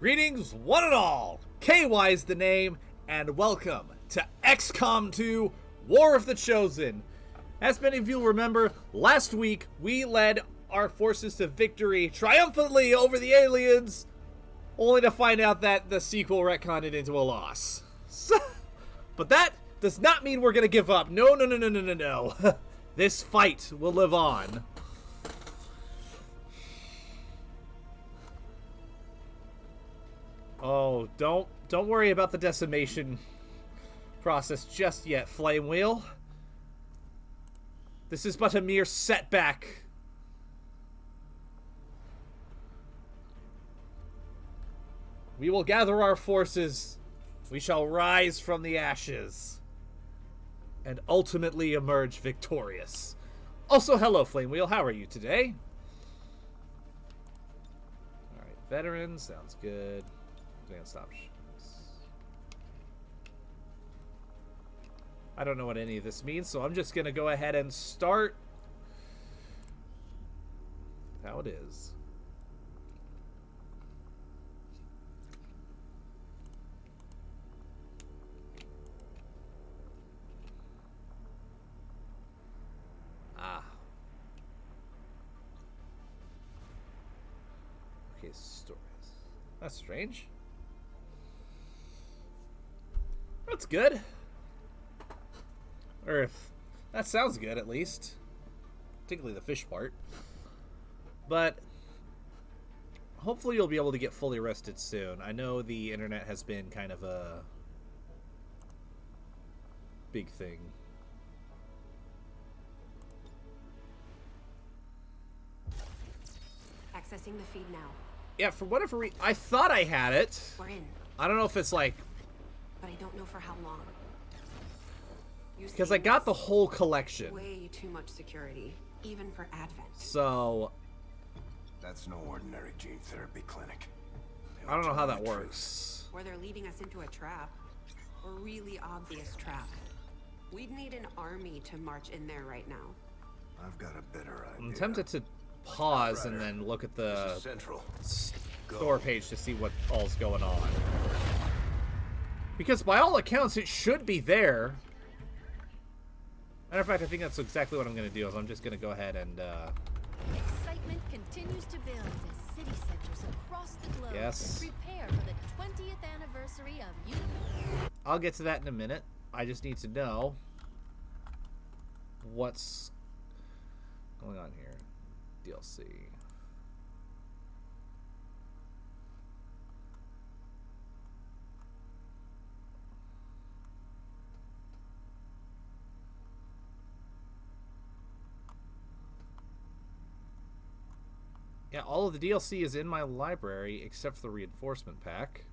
Greetings, one and all! KY is the name, and welcome to XCOM 2 War of the Chosen. As many of you remember, last week we led our forces to victory triumphantly over the aliens, only to find out that the sequel retconned it into a loss. But that does not mean we're gonna give up. No. This fight will live on. Oh, don't worry about the decimation process just yet, Flame Wheel. This is but a mere setback. We will gather our forces. We shall rise from the ashes and ultimately emerge victorious. Also, hello, Flame Wheel. How are you today? Alright, veterans. Sounds good. Advanced options. I don't know what any of this means, so I'm just going to go ahead and start how it is. Okay, stories. That's strange. That's good. Or that sounds good, at least. Particularly the fish part. But hopefully you'll be able to get fully rested soon. I know the internet has been kind of a big thing. Accessing the feed now. Yeah, for whatever reason, I thought I had it. We're in. I don't know if it's like... But I don't know for how long. Because I got the whole collection. Way too much security, even for Advent. So... That's no ordinary gene therapy clinic. I don't know how that works. Or they're leading us into a trap. A really obvious trap. We'd need an army to march in there right now. I've got a better idea. I'm tempted to pause and then look at the store page to see what all's going on. Because by all accounts, it should be there. Matter of fact, I think that's exactly what I'm going to do. Is I'm just going to go ahead and... Excitement continues to build as city centers across the globe prepare for the 20th anniversary of Unity. I'll get to that in a minute. I just need to know what's going on here. DLC. Yeah, all of the DLC is in my library except for the reinforcement pack.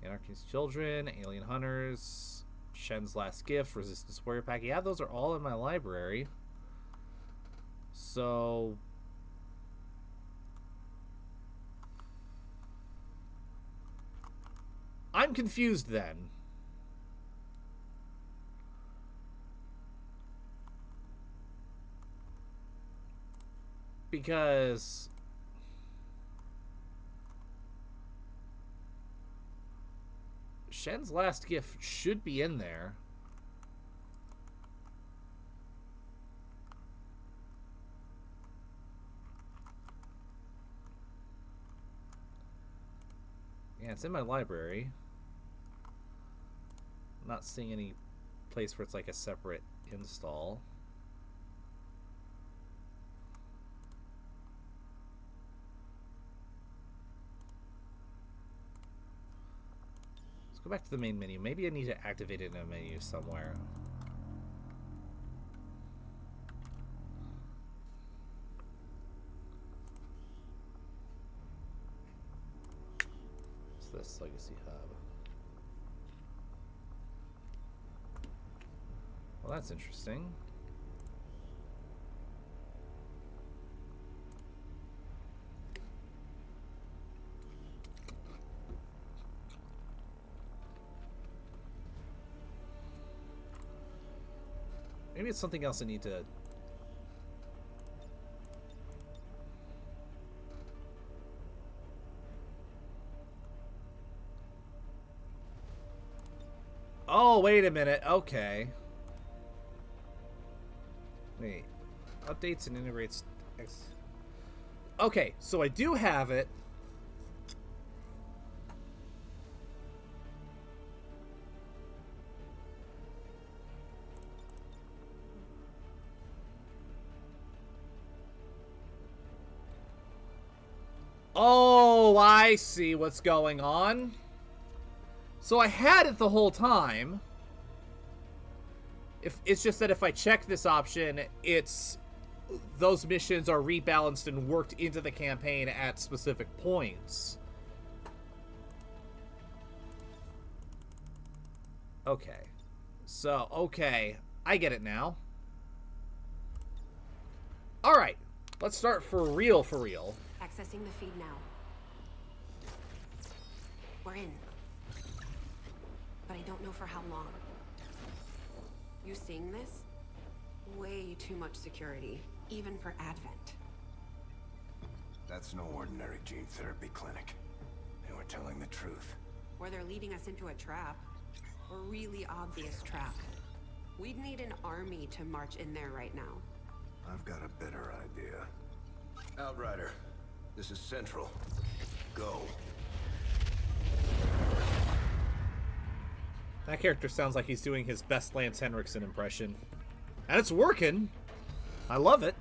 Anarchy's Children, Alien Hunters, Shen's Last Gift, Resistance Warrior Pack. Yeah, those are all in my library. So... I'm confused then. Because... Shen's Last Gift should be in there. Yeah, it's in my library. I'm not seeing any place where it's like a separate install. Let's go back to the main menu. Maybe I need to activate it in a menu somewhere. This Legacy Hub. Well, that's interesting. Maybe it's something else I need to... Oh, wait a minute. Okay. Wait. Updates and integrates... Okay, so I do have it. Oh, I see what's going on. So I had it the whole time. It's just that if I check this option, those missions are rebalanced and worked into the campaign at specific points. Okay. So, okay. I get it now. Alright. Let's start for real, for real. Accessing the feed now. We're in. But I don't know for how long. You seeing this? Way too much security, even for Advent. That's no ordinary gene therapy clinic. They were telling the truth. Or they're leading us into a trap. A really obvious trap. We'd need an army to march in there right now. I've got a better idea. Outrider, this is Central. Go. That character sounds like he's doing his best Lance Henriksen impression. And it's working. I love it.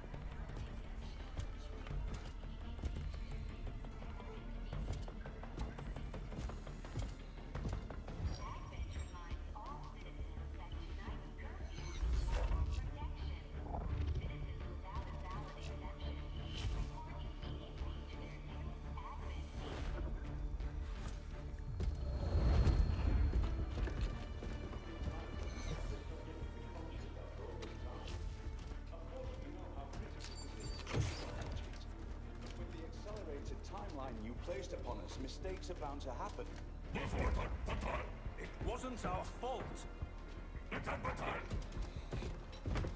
Placed upon us, mistakes are bound to happen. It wasn't our fault.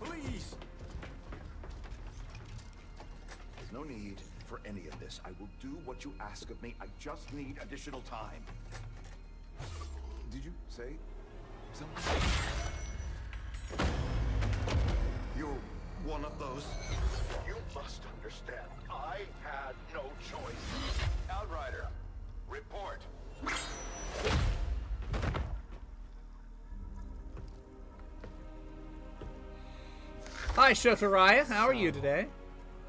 Please. There's no need for any of this. I will do what you ask of me. I just need additional time. Did you say something? You're one of those? You must understand. I had no choice. Outrider, report. Hi, Shotaraya. How are you today?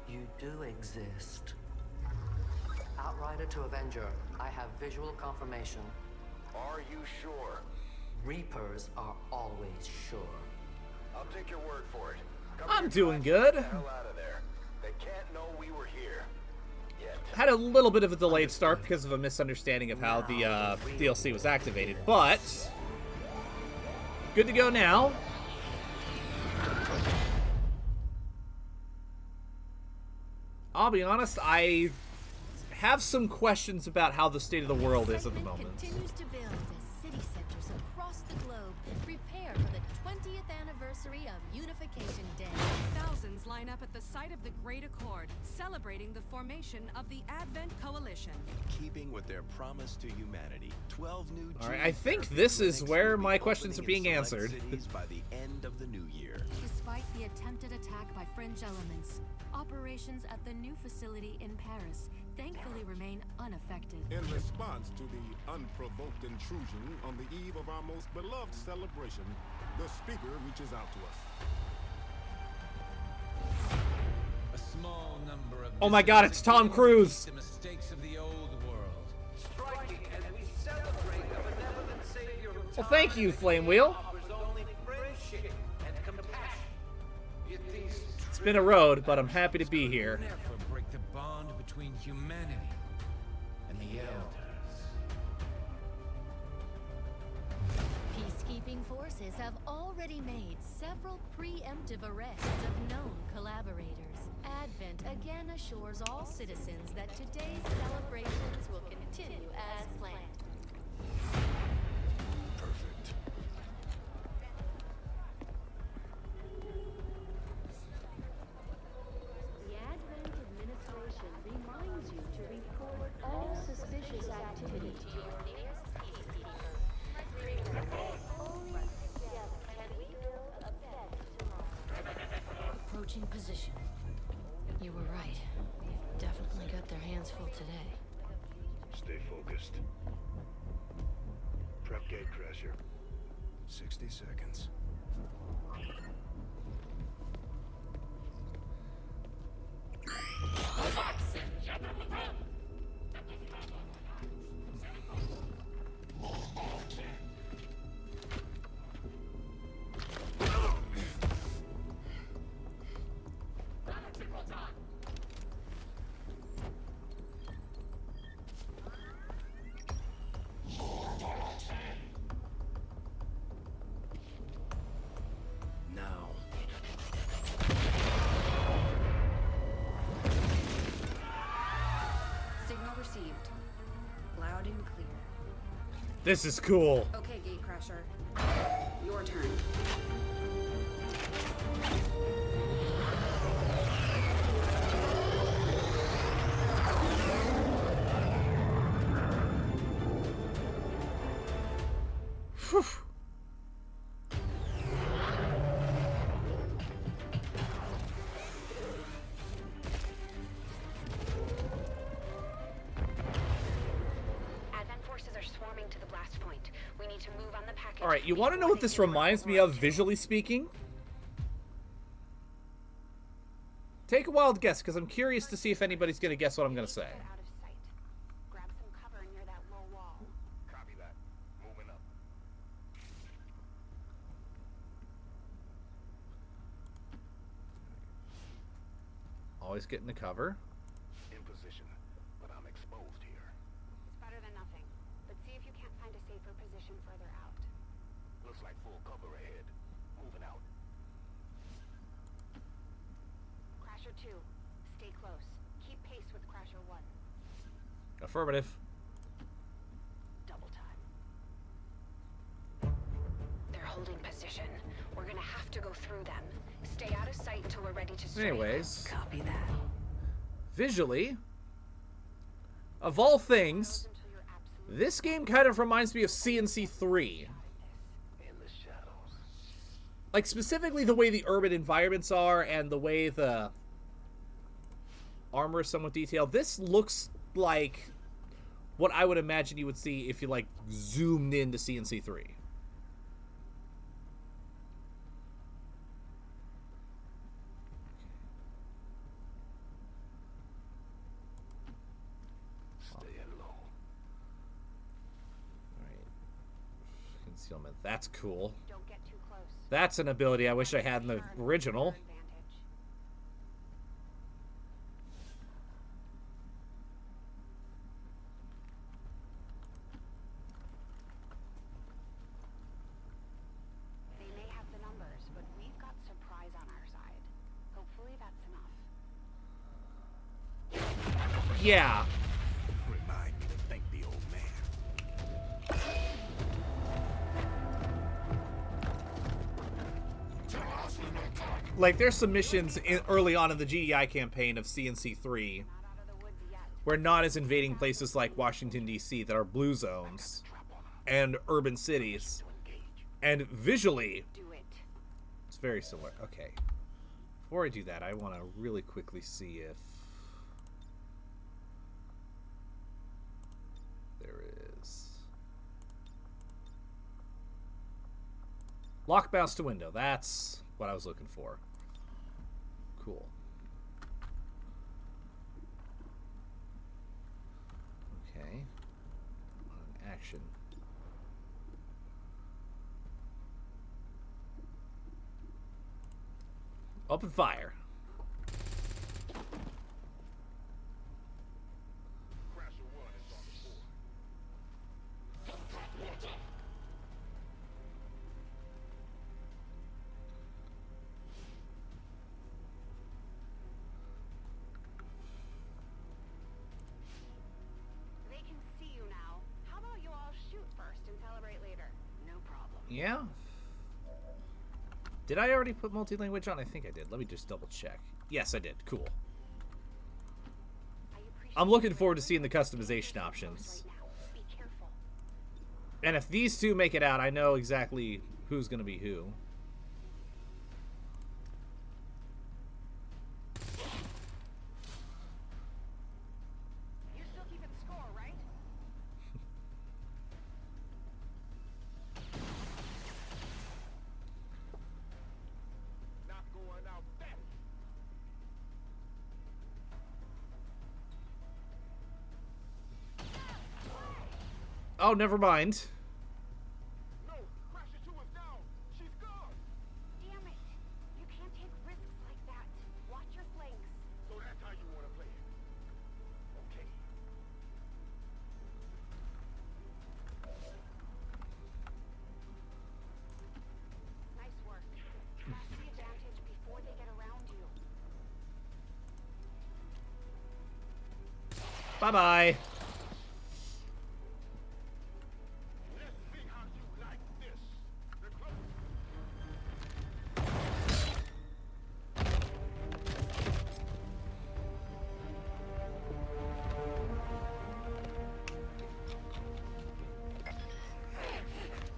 You do exist. Outrider to Avenger, I have visual confirmation. Are you sure? Reapers are always sure. I'll take your word for it. I'm doing good. Get the hell out of there. They can't know we were here. Yet. Had a little bit of a delayed start because of a misunderstanding of how the DLC was activated, but good to go now. I'll be honest, I have some questions about how the state of the world is at the moment. Continues to build as city centers across the globe prepare for the 20th anniversary of Unification Day. Thousands line up at the site of the Great Accord, celebrating the formation of the Advent Coalition. Keeping with their promise to humanity, 12 new. All right, I think this is where my questions are being answered. By the end of the new year. Despite the attempted attack by fringe elements, operations at the new facility in Paris thankfully remain unaffected. In response to the unprovoked intrusion on the eve of our most beloved celebration, the speaker reaches out to us. A small number of Oh my God, it's Tom Cruise. the mistakes of the old world. Striking as we celebrate a benevolent savior who Well, thank you, Flame Wheel. offers only friendship and compassion. Yet these It's been a road, but I'm happy to be here. Never break the bond between humanity and the elders. Peacekeeping forces have already made several preemptive arrests of known collaborators. Advent again assures all citizens that today's celebrations will continue as planned. Perfect. The Advent administration reminds you to report all suspicious activity to your nearest peacekeeper. Approaching position. You were right. They've definitely got their hands full today. Stay focused. Prep gate crasher. 60 seconds. Now. Signal received. Loud and clear. This is cool. Okay, Gatecrasher. Your turn. Whew. Advent forces are swarming to the blast point. We need to move on the package. All right, you want to know what this reminds me of, visually speaking? Take a wild guess, because I'm curious to see if anybody's going to guess what I'm going to say. Out of sight. Grab some cover near that low wall. Copy that. Moving up. Always getting the cover. In position, but I'm exposed here. It's better than nothing. But see if you can't find a safer position further out. Looks like full cover ahead. Moving out. Crasher 2, stay close. Keep pace with Crasher 1. Affirmative. Double time. They're holding position. We're gonna have to go through them. Stay out of sight until we're ready to strike. Anyways. Copy that. Visually, of all things, this game kind of reminds me of CNC 3. In the shadows. Like, specifically the way the urban environments are and the way the armor is somewhat detailed. This looks like what I would imagine you would see if you, like, zoomed into CNC 3. Concealment. That's cool. Don't get too close. That's an ability I wish I had in the original. They may have the numbers, but we've got surprise on our side. Hopefully that's enough. Yeah. Remind me to thank the old man. Like, there's some missions early on in the GDI campaign of CNC 3 where not as invading places like Washington, D.C. that are blue zones and urban cities. And visually, it's very similar. Okay. Before I do that, I want to really quickly see if there is... Lock bounce to window. That's what I was looking for. Cool. Okay. Action. Open fire. Yeah. Did I already put multi-language on? I think I did. Let me just double check. Yes, I did. Cool. I'm looking forward to seeing the customization options. And if these two make it out, I know exactly who's going to be who. Oh, never mind. No, Crasher 2 is down. She's gone. Damn it! You can't take risks like that. Watch your flanks. So that's how you want to play it. Okay. Nice work. Crash the advantage before they get around you. Bye-bye. Let's see how you like this. The close.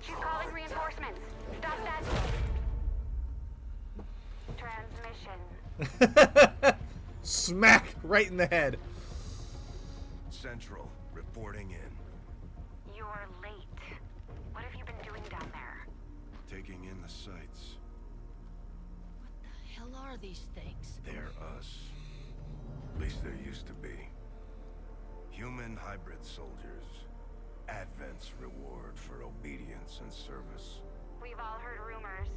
She's calling reinforcements. Stop that. Transmission. Smack right in the head. Central, reporting in. You're late. What have you been doing down there? Taking in the sights. What the hell are these things? They're us. At least there used to be. Human hybrid soldiers. Advent's reward for obedience and service. We've all heard rumors.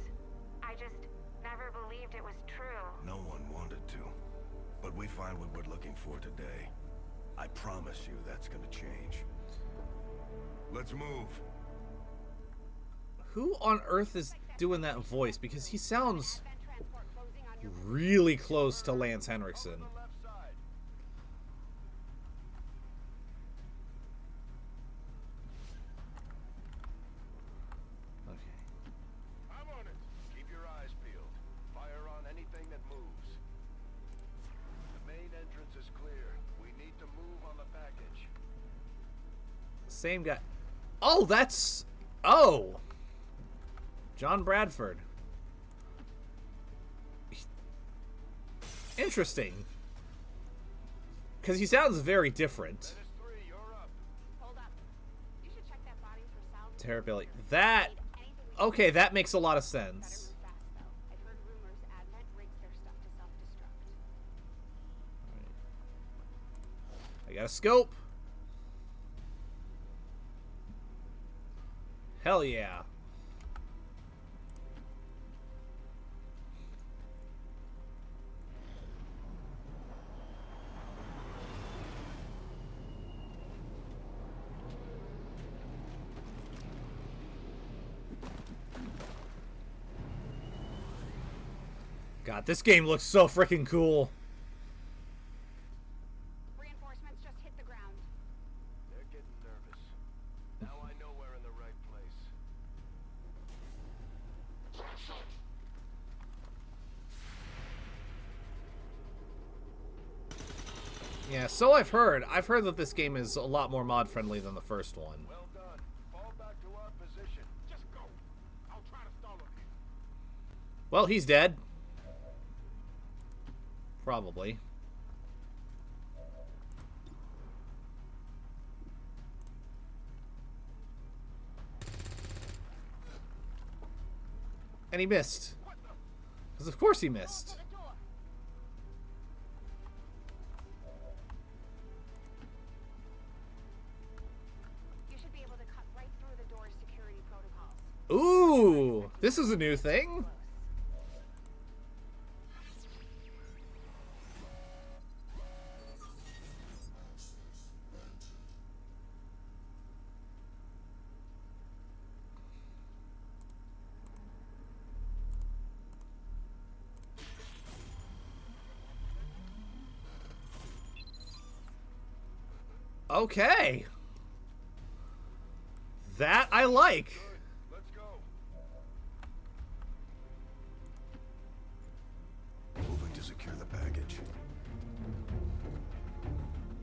I just never believed it was true. No one wanted to. But we find what we're looking for today. I promise you that's gonna change. Let's move. Who on earth is doing that voice? Because he sounds really close to Lance Henriksen. I'm on it. Keep your eyes peeled. Fire on anything that moves. The main entrance is clear. We need to move on the package. Same guy. Oh, that's... Oh! John Bradford. Interesting. Because he sounds very different. Hold up. You should check that body for sound. Terribility. That... Okay, that makes a lot of sense. Fast, though. I've heard rumors Advent rigs their stuff to self-destruct. I got a scope. Hell yeah. God, this game looks so freaking cool. Reinforcements just hit the ground. They're getting nervous. Now I know we're in the right place. Yeah, so I've heard. I've heard that this game is a lot more mod friendly than the first one. Well done. Fall back to our position. Just go. I'll try to stall him here. Well, he's dead. Probably. And he missed. Because of course he missed. You should be able to cut right through the door's security protocols. Ooh, this is a new thing. Okay. That I like. Let's go. Moving to secure the package.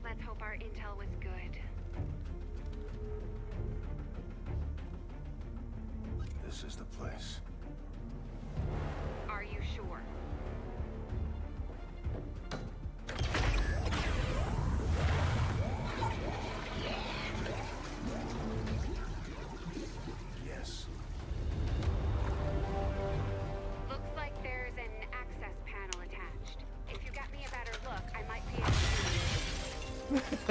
Let's hope our intel was good. This is the place. Are you sure? Yes. Looks like there's an access panel attached. If you got me a better look, I might be able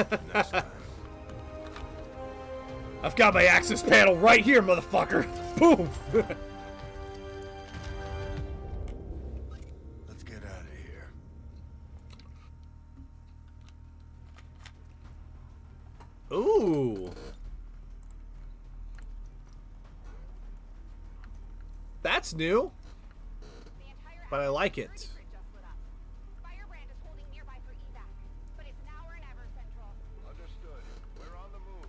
to... Next time. Of I've got my access panel right here, motherfucker. Boom. Let's get out of here. Ooh. That's new. But I like it. Understood. We're on the move.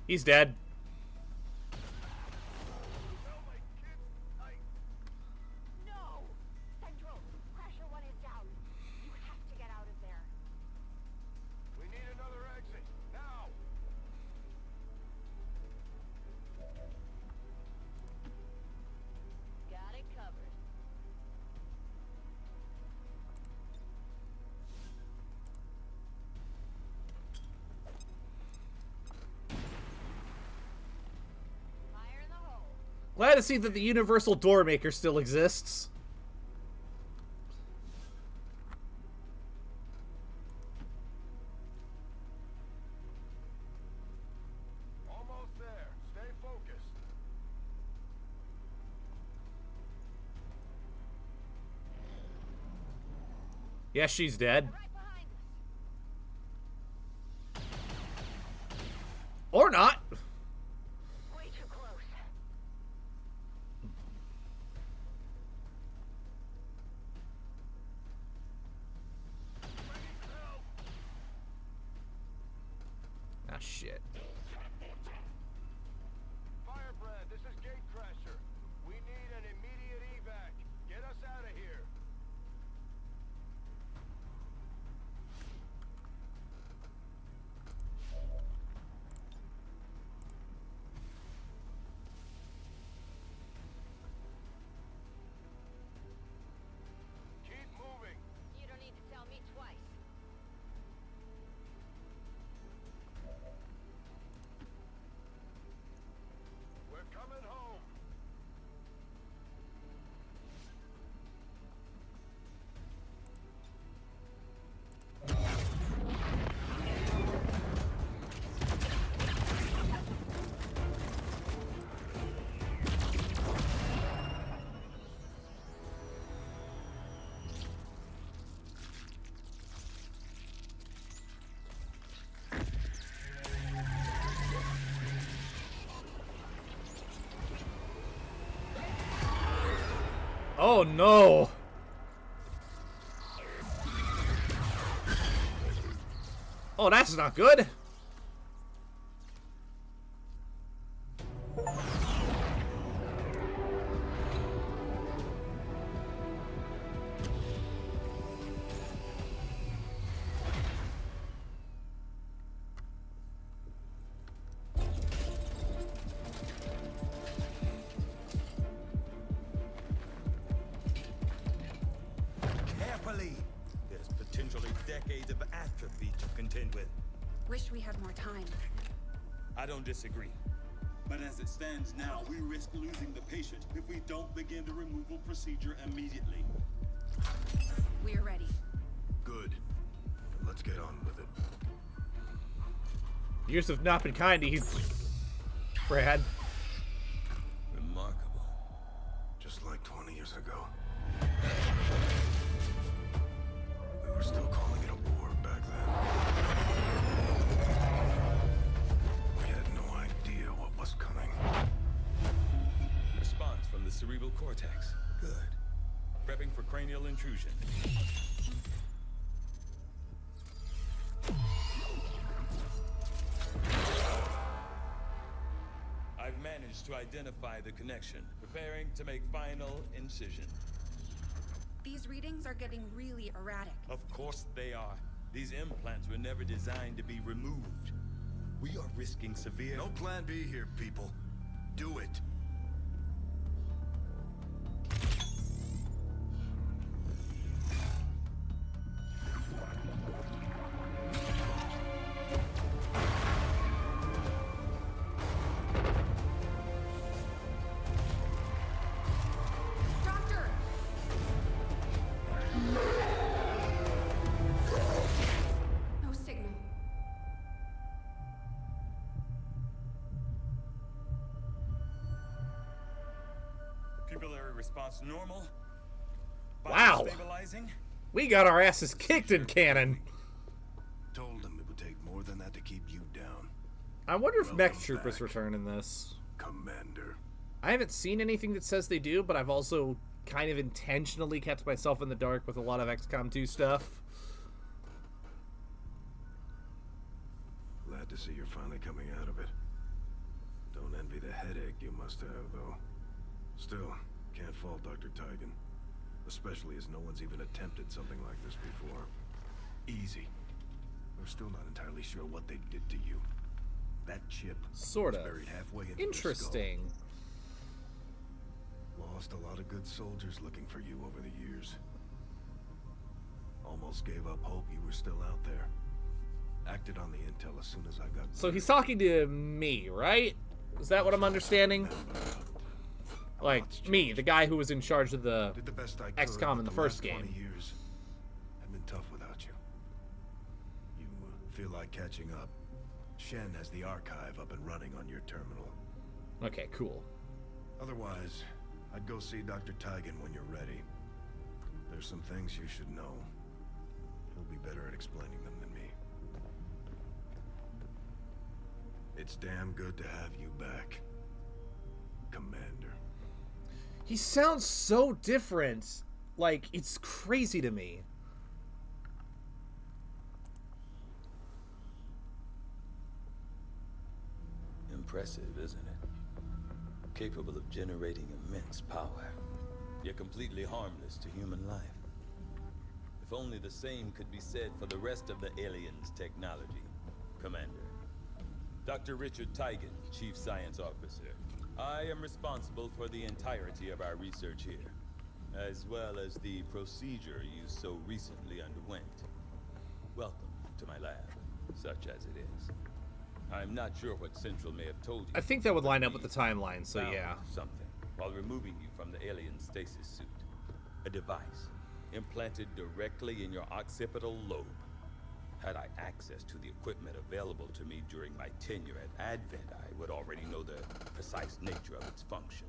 He's dead. No! Central, Pressure 1 is down. You have to get out of there. We need another exit. Now! Got it covered. Fire in the hole. Glad to see that the Universal Door Maker still exists. Almost there. Stay focused. Yes, she's dead. Right behind us. Or not. Way too close. Ah, shit. Firebrand, this is Gatecrasher. We need an immediate evac. Get us out of here. Keep moving. You don't need to tell me twice. We're coming home. Oh no. Oh, that's not good. Carefully. There's potentially decades of atrophy to contend with. Wish we had more time. I don't disagree. But as it stands now, we risk losing the patient if we don't begin the removal procedure immediately. We're ready. Good. Let's get on with it. Years have not been kind to you, Brad. Remarkable. Just like 20 years ago. We were still calling it a war back then. We had no idea what was coming. Response from the cerebral cortex. Good. Prepping for cranial intrusion. I've managed to identify the connection. Preparing to make final incision. These readings are getting really erratic. Of course they are. These implants were never designed to be removed. We are risking severe... No plan B here, people. Do it. Doctor! No signal. Pupillary response normal. Wow. Stabilizing. We got our asses kicked in canon. Told him it would take more than that to keep you down. I wonder if Welcome Mech Troopers back, return in this. Commander. I haven't seen anything that says they do, but I've also kind of intentionally kept myself in the dark with a lot of XCOM 2 stuff. Glad to see you're finally coming out of it. Don't envy the headache you must have, though. Still, can't fault Dr. Tigan. Especially as no one's even attempted something like this before. Easy. We're still not entirely sure what they did to you. That chip Sort was of. buried halfway into Interesting. the skull. Lost a lot of good soldiers looking for you over the years. Almost gave up hope you were still out there. Acted on the intel as soon as I got. So he's talking to me, right? Is that what I'm understanding? Like, me, the guy who was in charge of the XCOM in the first game. 20 years have been tough without you. You feel like catching up. Shen has the archive up and running on your terminal. Okay, cool. Otherwise, I'd go see Dr. Tigan when you're ready. There's some things you should know. He'll be better at explaining them than me. It's damn good to have you back, Commander. He sounds so different. Like, it's crazy to me. Impressive, isn't it? Capable of generating immense power, yet completely harmless to human life. If only the same could be said for the rest of the aliens' technology, Commander. Dr. Richard Tigan, Chief Science Officer. I am responsible for the entirety of our research here, as well as the procedure you so recently underwent. Welcome to my lab, such as it is. I'm not sure what Central may have told you. I think that would line up with the timeline, so Found yeah. Something while removing you from the alien stasis suit. A device implanted directly in your occipital lobe. Had I access to the equipment available to me during my tenure at Advent, I would already know the precise nature of its function.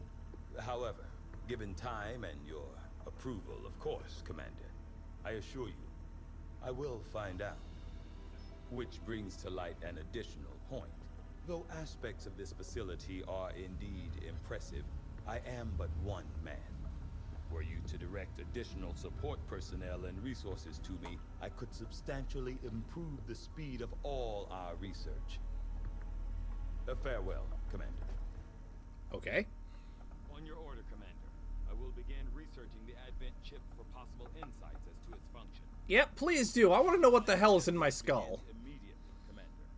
However, given time and your approval, of course, Commander, I assure you, I will find out. Which brings to light an additional point. Though aspects of this facility are indeed impressive, I am but one man. Were you to direct additional support personnel and resources to me, I could substantially improve the speed of all our research. Farewell, Commander. Okay. On your order, Commander. I will begin researching the Advent chip for possible insights as to its function. Yep, please do. I want to know what the hell is in my skull. Immediately, Commander.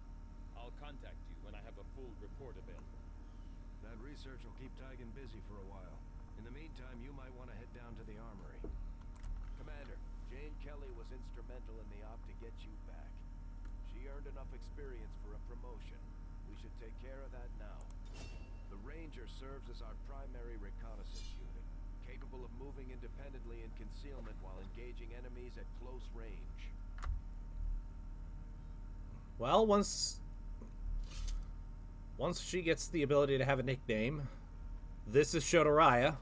I'll contact you when I have a full report available. That research will keep Tigan busy for a while. In the meantime, you might want to head down to the armory. Commander, Jane Kelly was instrumental in the op to get you back. She earned enough experience for a promotion. We should take care of that now. The Ranger serves as our primary reconnaissance unit, capable of moving independently in concealment while engaging enemies at close range. Well, once she gets the ability to have a nickname, this is Shotoraya.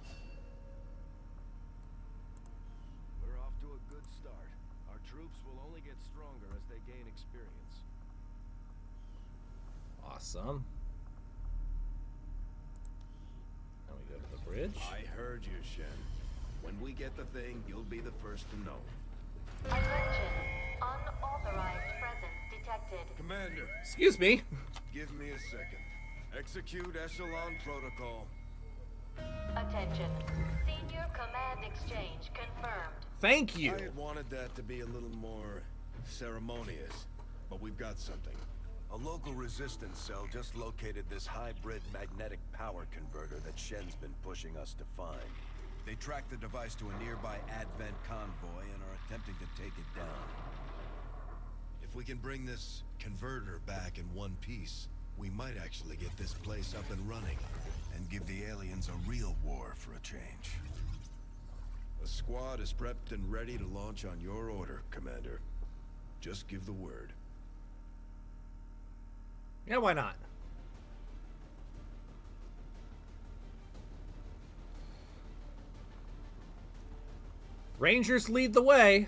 We're off to a good start. Our troops will only get stronger as they gain experience. Awesome. Now we go to the bridge. I heard you, Shen. When we get the thing, you'll be the first to know. Attention. Unauthorized presence detected. Commander. Excuse me. Give me a second. Execute Echelon Protocol. Attention. Senior command exchange confirmed. Thank you. I had wanted that to be a little more ceremonious, but we've got something. A local resistance cell just located this hybrid magnetic power converter that Shen's been pushing us to find. They tracked the device to a nearby Advent convoy and are attempting to take it down. If we can bring this converter back in one piece, we might actually get this place up and running and give the aliens a real war for a change. The squad is prepped and ready to launch on your order, Commander. Just give the word. Yeah, why not? Rangers lead the way.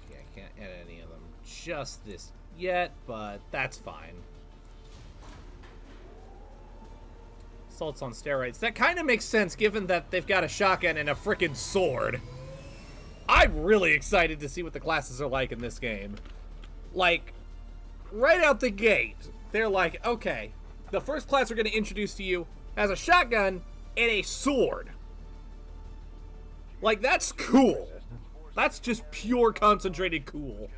Okay, I can't add any of them just this yet, but that's fine. Assaults on steroids. That kind of makes sense given that they've got a shotgun and a frickin' sword. I'm really excited to see what the classes are like in this game. Like, right out the gate, they're like, okay, the first class we're going to introduce to you has a shotgun and a sword. Like, that's cool. That's just pure concentrated cool.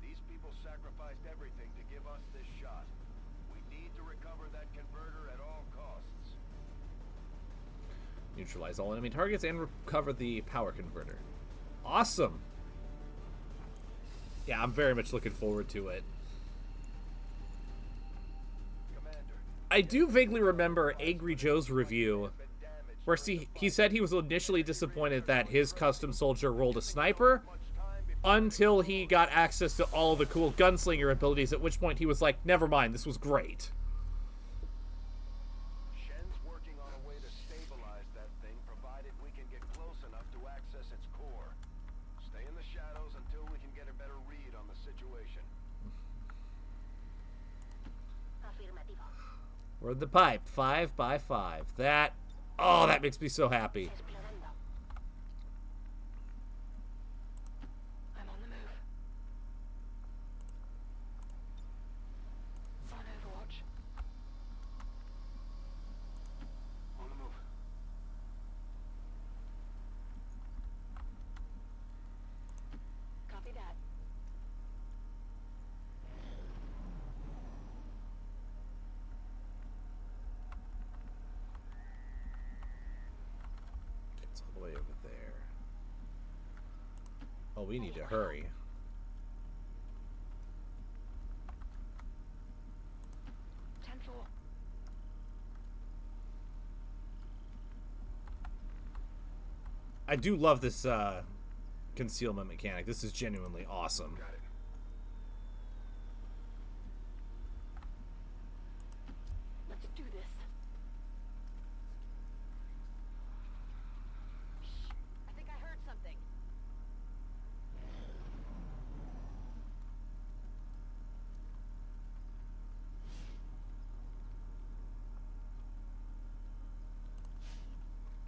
These people sacrificed everything to give us this shot. We need to recover that converter at all costs. Neutralize all enemy targets and recover the power converter. Awesome. Yeah, I'm very much looking forward to it. I do vaguely remember Angry Joe's review where he said he was initially disappointed that his custom soldier rolled a sniper until he got access to all the cool gunslinger abilities, at which point he was like, never mind, this was great. Shen's working on a way to stabilize that thing, provided we can get close enough to access its core. Stay in the shadows until we can get a better read on the situation. Word the pipe, 5 by 5. That, oh, that makes me so happy. I'm on the move. On Overwatch. On the move. Copy that. It's all the way over there. Oh, we need to hurry. I do love this concealment mechanic. This is genuinely awesome. Got it. Let's do this. I think I heard something.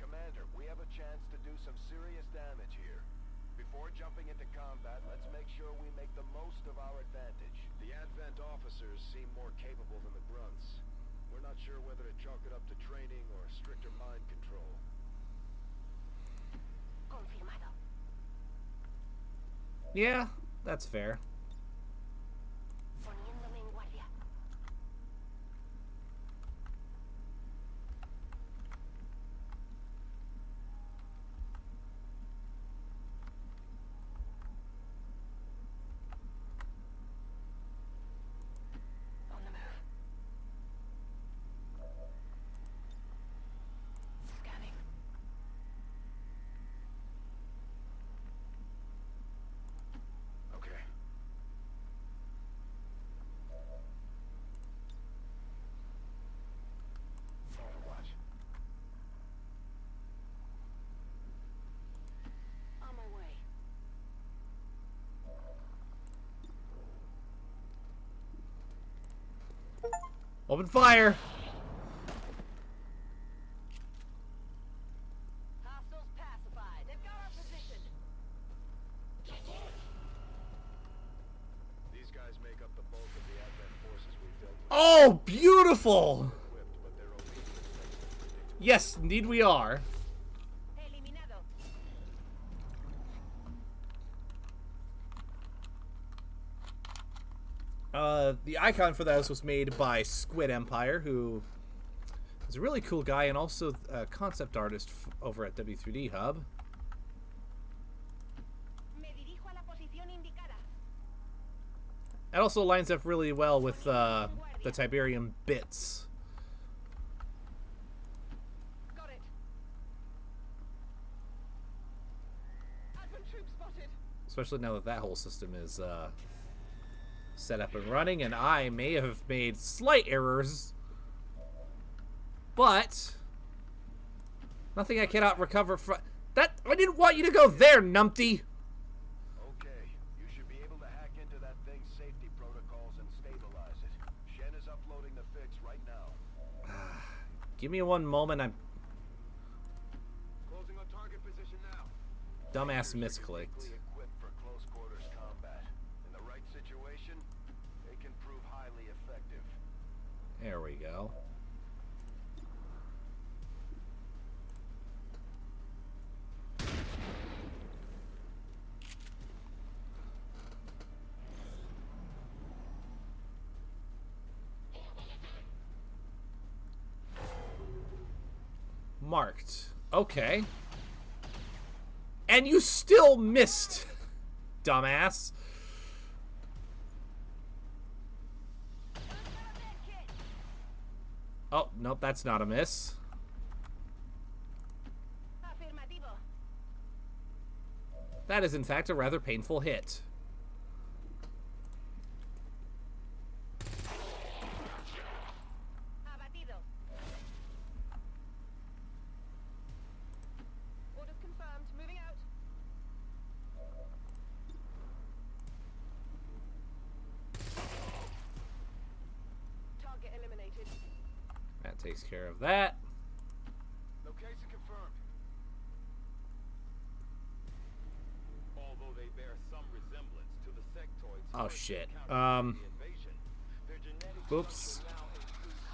Commander, we have a chance to do some serious damage here. Before jumping into combat, let's make sure we make the most of our advantage. The Advent officers seem more capable than the grunts. We're not sure whether to chalk it up to training or stricter mind control. Confirmado. Yeah, that's fair. Poniéndome en guardia. On the move. Scanning. Okay. Overwatch. On my way. Open fire! Hostiles pacified. They've got our position. These guys make up the bulk of the Advent forces we've dealt with. Oh, beautiful! Equipped, but their obedience makes them predictable. Yes, indeed we are. Eliminado. The icon for those was made by Squid Empire, who is a really cool guy and also a concept artist over at W3D Hub. Me dirijo a la posición indicada. It also lines up really well with the Tiberium bits. Got it. Advent troop spotted. Especially now that that whole system is set up and running, and I may have made slight errors, but nothing I cannot recover from. That I didn't want you to go there, numpty. Okay, you should be able to hack into that thing's safety protocols and stabilize it. Shen is uploading the fix right now. Give me one moment. I'm Closing on target position now. dumbass misclicked. Equipped for close quarters combat. In the right situation, they can prove highly effective. There we go. Marked. Okay. And you still missed, dumbass. Oh, nope, that's not a miss. That is, in fact, a rather painful hit. That takes care of that. Location confirmed. Although they bear some resemblance to the sectoids. Oh shit. Their genetic Oops. structure now includes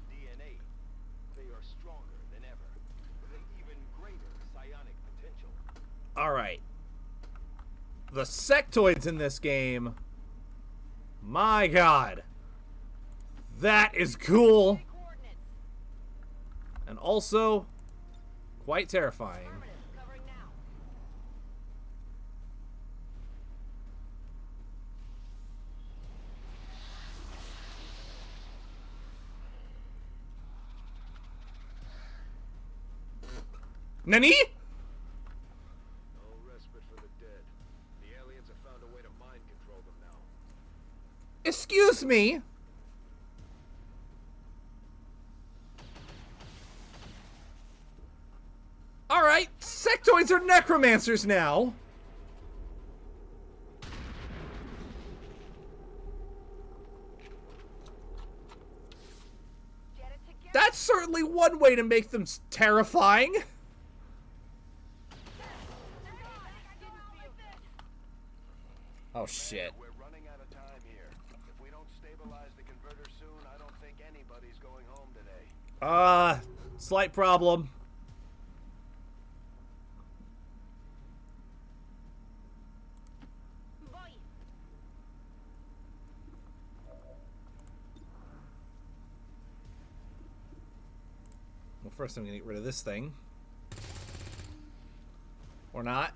human DNA. They are stronger than ever, with an even greater psionic potential. Alright. The sectoids in this game. My god. That is cool. And also quite terrifying. Nani? No respite for the dead. The aliens have found a way to mind control them now. Excuse me. Alright, sectoids are necromancers now. That's certainly one way to make them terrifying. Oh shit. We're running out of time here. If we don't stabilize the converter soon, I don't think anybody's going home today. Slight problem. Well, first I'm gonna get rid of this thing. Or not.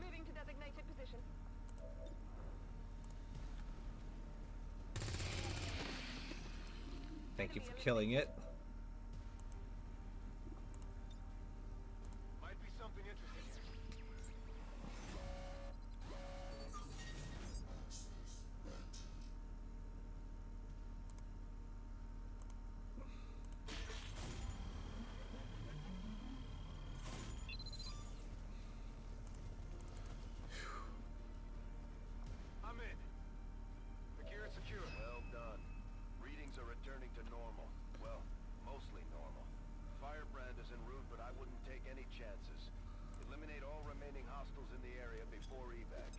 Moving to designated position. Thank you for killing it. Might be something interesting here. I'm in. Secure and secure. Well done. Readings are returning to normal. Well, mostly normal. Firebrand is en route, but I wouldn't take any chances. Eliminate all remaining hostiles in the area before evac.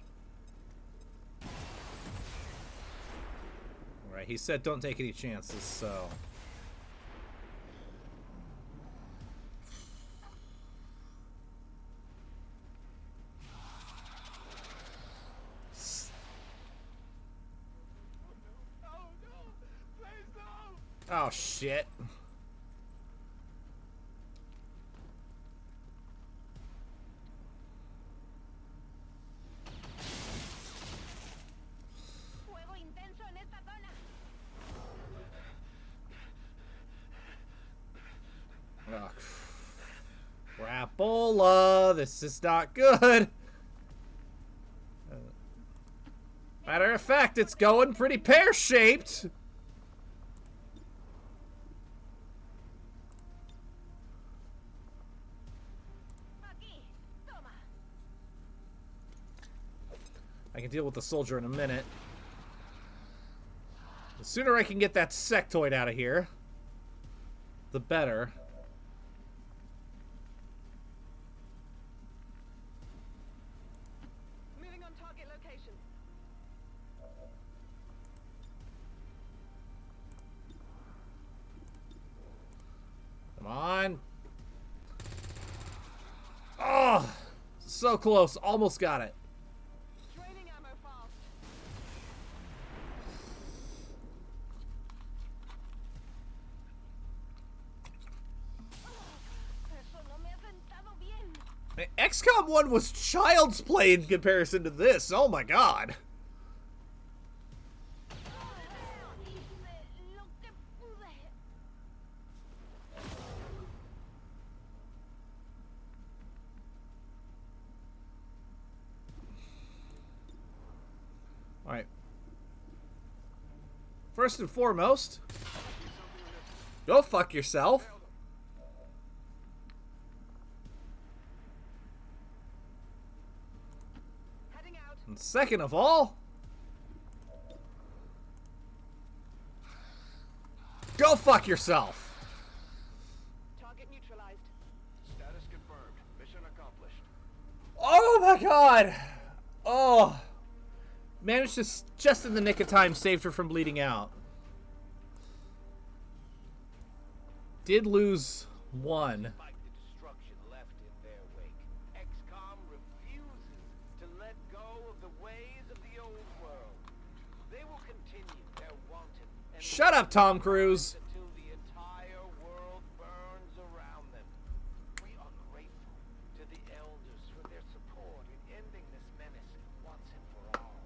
Alright, he said don't take any chances, so... Oh shit. Fuego intenso en esta zona. Oh, crap. Ebola, this is not good. Matter of fact, it's going pretty pear-shaped. I can deal with the soldier in a minute. The sooner I can get that sectoid out of here, the better. Moving on target location. Come on. Oh, so close. Almost got it. Draining ammo fast. Eso no me ha sentado bien. XCOM 1 was child's play in comparison to this. Oh my god. Alright. First and foremost, go fuck yourself. And second of all, go fuck yourself. Target neutralized. Status confirmed. Mission accomplished. Oh my god. Oh. Managed to, just in the nick of time, saved her from bleeding out. Did lose one. Despite the destruction left in their wake, XCOM refuses to let go of the ways of the old world. They will continue their wanton and Shut up, Tom Cruise. until the entire world burns around them. We are grateful to the elders for their support in ending this menace once and for all.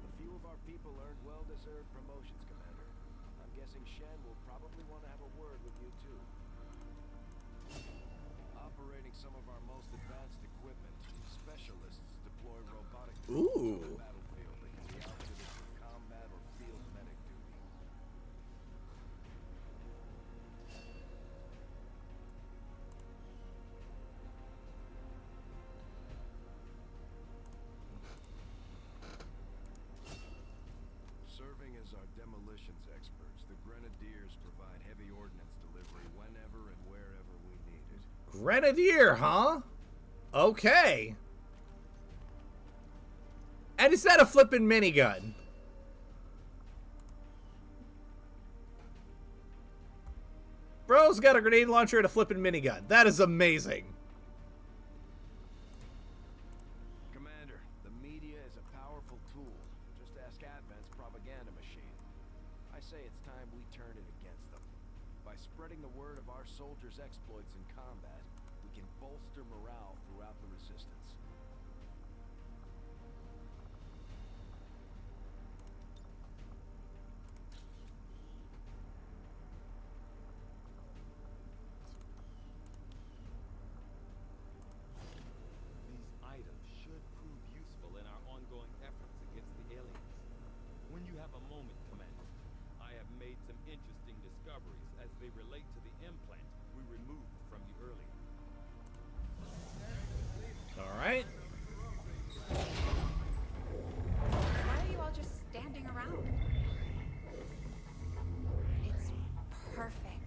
A few of our people earned well-deserved promotions, Commander. I'm guessing Shen will probably want to have a word with you, too. Operating some of our most advanced equipment, specialists deploy robotic drones on the battlefield that can be outfitted for combat or field medic duty. Serving as our demolitions experts, the Grenadiers provide heavy ordnance delivery whenever and wherever we need it. Grenadier, huh? Okay. And is that a flippin' minigun? Bro's got a grenade launcher and a flippin' minigun. That is amazing. Commander, the media is a powerful tool. Just ask Advent's propaganda machine. I say it's time we turn it against them. By spreading the word of our soldiers' exploits in combat, we can bolster morale throughout the resistance. These items should prove useful in our ongoing efforts against the aliens. When you have a moment, Commander, I have made some interesting discoveries as they relate to the implant we removed from you earlier. Alright. Why are you all just standing around? It's perfect.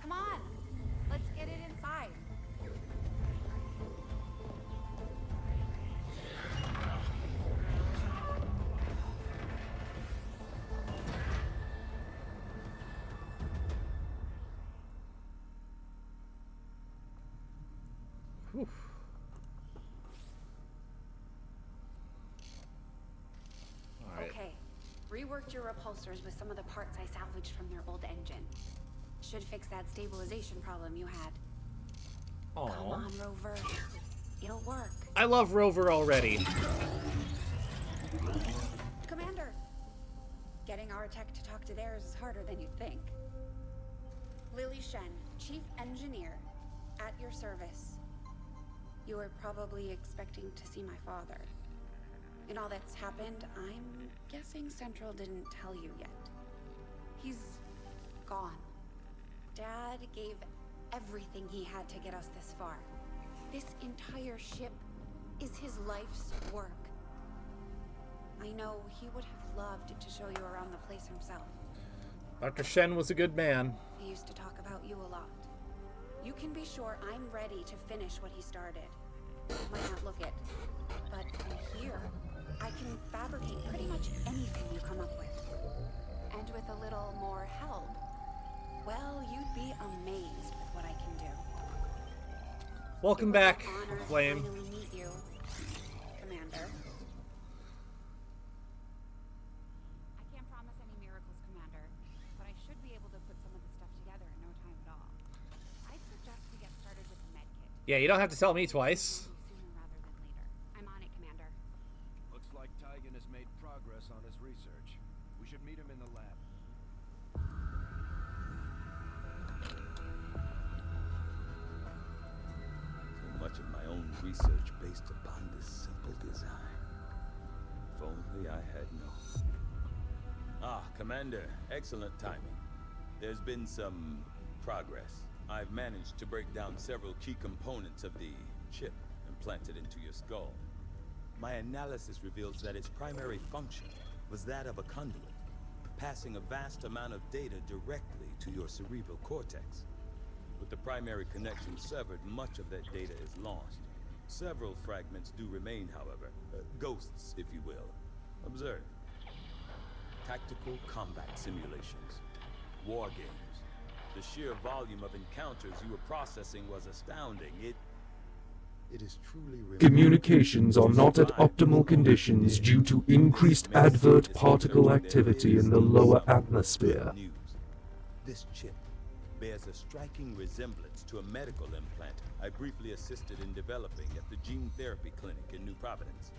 Come on, let's get it inside. Whew. Alright. Okay, reworked your repulsors with some of the parts I salvaged from their old engine. Should fix that stabilization problem you had. Aw. Come on, Rover. It'll work. I love Rover already. Commander! Getting our tech to talk to theirs is harder than you'd think. Lily Shen, Chief Engineer, at your service. You were probably expecting to see my father. In all that's happened, I'm guessing Central didn't tell you yet. He's gone. Dad gave everything he had to get us this far. This entire ship is his life's work. I know he would have loved to show you around the place himself. Dr. Shen was a good man. He used to talk about you a lot. You can be sure I'm ready to finish what he started. Might not look it, but from here, I can fabricate pretty much anything you come up with. And with a little more help, well, you'd be amazed with what I can do. Welcome back, Honor Flame. to finally meet you, Commander. I can't promise any miracles, Commander, but I should be able to put some of the stuff together in no time at all. I'd suggest we get started with the med kit. Yeah, you don't have to tell me twice. Sooner rather than later. I'm on it, Commander. Looks like Tygan has made progress on his research. We should meet him in the lab. So much of my own research based upon this simple design. If only I had known. Ah, Commander, excellent timing. There's been some progress. I've managed to break down several key components of the chip implanted into your skull. My analysis reveals that its primary function was that of a conduit, passing a vast amount of data directly to your cerebral cortex. With the primary connection severed, much of that data is lost. Several fragments do remain, however. Ghosts, if you will. Observe. Tactical combat simulations. War games. The sheer volume of encounters you were processing was astounding. It is truly remarkable. Communications are not at optimal conditions due to increased advert particle activity in the lower atmosphere. This chip bears a striking resemblance to a medical implant I briefly assisted in developing at the gene therapy clinic in New Providence.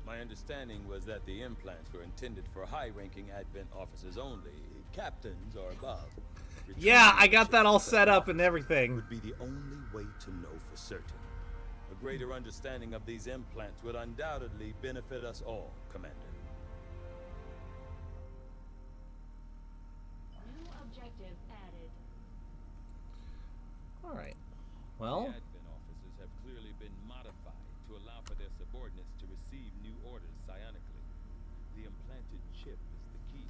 My understanding was that the implants were intended for high-ranking Advent officers only, captains or above. Yeah, I got that all set up and everything. Would be the only way to know for certain. A greater understanding of these implants would undoubtedly benefit us all, Commander. New objective added. Alright. Well, The Advent officers have clearly been modified to allow for their subordinates to receive new orders psionically. The implanted chip is the key.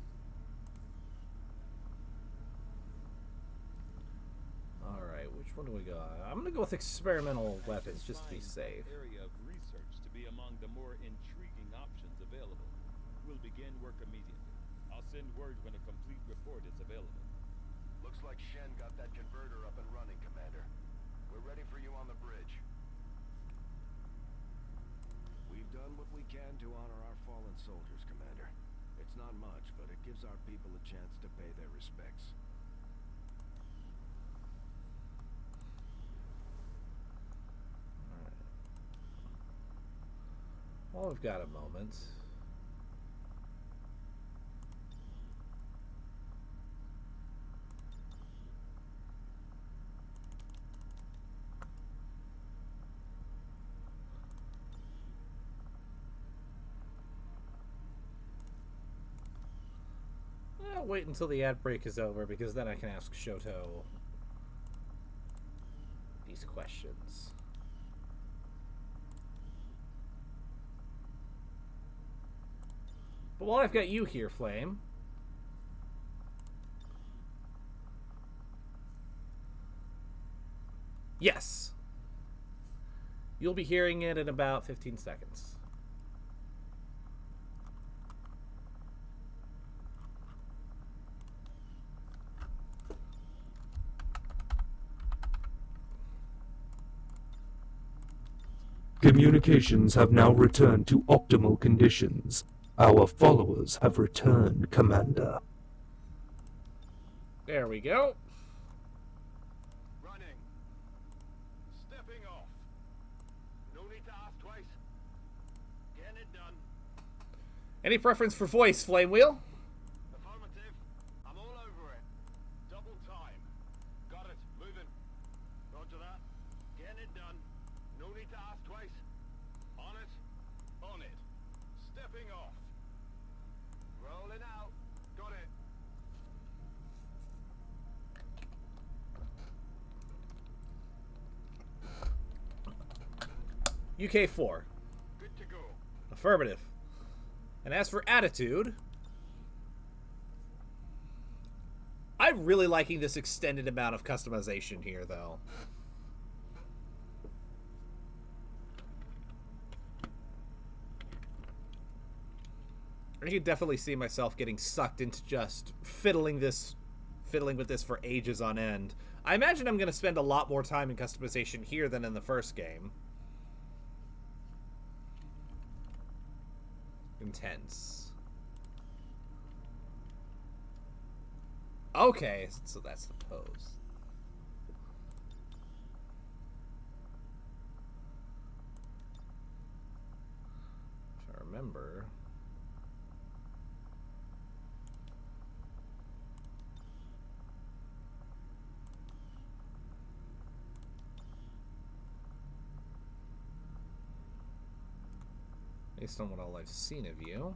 alright, which one do we got? I'm gonna go with experimental weapons just to be safe. Area of research to be among the more intriguing options available. We'll begin work immediately. I'll send word when a complete report is available. Looks like Shen got that converter up and running, Commander. We're ready for you on the bridge. We've done what we can to honor our fallen soldiers, Commander. It's not much, but it gives our people a chance to pay their respects. Well, we've got a moment. I'll wait until the ad break is over because then I can ask Shoto these questions. But while I've got you here, Flame, yes, you'll be hearing it in about 15 seconds. Communications have now returned to optimal conditions. Our followers have returned, Commander. There we go. Running. Stepping off. it done. Any preference for voice, Flame Wheel? Affirmative. I'm all over it. Double time. Got it. Moving. Roger that. Getting it done. No need to ask twice. On it. On it. Stepping off. Rolling out. Got it. UK4. Good to go. Affirmative. And as for attitude, I'm really liking this extended amount of customization here, though. I can definitely see myself getting sucked into just fiddling with this for ages on end. I imagine I'm going to spend a lot more time in customization here than in the first game. Intense. Okay, so that's the pose. If I remember. Based on what all I've seen of you.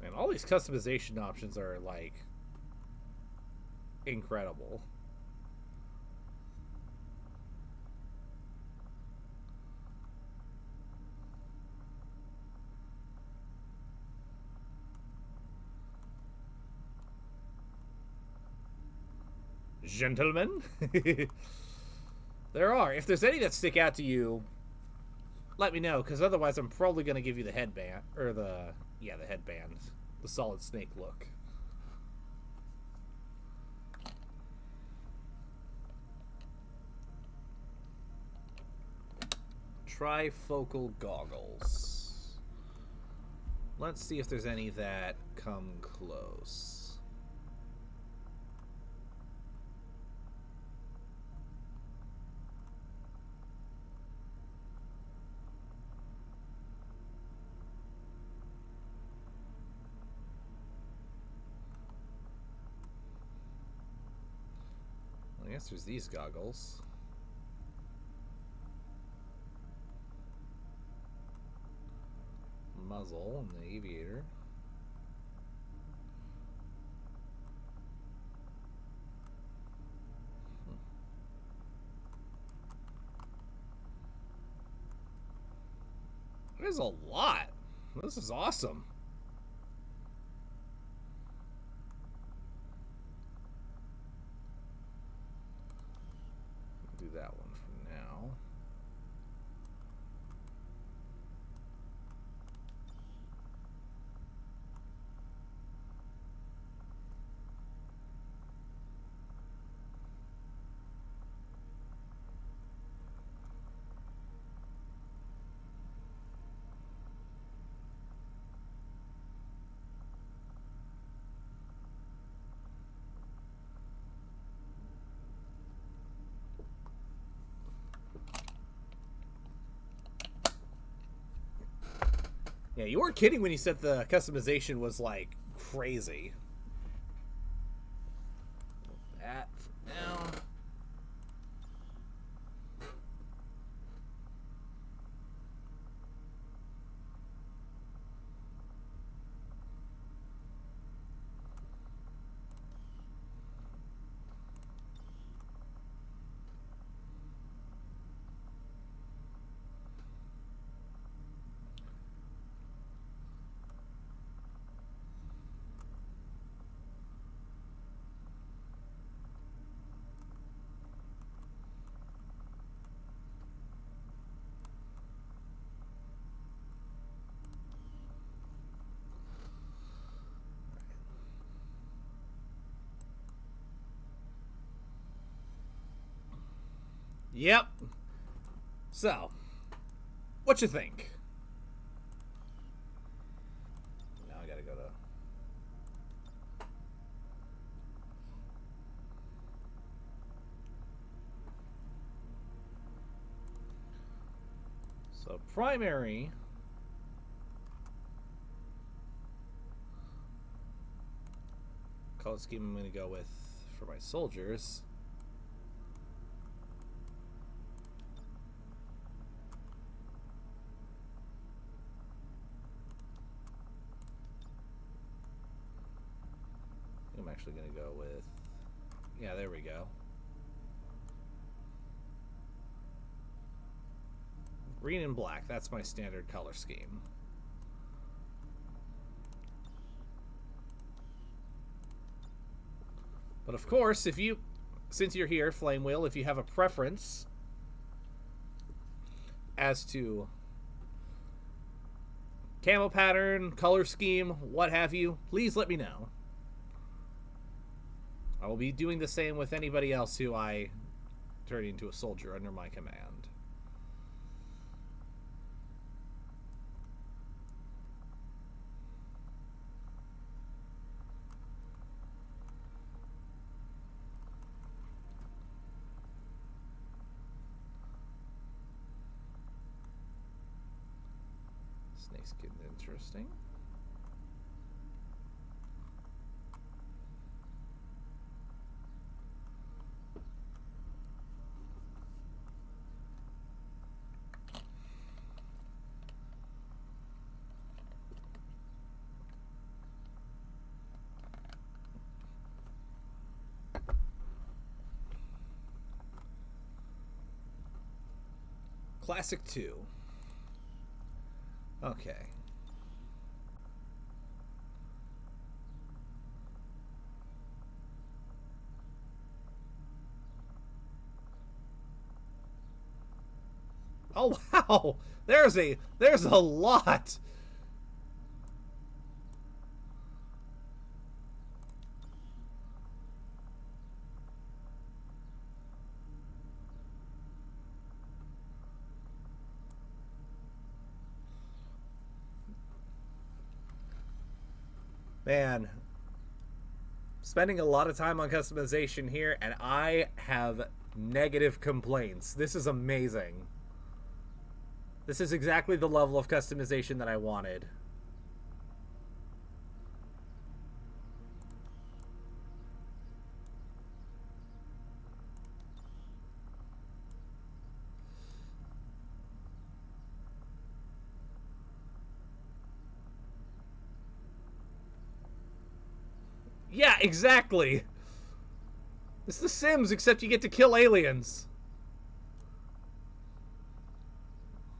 Man, all these customization options are, like, incredible. Gentlemen? There are. If there's any that stick out to you, let me know, because otherwise I'm probably going to give you the headband, or the headband. The solid snake look. Trifocal goggles. Let's see if there's any that come close. I guess there's these goggles. Muzzle and the aviator. There's a lot. This is awesome. Do that one for now. Yeah, you weren't kidding when you said the customization was, like, crazy. That for now. Yep. So, what you think? Now I gotta go to... So, primary... color scheme I'm going to go with for my soldiers. I'm actually going to go with... yeah, there we go. Green and black. That's my standard color scheme. But of course, if you, since you're here, Flame Wheel, if you have a preference as to camo pattern, color scheme, what have you, please let me know. I will be doing the same with anybody else who I turn into a soldier under my command. Snake's getting interesting. Classic 2. Okay. Oh wow! There's a lot. Man, spending a lot of time on customization here, and I have negative complaints. This is amazing. This is exactly the level of customization that I wanted. Yeah, exactly. It's The Sims, except you get to kill aliens.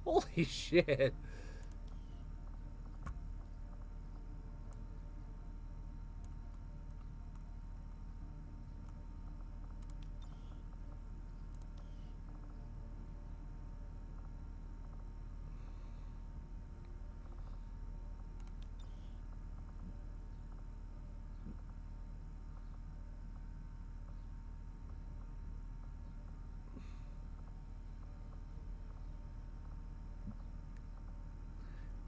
Holy shit.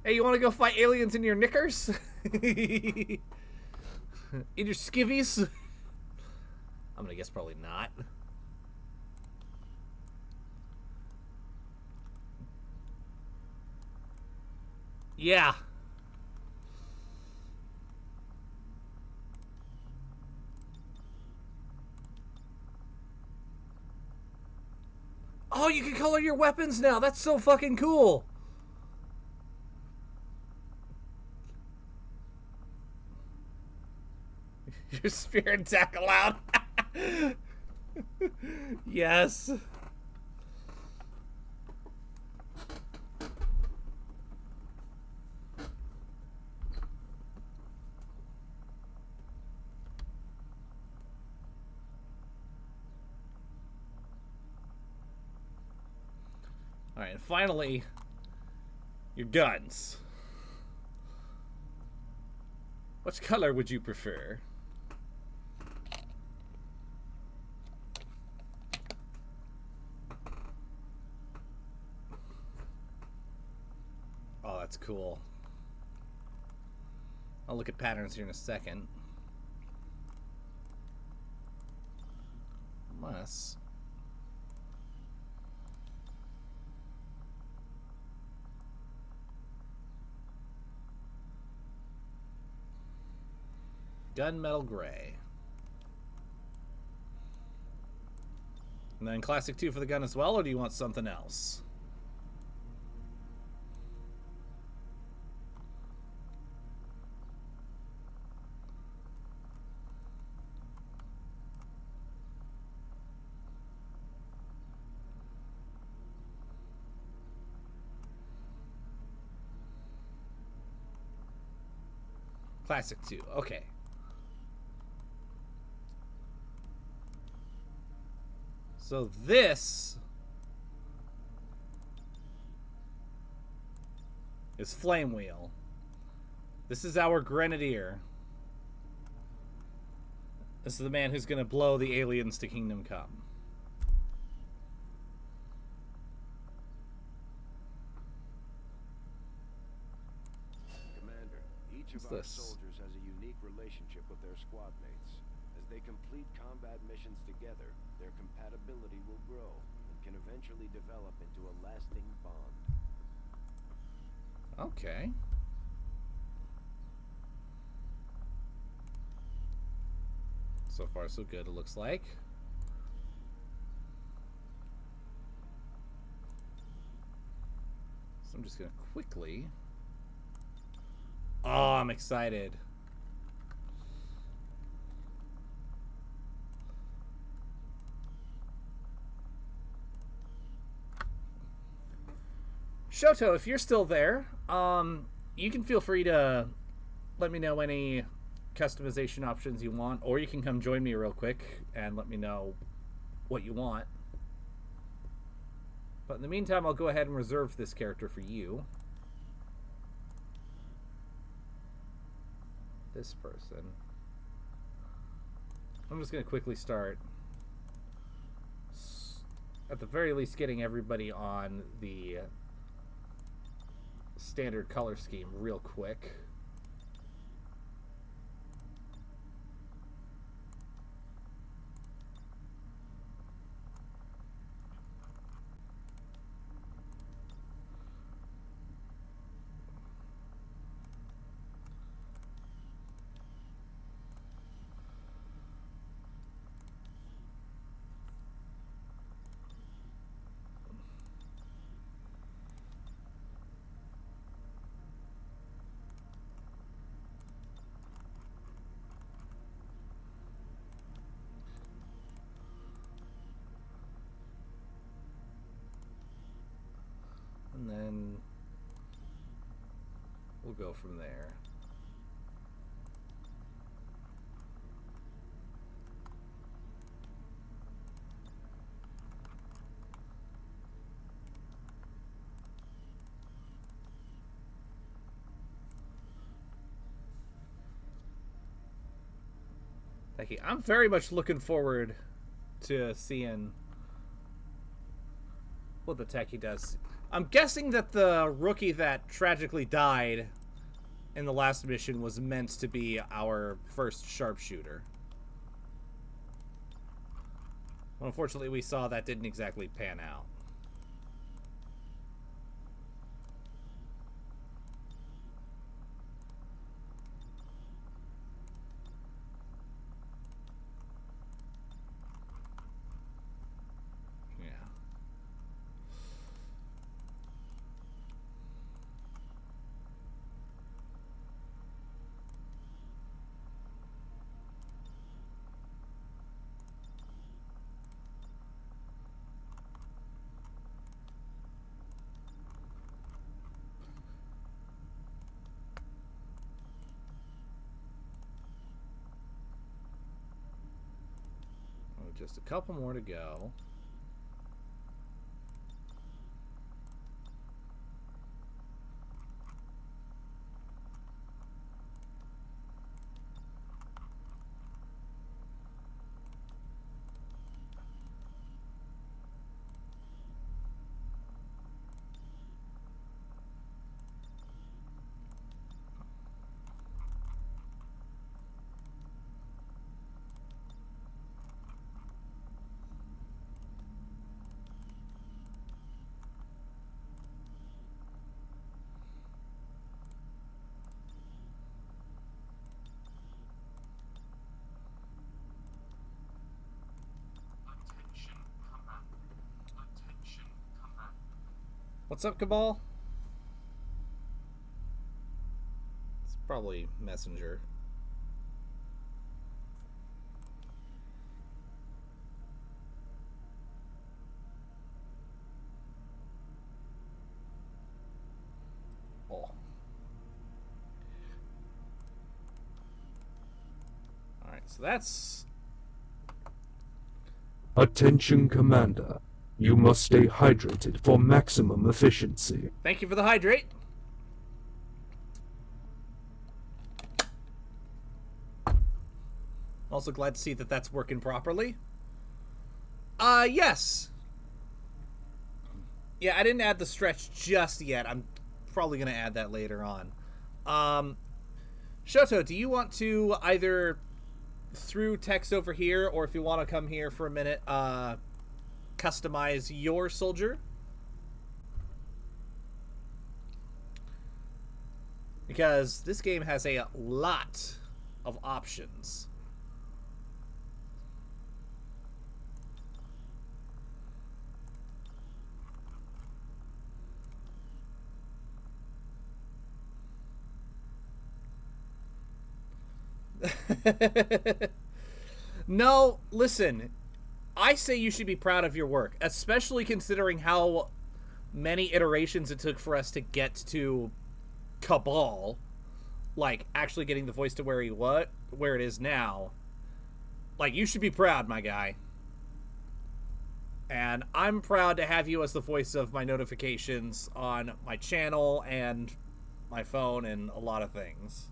Hey, you want to go fight aliens in your knickers? In your skivvies? I'm gonna guess probably not. Yeah. Oh, you can color your weapons now. That's so fucking cool. Your spear attack allowed. Yes. All right, and finally, your guns. Which color would you prefer? that's cool. I'll look at patterns here in a second. Unless... Gunmetal Gray. And then Classic 2 for the gun as well, or do you want something else? Classic 2, okay. So this is Flame Wheel. This is our Grenadier. This is the man who's gonna blow the aliens to Kingdom Come. Each of our soldiers has a unique relationship with their squad mates. As they complete combat missions together, their compatibility will grow and can eventually develop into a lasting bond. Okay. So far, so good, it looks like. So I'm just gonna quickly... Oh, I'm excited. Shoto, if you're still there, you can feel free to let me know any customization options you want, or you can come join me real quick and let me know what you want. But in the meantime, I'll go ahead and reserve this character for you. This person. I'm just going to quickly start, at the very least, getting everybody on the standard color scheme real quick. And then we'll go from there. Thank you. I'm very much looking forward to seeing what the techie does. I'm guessing that the rookie that tragically died in the last mission was meant to be our first sharpshooter. Well, unfortunately, we saw that didn't exactly pan out. Just a couple more to go. What's up, Cabal? It's probably Messenger. Oh. Alright, so that's... Attention, Commander. You must stay hydrated for maximum efficiency. Thank you for the hydrate. Also glad to see that that's working properly. Yes. Yeah, I didn't add the stretch just yet. I'm probably going to add that later on. Shoto, do you want to either through text over here, or if you want to come here for a minute, customize your soldier? Because this game has a lot of options. No, listen. I say you should be proud of your work, especially considering how many iterations it took for us to get to Cabal. Like, actually getting the voice to where it is now. Like, you should be proud, my guy. And I'm proud to have you as the voice of my notifications on my channel and my phone and a lot of things.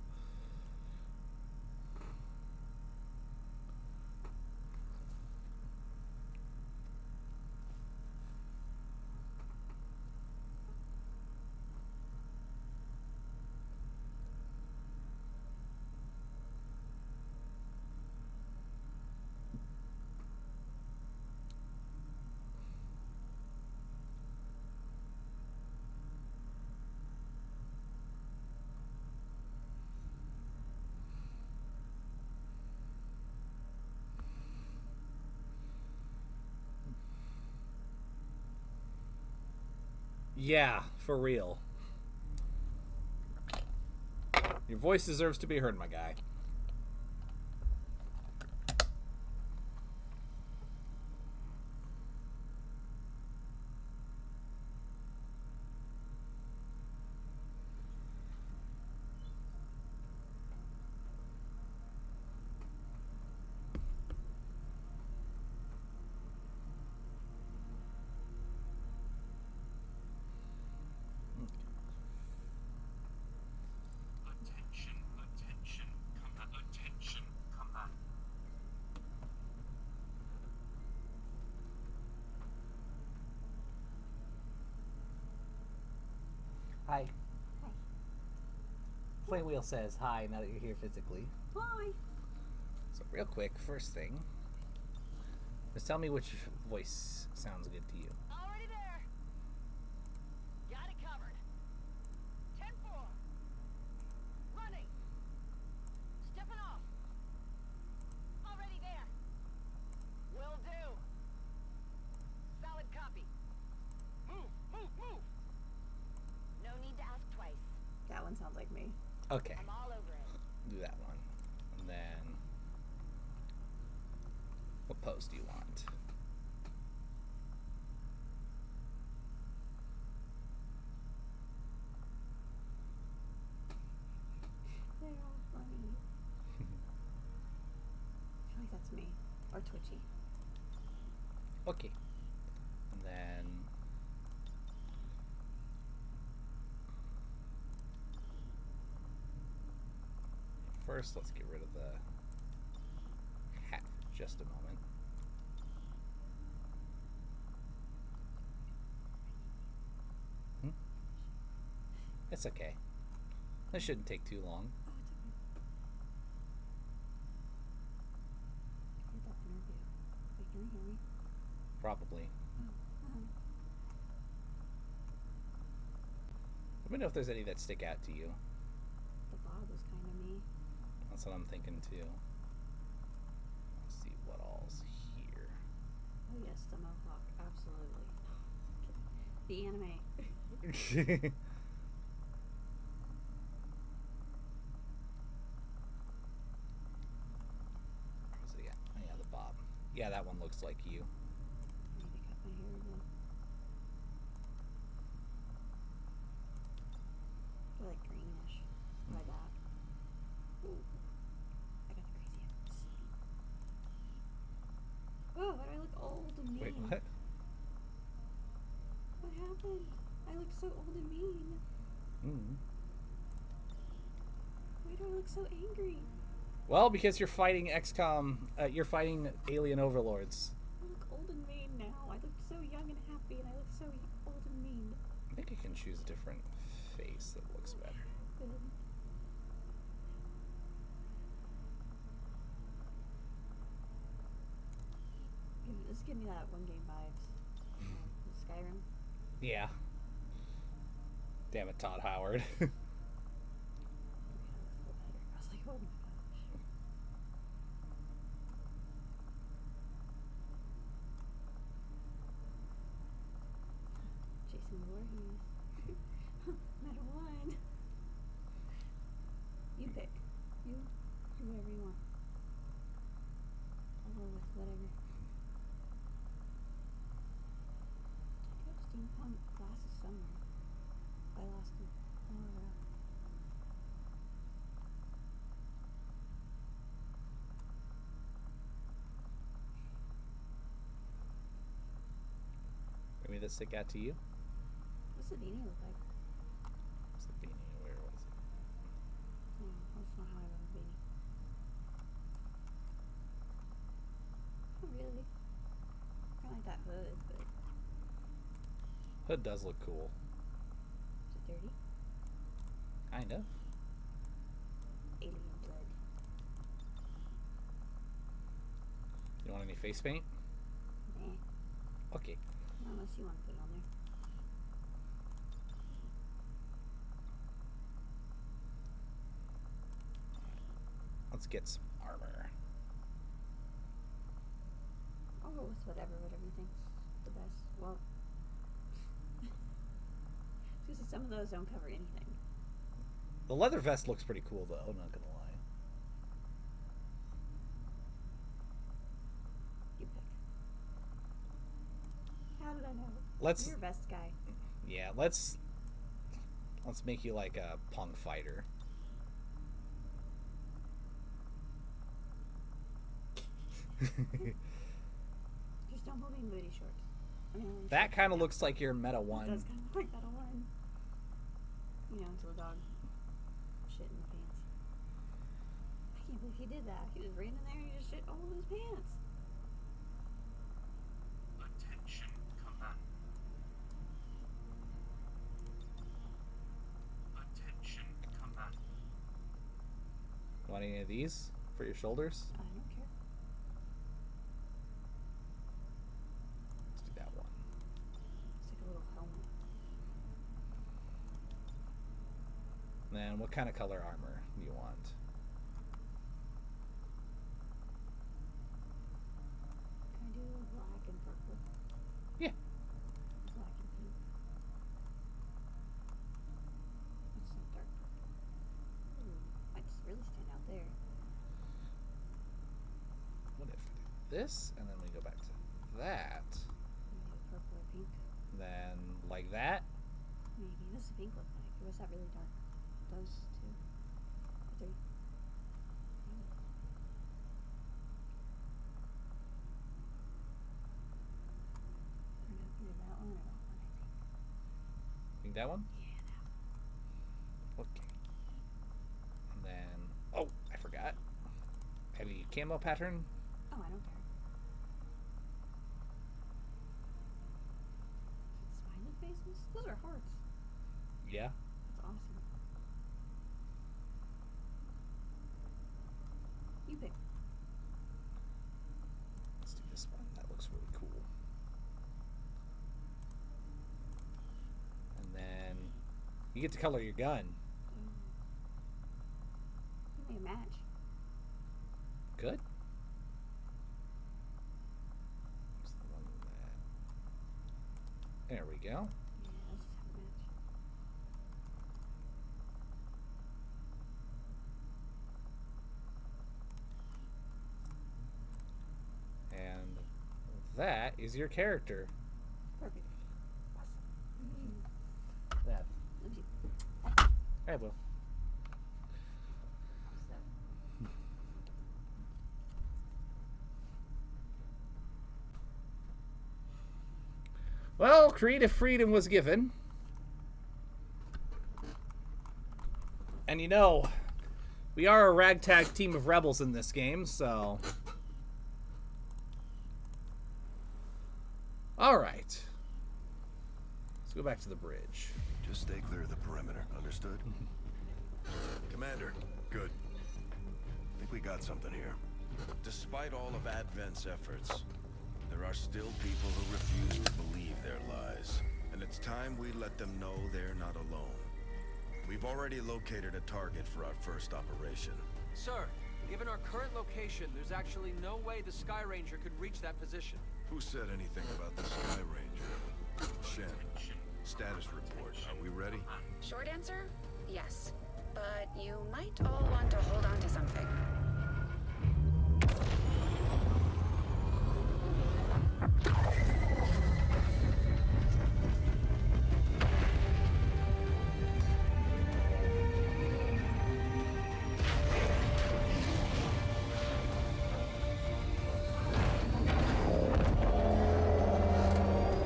Yeah, for real. Your voice deserves to be heard, my guy. Hi. Hi. Flame Wheel says hi now that you're here physically. Hi. So real quick, first thing, just tell me which voice sounds good to you. Already there. Got it covered. 10-4. Running. Stepping off. Already there. Will do. Solid copy. Move, move, move. No need to ask twice. That one sounds like me. Okay. I'm all over it. Do that one. And then, what pose do you want? They're all funny. I feel like that's me. Or twitchy. Okay. And then, first, let's get rid of the hat for just a moment. It's okay. This shouldn't take too long. Can you hear me? Probably. Oh, Let me know if there's any that stick out to you. the Bob was kind of me. That's what I'm thinking too. Let's see what all's here. Oh yes, the Mohawk, absolutely. The anime. Yeah, the bob. Yeah, that one looks like you. Maybe cut my hair again. I like greenish. What I got. Ooh. I got the crazy seedy. Oh, why do I look old and mean? Wait, what? What happened? I look so old and mean. Why do I look so angry? Well, because you're fighting XCOM, you're fighting alien overlords. I look old and mean now. I looked so young and happy, and I look so old and mean. I think you can choose a different face that looks better. Good. This give me that one game vibes. Skyrim. Yeah. Damn it, Todd Howard. I was like, oh my gosh. Jason Voorhees. Meta 1. You pick. You do whatever you want. I'll go with whatever. I have steampunk glasses somewhere. I lost them. Oh well. Maybe this stick out to you? What's the beanie look like? What's the beanie? Where was it? Oh, that's not how I wear a beanie. Not really. I like that hood, but Hood does look cool. is it dirty? Kind of. Alien blood. You want any face paint? Nah. Okay. Unless you want to put it on there. Let's get some armor. I'll go with whatever you think's the best. Well, because some of those don't cover anything. The leather vest looks pretty cool, though. I'm not gonna lie. You pick. How did I know? Let's. You're best guy. Yeah, let's make you like a punk fighter. Just don't put me in booty shorts. I mean, That kind of looks like your Meta 1. It does kind of look like Meta 1. You know, until the dog shit in the pants. I can't believe he did that. He just ran in there and he just shit all over his pants. Attention, command. Attention, command. Want any of these for your shoulders? I don't care. Let's do that one. It's like a little helmet. Then what kind of color armor do you want? Can I do black and purple? Yeah. Black and pink. That's some dark purple. Ooh, might just really stand out there. What if I do this, and then we go back to that? Maybe purple or pink. Then like that? Maybe. What does the pink look like? Or was that really dark? Those two. Three. Maybe. I don't know. Either that one or that one, I think. Think that one? Yeah, that one. Okay. And then, oh, I forgot. Any camo pattern? Oh, I don't care. Smiley faces? Those are hearts. Yeah. That's awesome. You pick. Let's do this one. That looks really cool. And then you get to color your gun. You made a match. Good. What's the one that- There we go. Yeah, let's just have a match. that is your character. That. Hey, Will. Well, creative freedom was given. And you know, we are a ragtag team of rebels in this game, so... Alright. Let's go back to the bridge. Just stay clear of the perimeter, understood? Commander, good. I think we got something here. Despite all of Advent's efforts, there are still people who refuse to believe their lies. And it's time we let them know they're not alone. We've already located a target for our first operation. Sir, given our current location, there's actually no way the Sky Ranger could reach that position. Who said anything about the Sky Ranger? Shen, status report. Are we ready? Short answer, yes. But you might all want to hold on to something.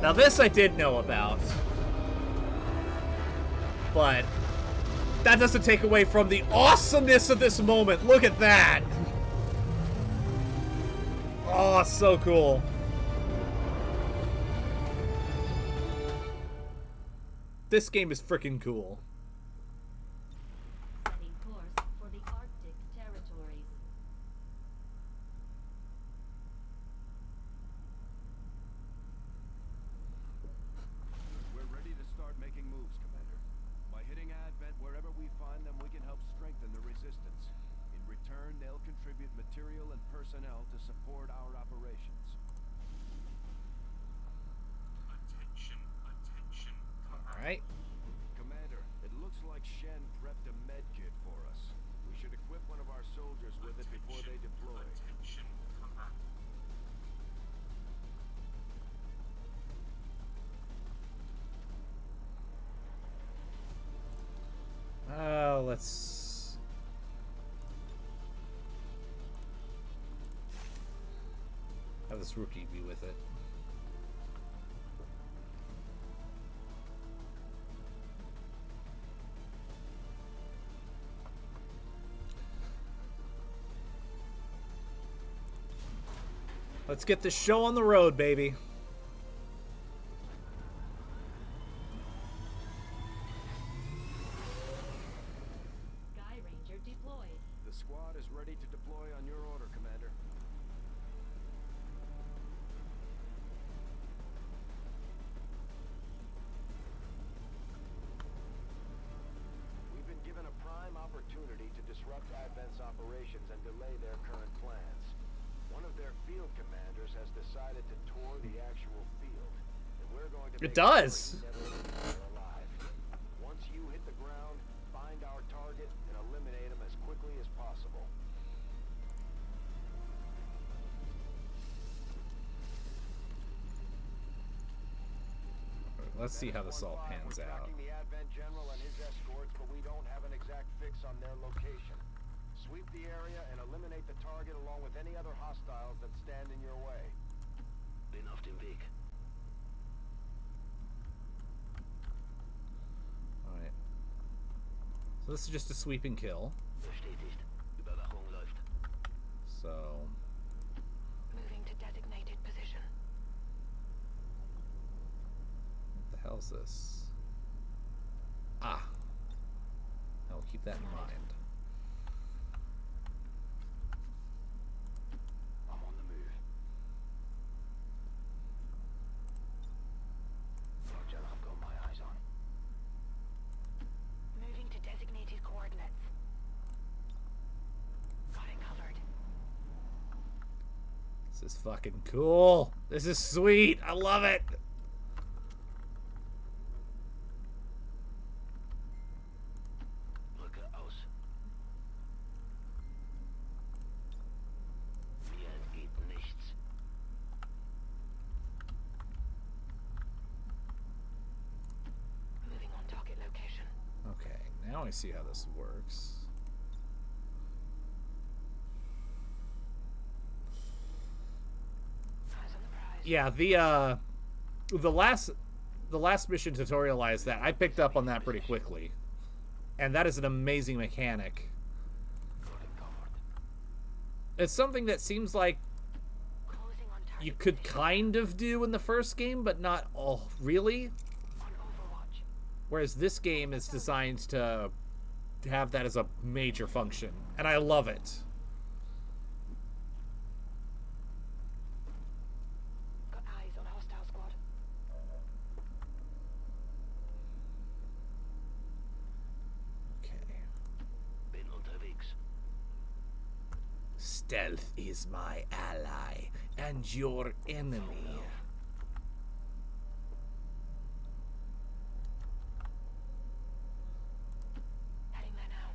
Now this I did know about, but that doesn't take away from the awesomeness of this moment. Look at that. Oh, so cool. This game is freaking cool. Setting course for the Arctic territories. We're ready to start making moves, Commander. By hitting Advent wherever we find them, we can help strengthen the resistance. In return, they'll contribute material and personnel to support our operations. Attention, attention. Alright. Commander, it looks like Shen prepped a med kit for us. We should equip one of our soldiers with it before they deploy. Attention, command. Let's... have this rookie be with it. Let's get this show on the road, baby. Sky Ranger deployed. The squad is ready to deploy on your order, Commander. We've been given a prime opportunity to disrupt Advent's operations and delay their current plans. One of their field commanders has decided to tour the actual field, and we're going to It make does. sure he never leaves there alive. Once you hit the ground, find our target and eliminate him as quickly as possible. Let's see how this all pans We're out. tracking the Advent General and his escorts, but we don't have an exact fix on their location. Sweep the area and eliminate the target along with any other hostiles that stand in your way. Bin auf dem Weg. Alright. So this is just a sweep and kill. Bestätigt. Überwachung läuft. So... Moving to designated position. what the hell is this? Ah. I'll keep that in mind. I'm on the move. Roger, I've got my eyes on. Moving to designated coordinates. Got it covered. This is fucking cool. This is sweet. I love it. Brücke aus. Mir entgeht nichts. now I see how this works. Yeah, the last mission tutorialized that. I picked up on that pretty quickly. And that is an amazing mechanic. It's something that seems like you could kind of do in the first game, but not all really. Whereas this game is designed to have that as a major function. And I love it. Got eyes on hostile squad. Okay. Stealth is my ally and your enemy. Heading there now.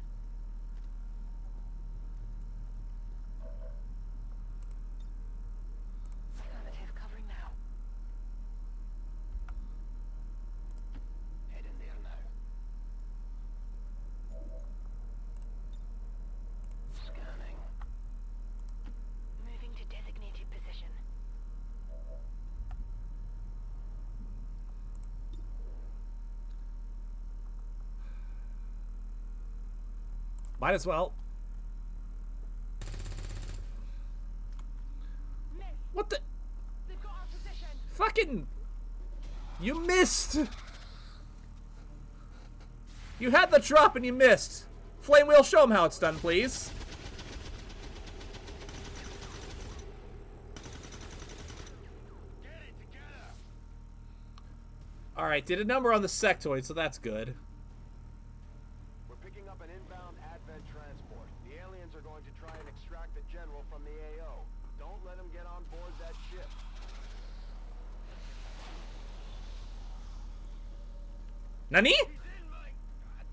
Affirmative, covering now. Head in there now. Scanning. Moving to designated position. Might as well. What the? They've got our position. Fucking... You missed! You had the drop and you missed. Flame Wheel, show them how it's done, please. Alright, did a number on the sectoid, so that's good. We're picking up an inbound Advent transport. The aliens are going to try and extract the general from the AO. Don't let them get on board that ship. Nani? He's in, Mike! I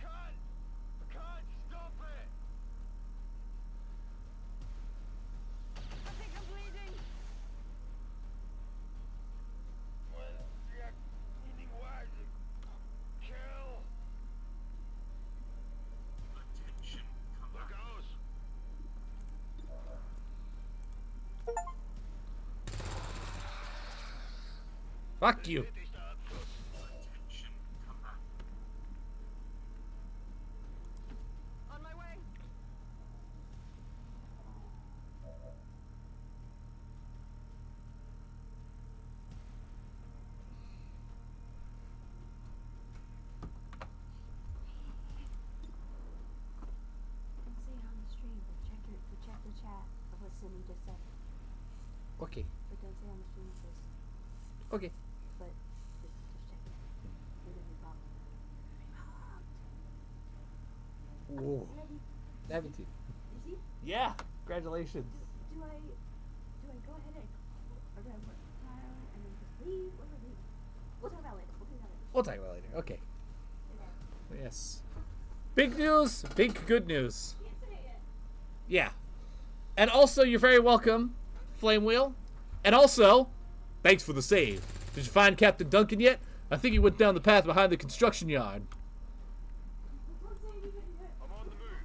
can't stop it! I think I'm bleeding. Well, yeah, anything wise, kill. Attention, there goes. Fuck you. On my way. Don't say it on the stream, but check the chat of what Sydney just said. Okay. But don't say it on the stream, just. Okay. But just check it. You're gonna be wrong. Whoa. 17. You see? Yeah. Congratulations. Do I go ahead and or do I work tomorrow and then just leave? What do I do? We'll talk about it later. We'll talk about it later. Okay. Yes. Big news. Big good news. Yeah. And also, you're very welcome, Flame Wheel. And also, thanks for the save. Did you find Captain Duncan yet? I think he went down the path behind the construction yard. I'm on the move.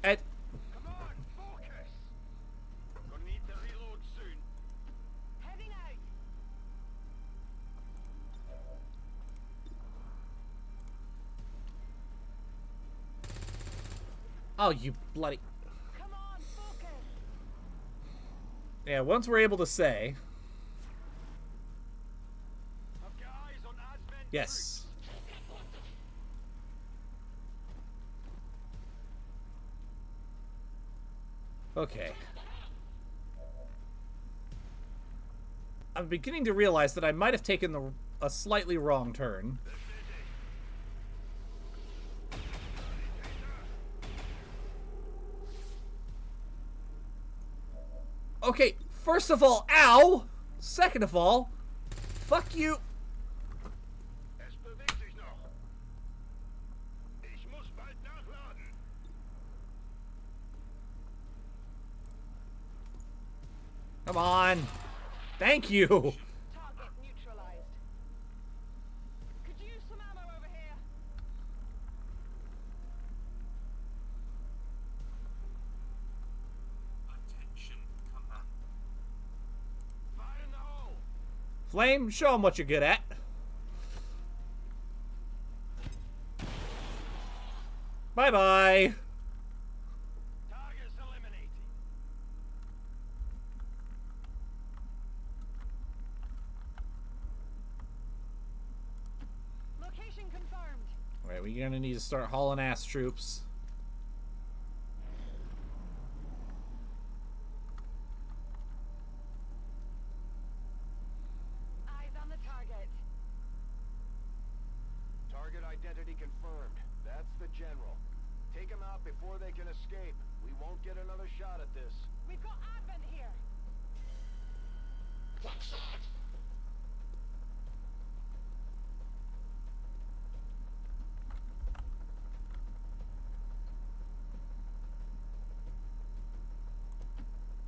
And Come on, focus. Gonna need to reload soon. Heading out. oh, you bloody. Come on, focus. Yeah, once we're able to say. I've got eyes on Advent. Yes. Okay. I'm beginning to realize that I might have taken a slightly wrong turn. Okay, first of all, ow! Second of all, fuck you. Es bewegt sich noch. Ich muss bald nachladen. Come on. Thank you. Target neutralized. Could use some ammo over here. Attention, command. Fire in the hole! Flame, show them what you're good at. Bye-bye. Targets eliminated. Location confirmed. Alright, we're gonna need to start hauling ass, troops. Eyes on the target. Target identity confirmed. That's the general. Take him out before they can escape. We won't get another shot at this. We've got Advent here. What's that?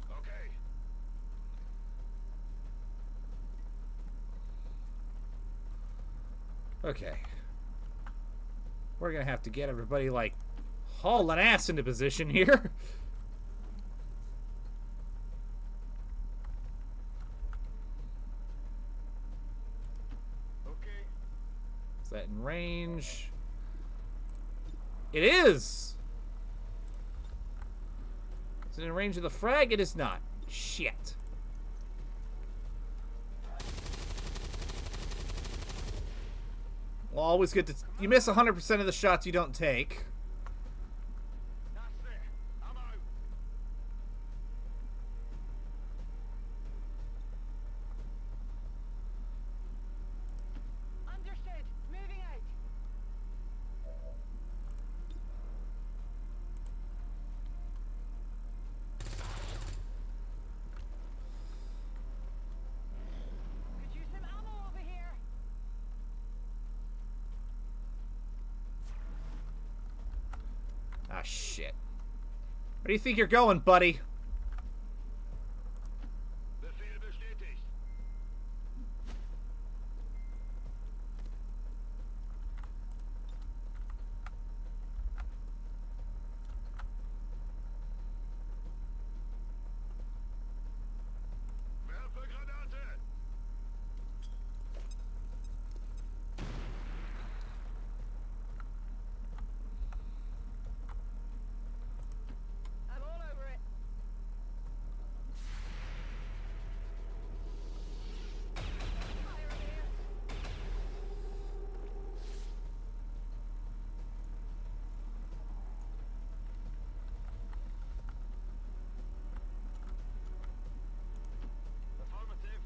Okay. Okay. We're gonna have to get everybody, like, hauling ass into position here. Okay. Is that in range? It is! Is it in range of the frag? It is not. Shit. Well, always get to... You miss 100% of the shots you don't take. That's it. I'm out. Understood. Moving out. Could use some ammo over here. Ah, shit. Where do you think you're going, buddy? Befehl bestätigt. Werfe Granate! I'm all over it. Fire over here. Affirmative.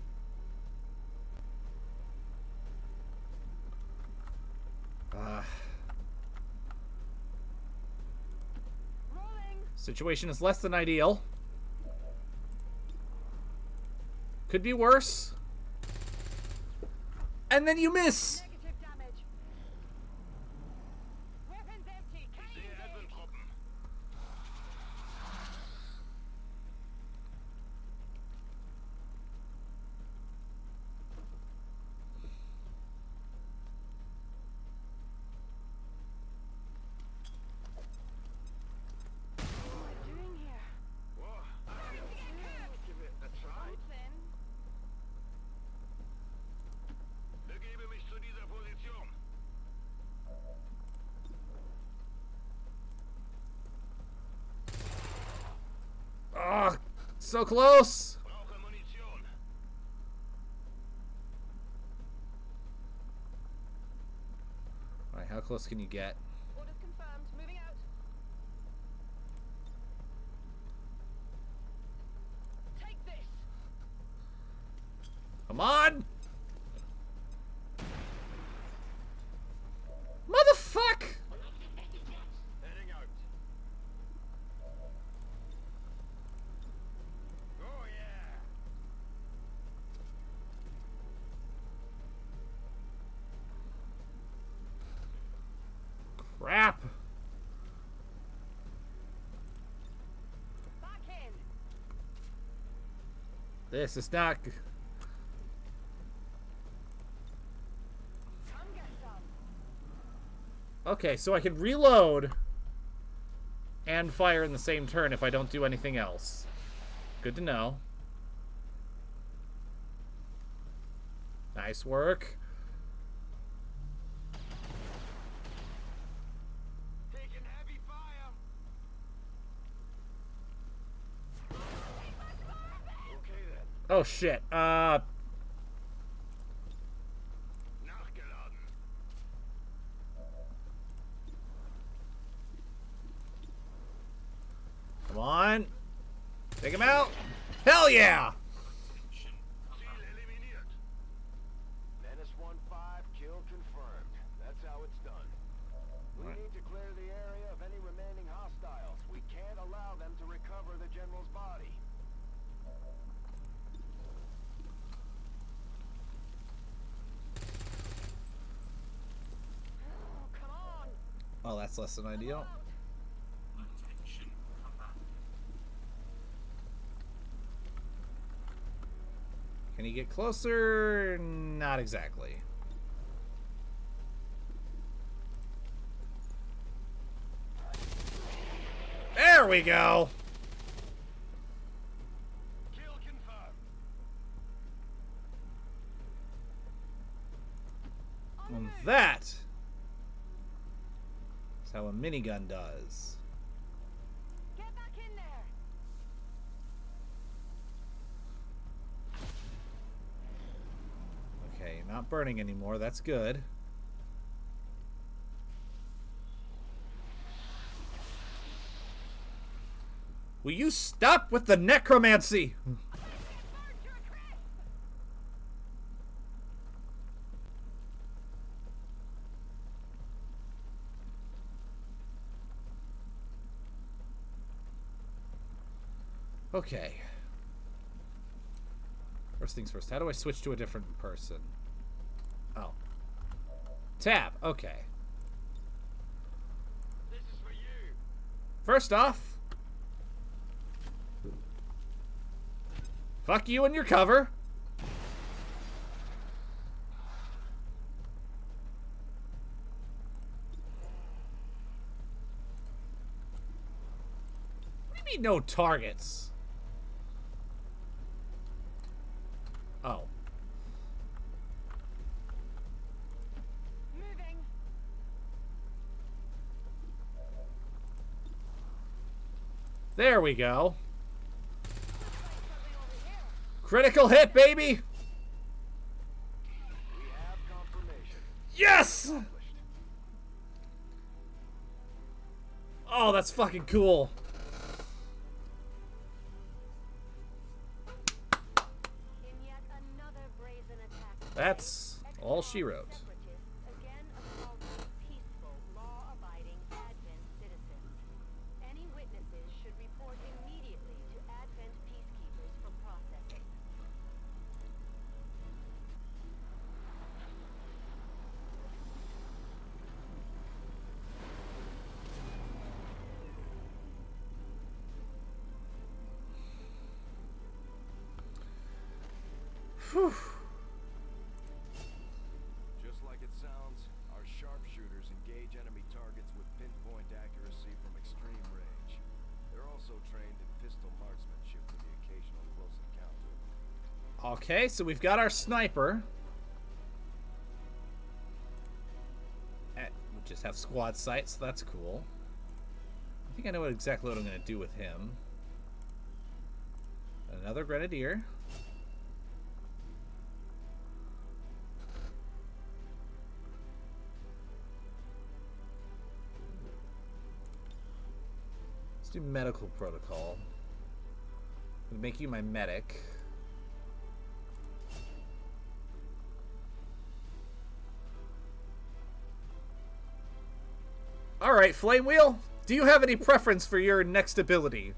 Rolling. Situation is less than ideal. Could be worse. And then you miss! Negative damage. Weapons empty. Can you Sehe engage? Advent-Truppen. What am I doing here? Whoa. Give it a try. Something. Begebe mich zu dieser Position. Ah, so close! Brauche Munition. Alright, how close can you get? Orders confirmed. Moving out. Take this. Come on! Motherfuck! Heading out. Oh yeah. Crap! Back in. This is not... Okay, so I can reload and fire in the same turn if I don't do anything else. Good to know. Nice work. Taking heavy fire. Okay then. Oh shit. Come on. Take him out. Hell yeah! Menace 1-5, kill confirmed. That's how it's done. We need to clear the area of any remaining hostiles. We can't allow them to recover the general's body. Oh, come on. Oh, that's less than ideal. Can he get closer? Not exactly. There we go. Kill confirmed. And that is how a minigun does. Get back in there. Okay, not burning anymore. That's good. Will you stop with the necromancy? Okay. First things first. How do I switch to a different person? Oh. Tab. Okay. This is for you. First off, fuck you and your cover. What do you mean no targets? Oh. Moving. There we go. Critical hit, baby! We have confirmation. Yes! Oh, that's fucking cool. In yet another brazen attack, That's all she wrote. separatists again assaulted peaceful, law-abiding Advent citizens. Any witnesses should report immediately to Advent peacekeepers for processing. Whew. Just like it sounds, our sharpshooters engage enemy targets with pinpoint accuracy from extreme range. They're also trained in pistol marksmanship for the occasional close encounter. Okay, so we've got our sniper. We just have squad sight, so that's cool. I think I know exactly what I'm going to do with him. Another grenadier. Let's do medical protocol. I'm gonna make you my medic. Alright, Flame Wheel, do you have any preference for your next ability?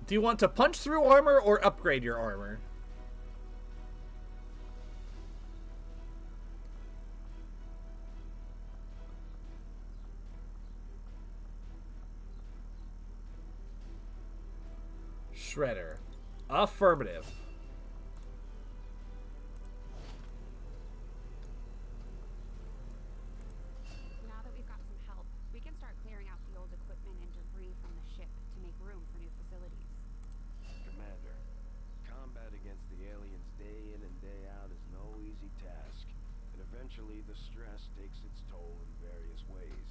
Do you want to punch through armor or upgrade your armor? Shredder. Affirmative. Now that we've got some help, we can start clearing out the old equipment and debris from the ship to make room for new facilities. Commander, combat against the aliens day in and day out is no easy task. And eventually the stress takes its toll in various ways.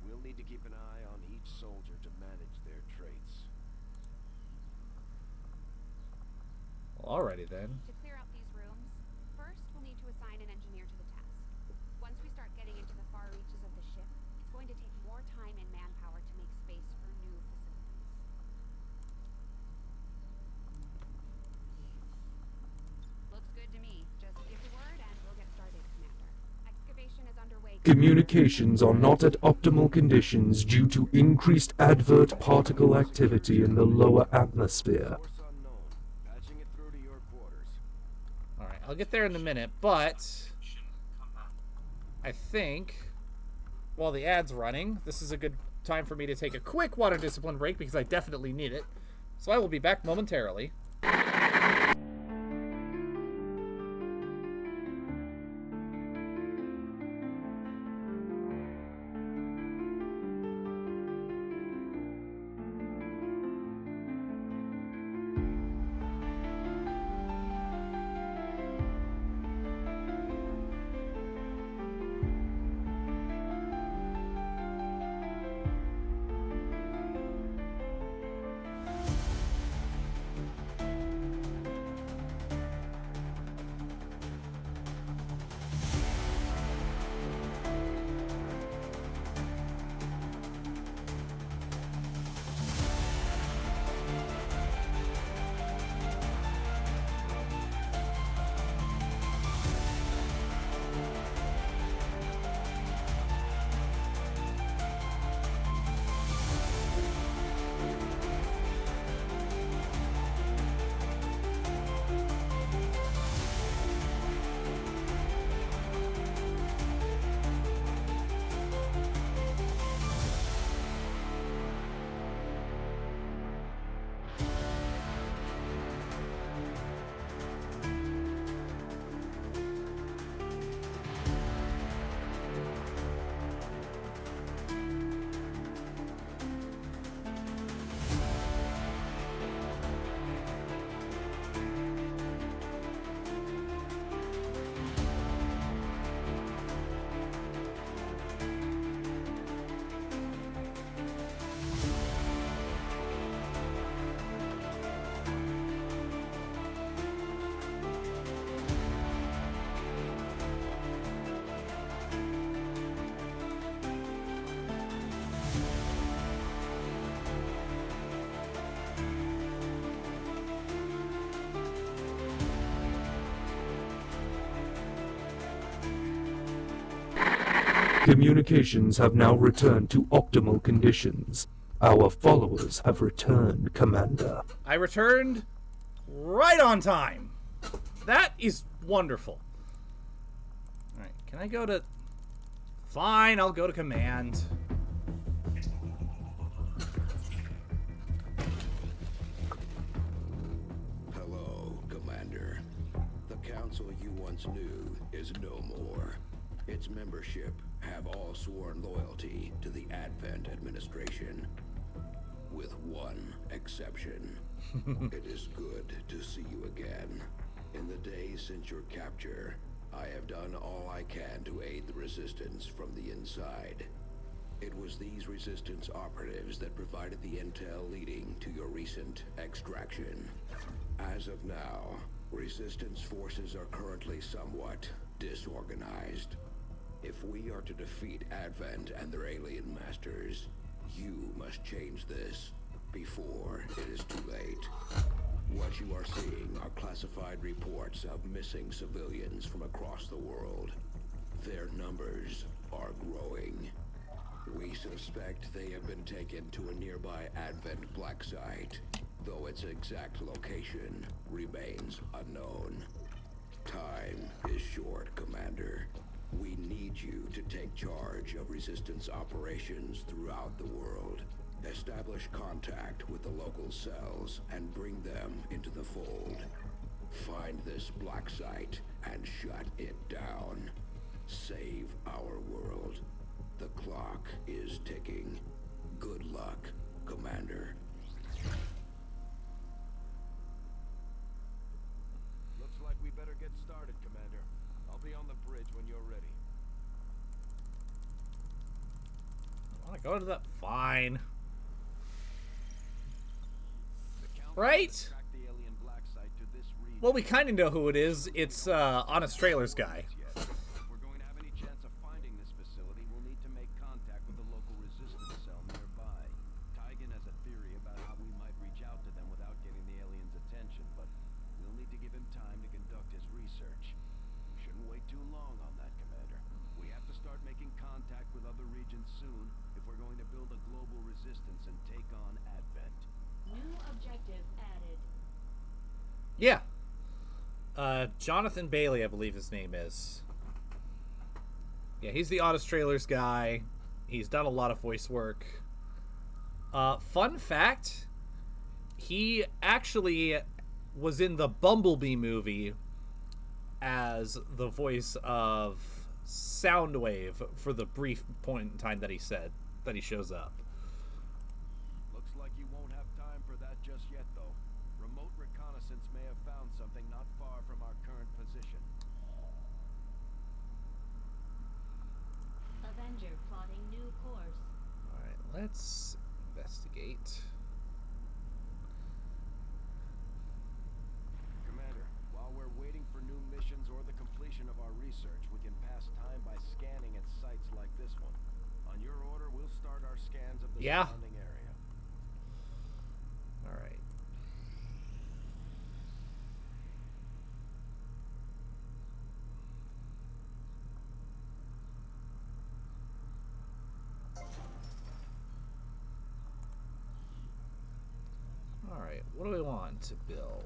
We'll need to keep an eye on each soldier to manage their traits. Alrighty then. To clear out these rooms, first we'll need to assign an engineer to the task. Once we start getting into the far reaches of the ship, it's going to take more time and manpower to make space for new facilities. Looks good to me. Just give the word and we'll get started, Commander. Excavation is underway. Communications are not at optimal conditions due to increased advert particle activity in the lower atmosphere. Alright, I'll get there in a minute, but I think while the ad's running, this is a good time for me to take a quick water discipline break because I definitely need it. So I will be back momentarily. Communications have now returned to optimal conditions. Our followers have returned, Commander. I returned right on time. That is wonderful. Alright, can I go to... Fine, I'll go to command. Hello, Commander. The council you once knew is no more. Its membership have all sworn loyalty to the Advent administration, with one exception. It is good to see you again. In the days since your capture, I have done all I can to aid the resistance from the inside. It was these resistance operatives that provided the intel leading to your recent extraction. As of now, resistance forces are currently somewhat disorganized. If we are to defeat Advent and their alien masters, you must change this before it is too late. What you are seeing are classified reports of missing civilians from across the world. Their numbers are growing. We suspect they have been taken to a nearby Advent black site, though its exact location remains unknown. Time is short, Commander. We need you to take charge of resistance operations throughout the world. Establish contact with the local cells and bring them into the fold. Find this black site and shut it down. Save our world. The clock is ticking. Good luck, Commander. Looks like we better get started, Commander. I'll be on the bridge when you're ready. I want to go to that. Fine. Right? Well, we kind of know who it is. It's Honest Trailer's guy. If we're going to have any chance of finding this facility, we'll need to make contact with the local resistance cell nearby. Tygan has a theory about how we might reach out to them without getting the aliens' attention, but we'll need to give him time to conduct his research. Shouldn't wait too long on that, Commander. We have to start making contact with other regions soon if we're going to build a global resistance and take on Advent. New objective added. Yeah. Jonathan Bailey, I believe his name is. Yeah, he's the Honest Trailers guy. He's done a lot of voice work. Fun fact, he actually was in the Bumblebee movie as the voice of Soundwave for the brief point in time that he shows up. Looks like you won't have time for that just yet, though. Remote reconnaissance may have found something not far from our current position. Avenger plotting new course. Alright, let's investigate. Commander, while we're waiting for new missions or the completion of our research, we can pass time by scanning at sites like this one. On your order, we'll start our scans of the surrounding area. Alright. Alright, what do we want to build?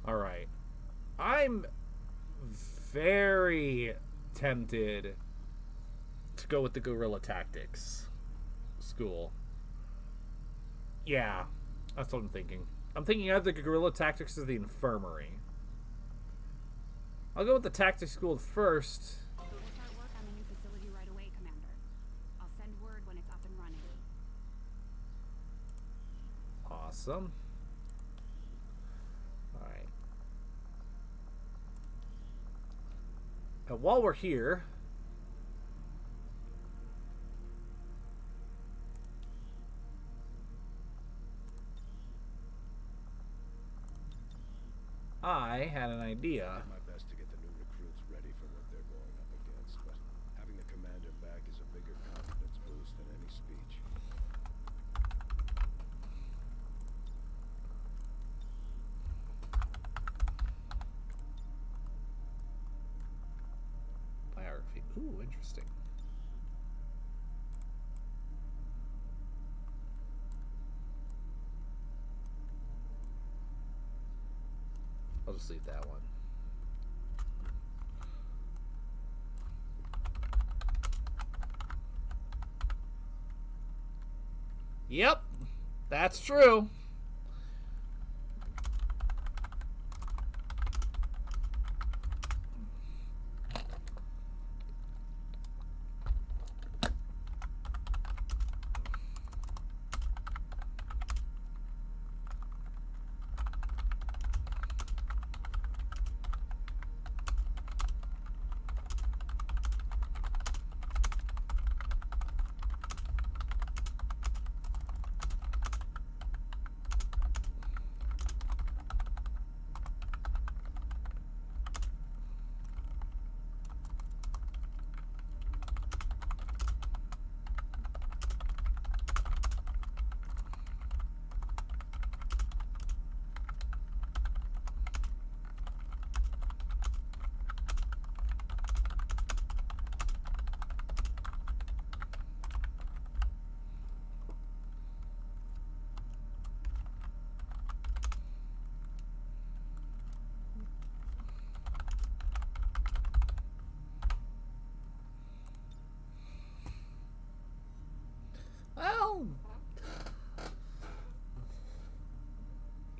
Alright. I'm very tempted to go with the guerrilla tactics school. Yeah, that's what I'm thinking. I'm thinking either the guerrilla tactics or the infirmary. I'll go with the tactics school first. We'll start work on the new facility right away, Commander. I'll send word when it's up and running. Awesome. Alright. And while we're here, I had an idea. I did my best to get the new recruits ready for what they're going up against, but having the commander back is a bigger confidence boost than any speech. Biography. Ooh, interesting. I'll just leave that one. Yep, that's true.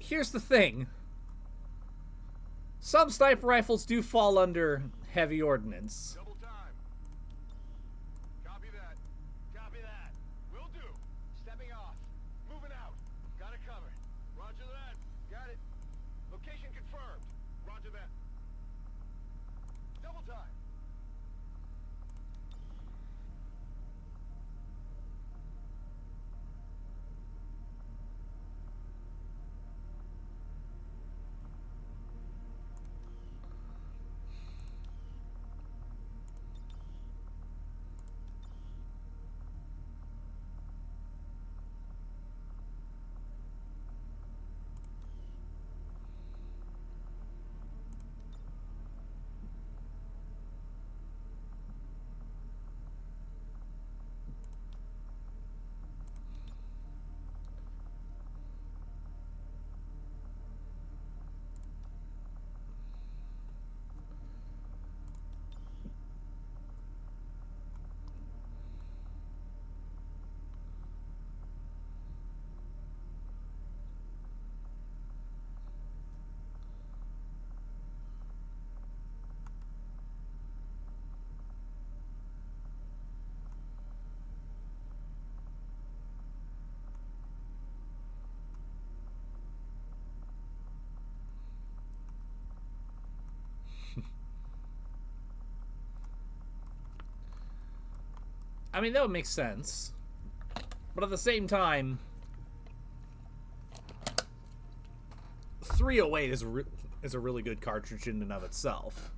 here's the thing. Some sniper rifles do fall under heavy ordnance. Double time. Copy that. Copy that. Will do. Stepping off. Moving out. Got it covered. Roger that. Got it. Location confirmed. Roger that. Double time. I mean, that would make sense. But at the same time, 308 is a really good cartridge in and of itself.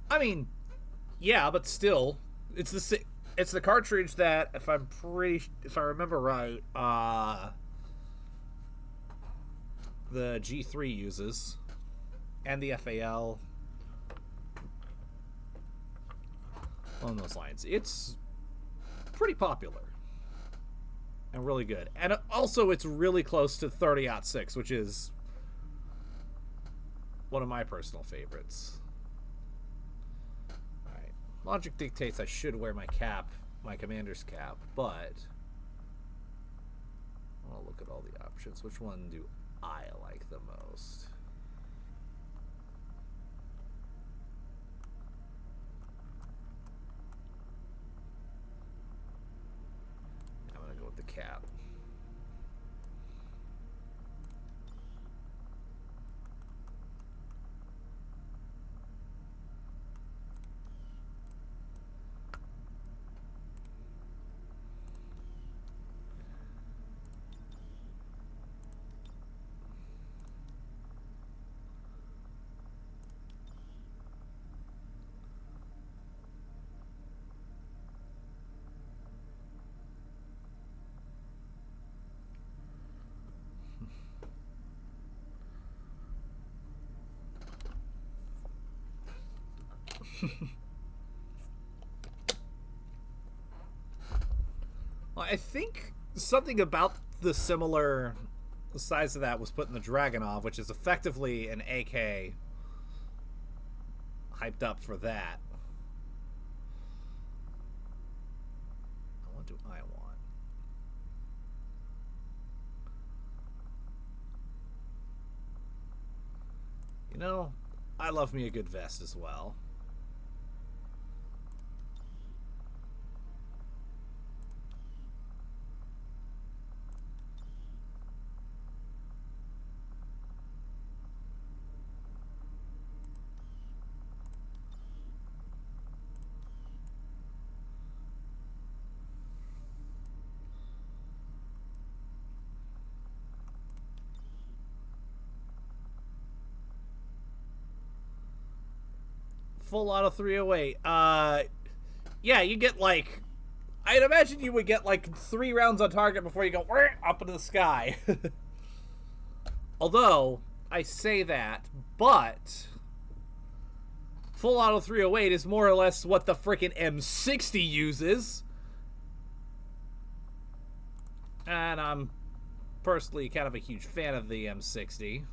I mean, yeah, but still, it's the cartridge that, if I remember right, the G3 uses, and the FAL, along those lines. It's pretty popular and really good, and also it's really close to 30-06, which is one of my personal favorites. Logic dictates I should wear my cap, my commander's cap, but I'll look at all the options. Which one do I like the most? I'm gonna go with the cap. Well, I think something about the similar size of that was put in the Dragunov, which is effectively an AK hyped up for that. What do I want? You know, I love me a good vest as well. Full auto 308. Yeah, you get like, I'd imagine you would get like 3 rounds on target before you go up into the sky. Although, I say that, but Full Auto 308 is more or less what the frickin' M60 uses. And I'm personally kind of a huge fan of the M60.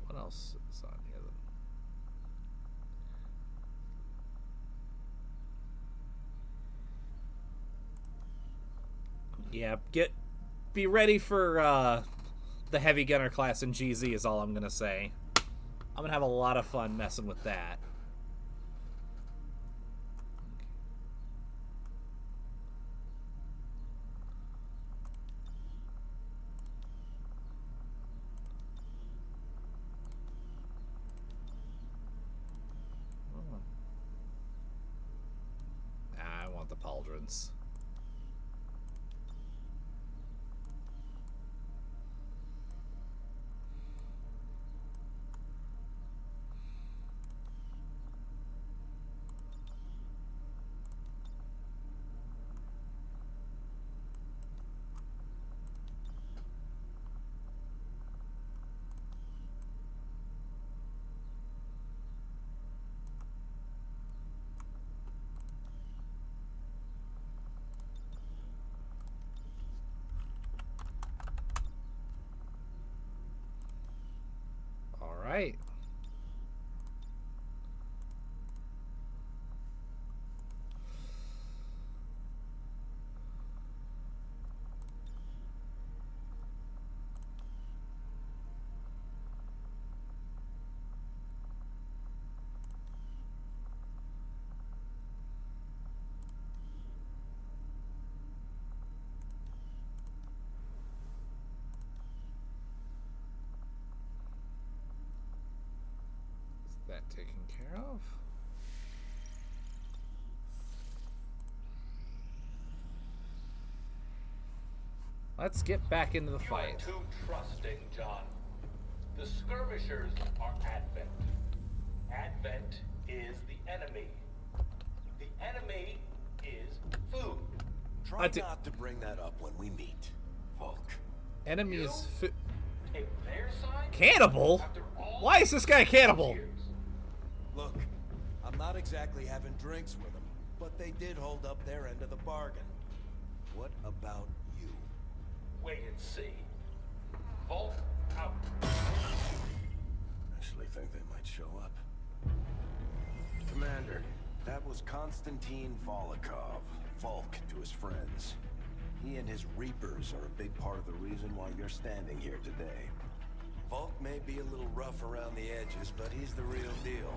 What else is on here? Yeah, be ready for the heavy gunner class in GZ is all I'm gonna say. I'm gonna have a lot of fun messing with that. I want the pauldrons. Right. That taken care of. Let's get back into the fight. You are too trusting, John. The skirmishers are Advent. Advent is the enemy. The enemy is food. Try not to bring that up when we meet, Volk. Enemies take their side? Cannibal? Why is this guy a cannibal? Look, I'm not exactly having drinks with them, but they did hold up their end of the bargain. What about you? Wait and see. Volk out. Actually think they might show up. Commander, that was Konstantin Volokov, Volk to his friends. He and his Reapers are a big part of the reason why you're standing here today. Volk may be a little rough around the edges, but he's the real deal.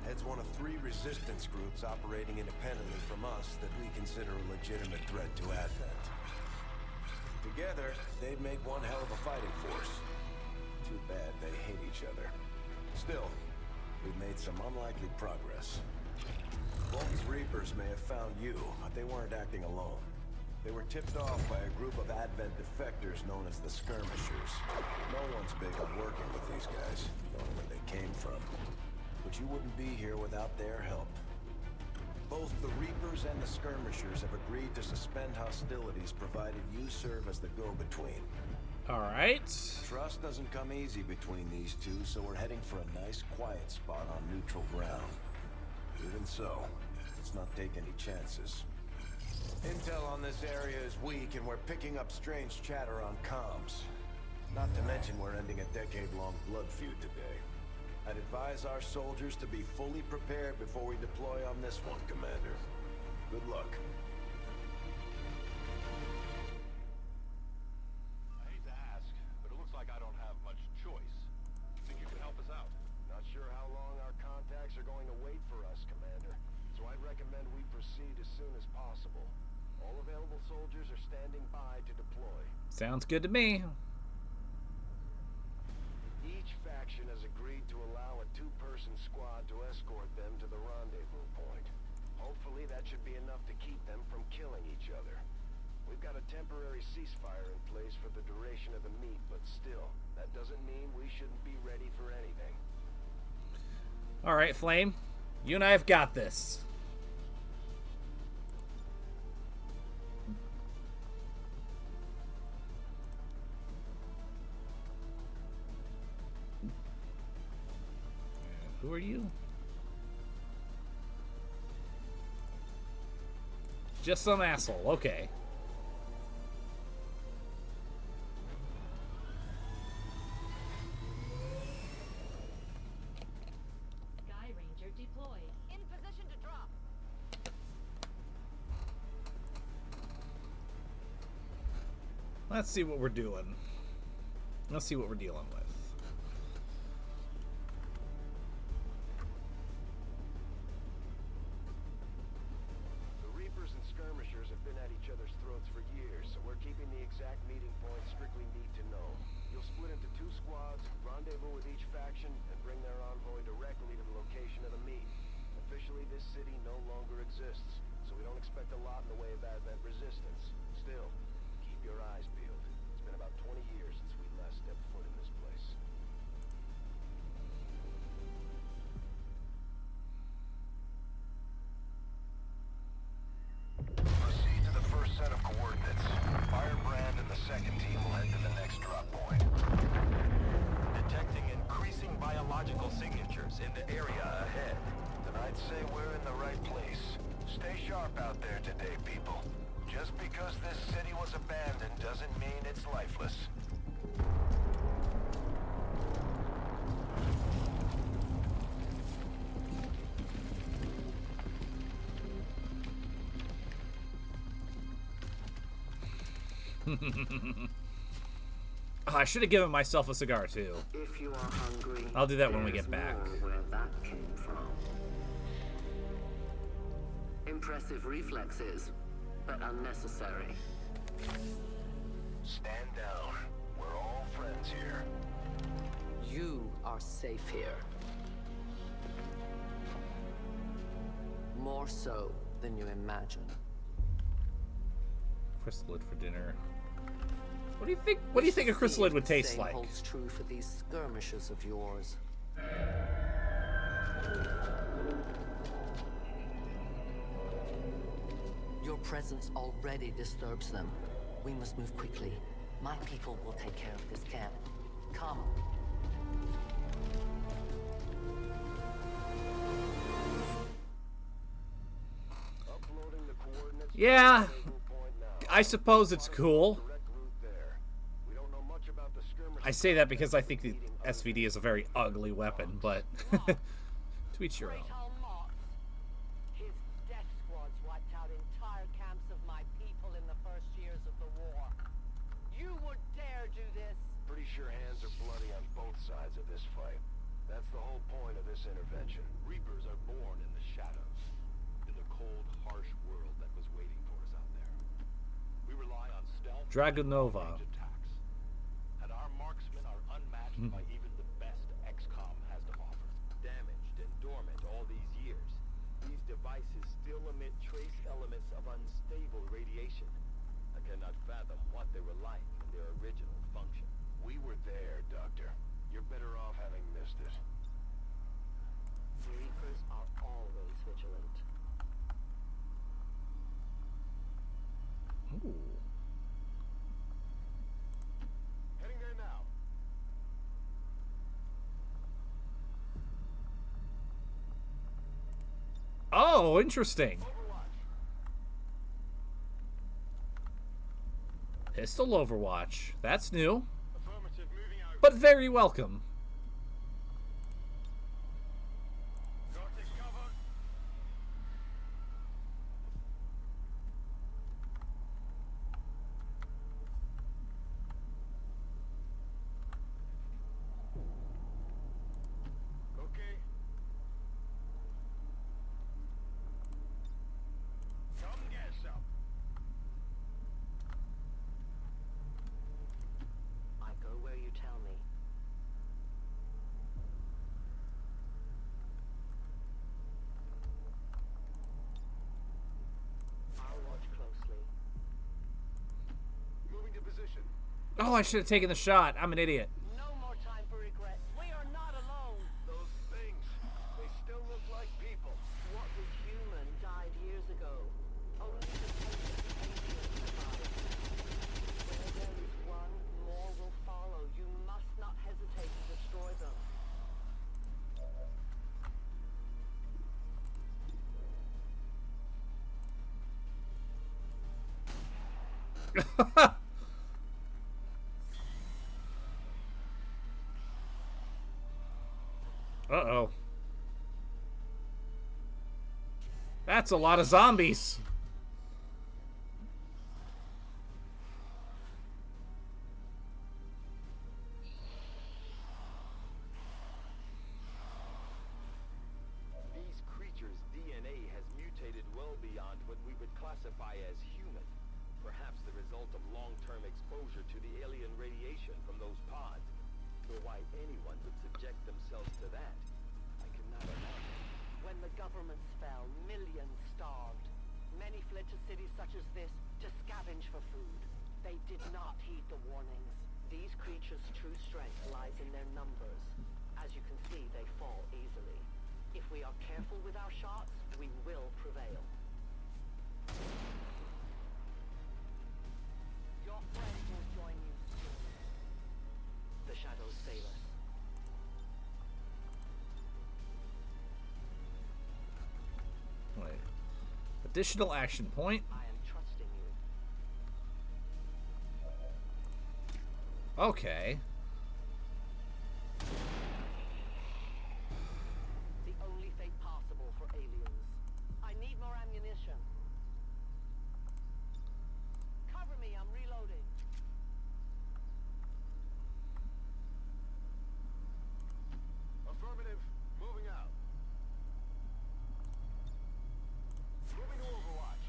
Heads one of 3 resistance groups operating independently from us that we consider a legitimate threat to Advent. Together, they'd make one hell of a fighting force. Too bad they hate each other. Still, we've made some unlikely progress. Volk's Reapers may have found you, but they weren't acting alone. They were tipped off by a group of Advent defectors known as the Skirmishers. No one's big on working with these guys, knowing where they came from. But you wouldn't be here without their help. Both the Reapers and the Skirmishers have agreed to suspend hostilities provided you serve as the go-between. Alright. Trust doesn't come easy between these two, so we're heading for a nice quiet spot on neutral ground. Even so, let's not take any chances. Intel on this area is weak, and we're picking up strange chatter on comms. Not to mention we're ending a decade-long blood feud today. I'd advise our soldiers to be fully prepared before we deploy on this one, Commander. Good luck. I hate to ask, but it looks like I don't have much choice. Think you can help us out? Not sure how long our contacts are going to wait for us, Commander. So I'd recommend we proceed as soon as possible. All available soldiers are standing by to deploy. Sounds good to me. Each faction has agreed to allow a 2-person squad to escort them to the rendezvous point. Hopefully that should be enough to keep them from killing each other. We've got a temporary ceasefire in place for the duration of the meet, but still, that doesn't mean we shouldn't be ready for anything. All right, Flame. You and I have got this. Who are you? Just some asshole. Okay. Sky Ranger deployed. In position to drop. Let's see what we're doing. Let's see what we're dealing with. The Reapers and Skirmishers have been at each other's throats for years, so we're keeping the exact meeting point strictly need to know. You'll split into 2 squads, rendezvous with each faction, and bring their envoy directly to the location of the meet. Officially, this city no longer exists, so we don't expect a lot in the way of Advent resistance. Still, keep your eyes peeled. It's been about 20 years since we last stepped foot in this place. Proceed to the first set of coordinates. Firebrand and the second team will head to the next drop point. Detecting increasing biological signatures in the area ahead. Then I'd say we're in the right place. Stay sharp out there today, people. Just because this city was abandoned doesn't mean it's lifeless. Oh, I should have given myself a cigar too. If you are hungry, I'll do that when we get back. more where that came from. Impressive reflexes, but unnecessary. Stand down. We're all friends here. You are safe here. More so than you imagine. Chrysalid for dinner. What do you think? What do you think a chrysalid would taste Same like? holds true for these skirmishes of yours. Your presence already disturbs them. We must move quickly. My people will take care of this camp. Come. Yeah, I suppose it's cool. I say that because I think the SVD is a very ugly weapon, but to each your own. His death squads wiped out entire camps of my people in the first years of the war. You would dare do this? Pretty sure hands are bloody on both sides of this fight. That's the whole point of this intervention. Reapers are born in the shadows, in the cold, harsh world that was waiting for us out there. We rely on stealth Dragonova. and attacks, and our marksmen are unmatched by even the best XCOM has to offer. Damaged and dormant all these years, these devices still emit trace elements of unstable radiation. I cannot fathom what they were like in their original function. We were there, Doctor. You're better off having missed it. Reapers are always vigilant. Ooh. Heading there now. Oh, interesting. Pistol Overwatch. That's new. But very welcome. Okay. Come get some. I go where you tell me. I should have taken the shot. I'm an idiot. No more time for regrets. We are not alone. Those things, they still look like people. What was human died years ago. Only the aliens survived. Where there is one, more will follow. You must not hesitate to destroy them. Uh-oh. That's a lot of zombies. These creatures' DNA has mutated well beyond what we would classify as human. Perhaps the result of long-term exposure to the alien radiation from those pods. Though why anyone would subject themselves to that, I cannot imagine. When the governments fell, millions starved. Many fled to cities such as this to scavenge for food. They did not heed the warnings. These creatures' true strength lies in their numbers. As you can see, they fall easily. If we are careful with our shots, we will prevail. Your friends will join you soon. The shadows fail us. Wait. Additional action point. I am trusting you. Okay. The only fate possible for aliens. I need more ammunition. Cover me, I'm reloading. Affirmative. Moving out. Moving to Overwatch.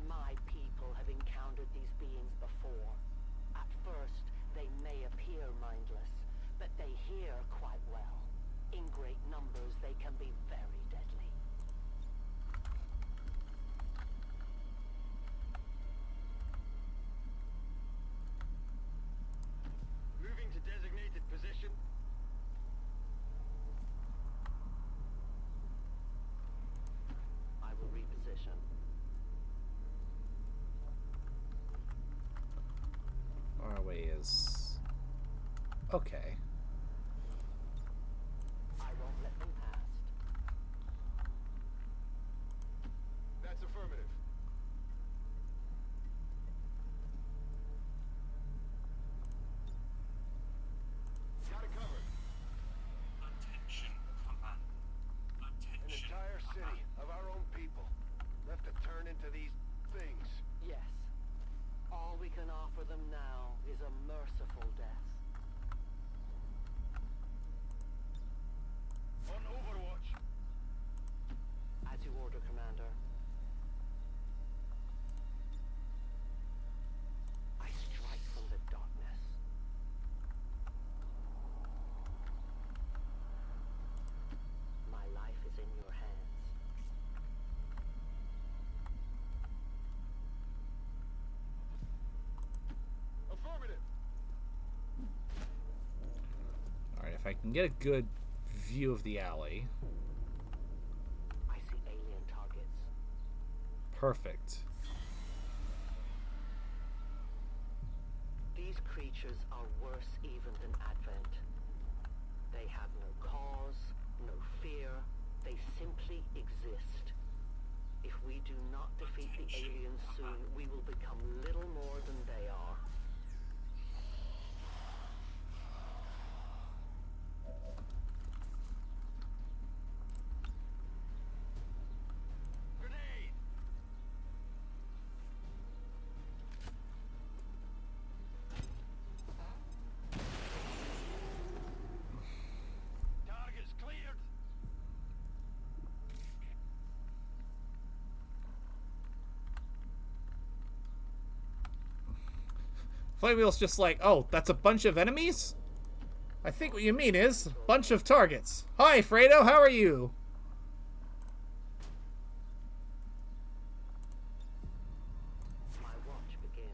My people have encountered these beings before. At first, they may appear mindless, but they hear quite well. In great numbers, they can be very deadly. Moving to designated position. I will reposition. Our way is... Okay. I won't let them past. That's affirmative. Got it covered. Attention, Command. An Attention. entire city of our own people left to turn into these things. Yes. All we can offer them now is a merciful death. On Overwatch. As you order, Commander. I strike from the darkness. My life is in your hands. Affirmative. Alright, if I can get a good view of the alley. I see alien targets. Perfect. These creatures are worse even than Advent. They have no cause, no fear. They simply exist. If we do not defeat the aliens soon, we will become little more than they are. Grenade. Target's cleared. Flywheel's just like, oh, that's a bunch of enemies? I think what you mean is, bunch of targets. Hi, Fredo, how are you? My watch begins.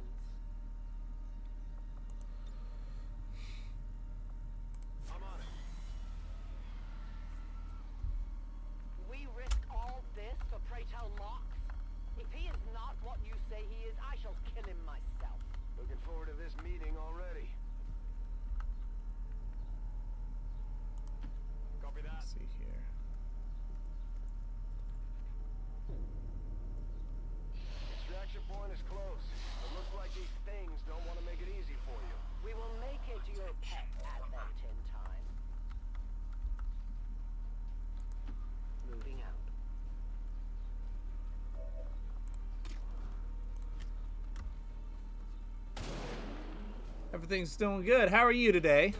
Everything's doing good. How are you today?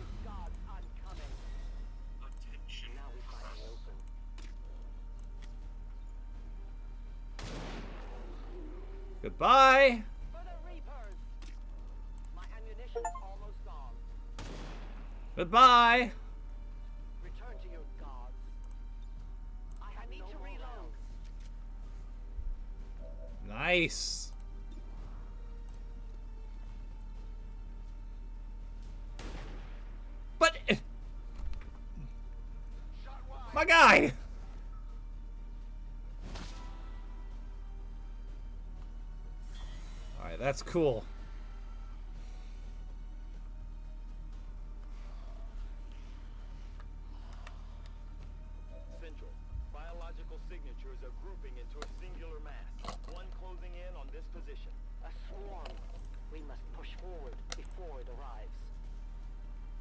Goodbye. Goodbye. Return to your gods. I need to reload. Nice. But my guy. All right, that's cool. Central. Biological signatures are grouping into a singular mass. One closing in on this position. A swarm. We must push forward before it arrives.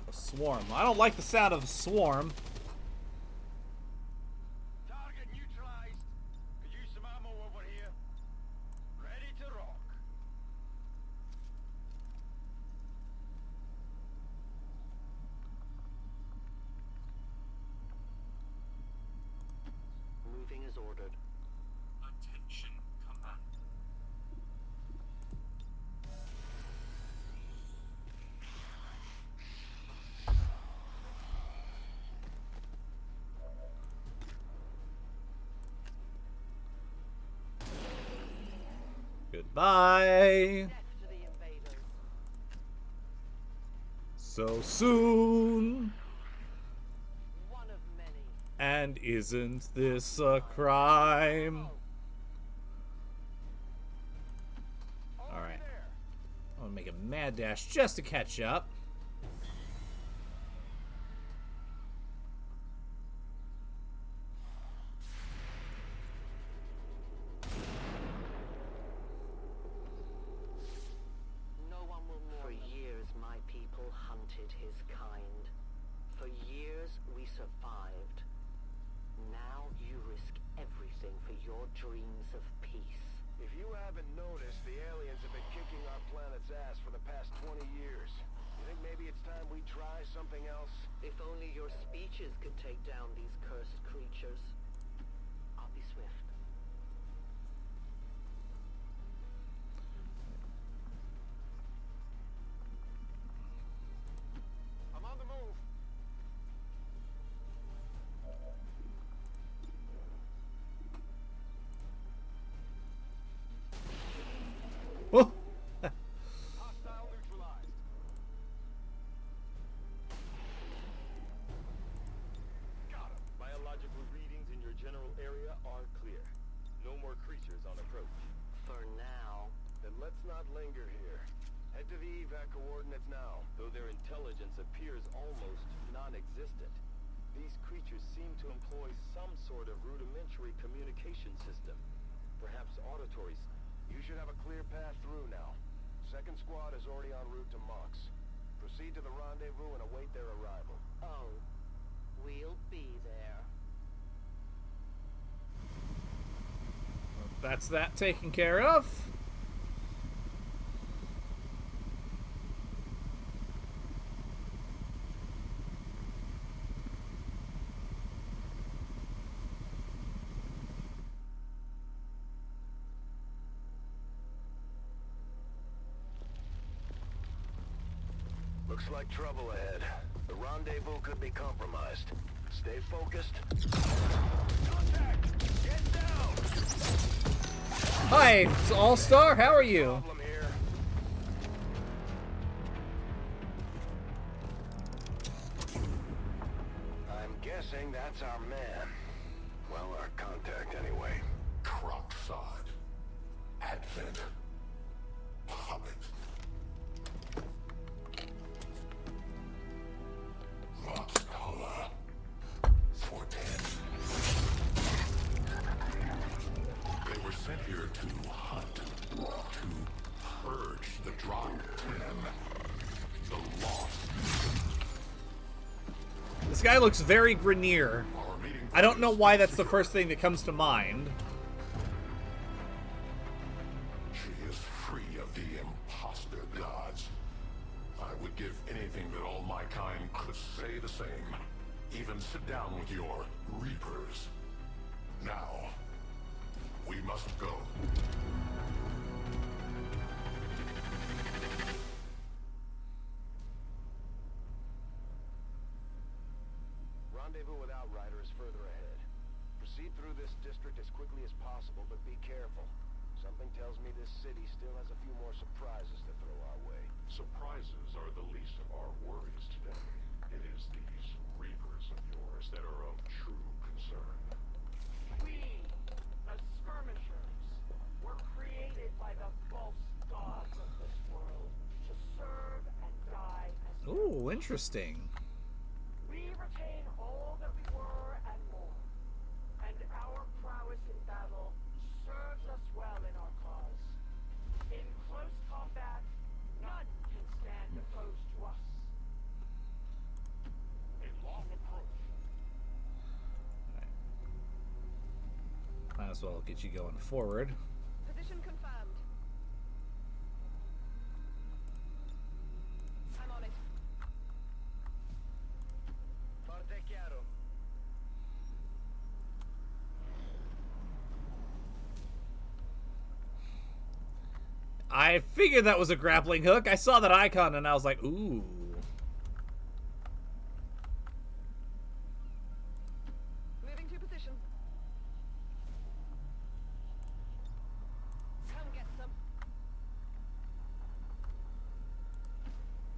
A swarm. I don't like the sound of a swarm. Target neutralized. Could use some ammo over here. Ready to rock. Moving as ordered. Attention, command. Goodbye. Death to the invaders. So soon. One of many. And isn't this a crime? Alright. I'm gonna make a mad dash just to catch up. No one will mourn. For years, my people hunted his kind. For years, we survived. Now you risk everything for your dreams of peace. If you haven't noticed, the aliens have been kicking our planet's ass for the past 20 years. You think maybe it's time we try something else? If only your speeches could take down these cursed creatures. I'll be swift. I'm on the move. Oh. Hostile neutralized. Got him. Biological readings in your general area are clear. No more creatures on approach. For now. Then let's not linger here. Head to the evac coordinates now. Though their intelligence appears almost non-existent, these creatures seem to employ some sort of rudimentary communication system. Perhaps auditory. You should have a clear path through now. Second squad is already en route to Mox. Proceed to the rendezvous and await their arrival. Oh, we'll be there. That's that taken care of. Looks like trouble ahead. The rendezvous could be compromised. Stay focused. Contact! Get down! Hi, it's All-Star. How are you? Problem here. I'm guessing that's our man. Well, our contact anyway. Crocksod. Advent. Puppet. Mox Cola. 410. They were sent here to hunt. To purge the Drop 10. The lost. This guy looks very Grenier. I don't know why that's the first thing that comes to mind. She is free of the imposter gods. I would say the same. Even sit down with your Reapers. Now, we must go. Rendezvous with Outrider is further ahead. Proceed through this district as quickly as possible, but be careful. Something tells me this city still has a few more surprises to throw our way. Surprises are the least of our worries today. It is these Reapers of yours that are of true concern. We, the skirmishers, were created by the false gods of this world to serve and die as Ooh, interesting. we retain all that we were and more, and our prowess in battle serves us well in our cause. In close combat, none can stand opposed to us. A long approach. Might as well get you going forward. Position confirmed. I'm on it. Forte chiaro. I figured that was a grappling hook. I saw that icon and I was like, ooh. Moving to position. Come get some.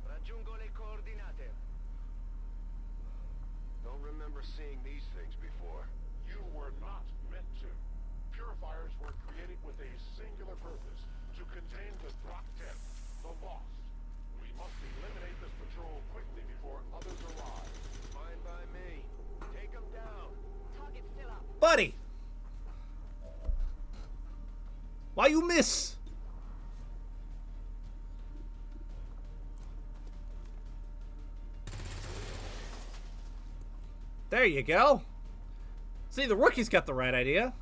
Raggiungo le coordinate. Don't remember seeing these things before. You were not meant to. Purifiers were created with a singular purpose, to contain the Drop 10, the Lost. We must eliminate this patrol quickly before others arrive. Fine by me. Take them down. Target's still up. Buddy! Why you miss? There you go. See, the rookie's got the right idea.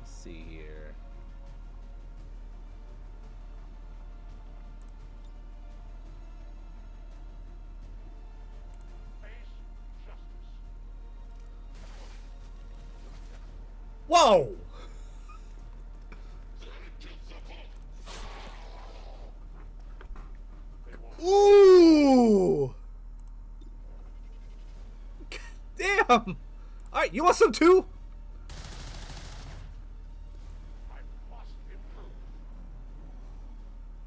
Let's see here. Whoa! Ooh! Damn! Alright, you want some too?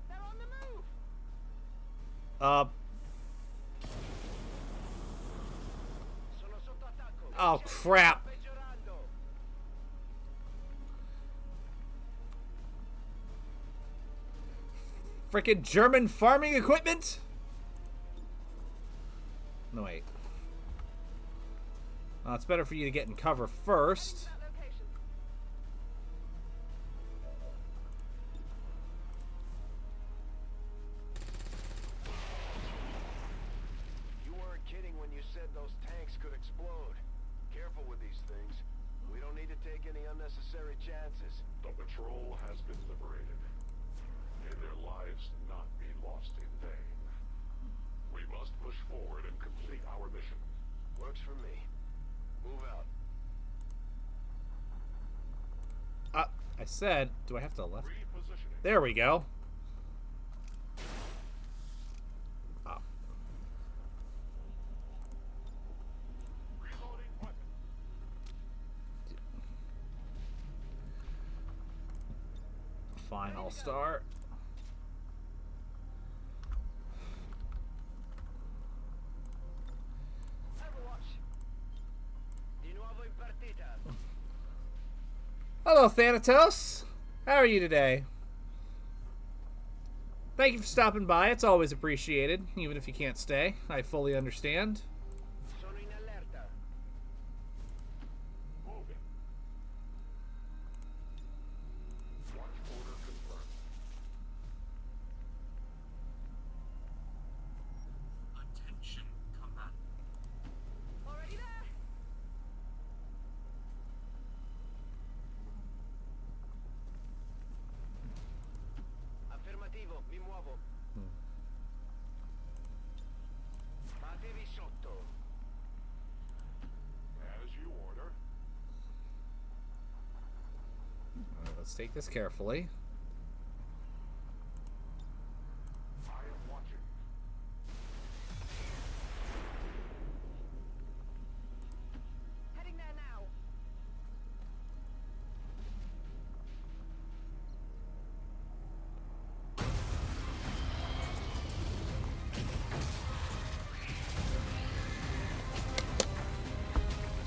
They're on the move. Oh, crap. Frickin' German farming equipment? No, wait. It's better for you to get in cover first. You weren't kidding when you said those tanks could explode. Careful with these things. We don't need to take any unnecessary chances. The patrol has been liberated. May their lives not be lost in vain. We must push forward and complete our mission. Works for me. Move out. I said, do I have to left? There we go. Oh. Fine, I'll start. Hello, Thanatos. How are you today? Thank you for stopping by. It's always appreciated, even if you can't stay. I fully understand. Sono in allerta. Moving. Watch order confirmed. Attention, command. Already there. Let's take this carefully. Heading there now.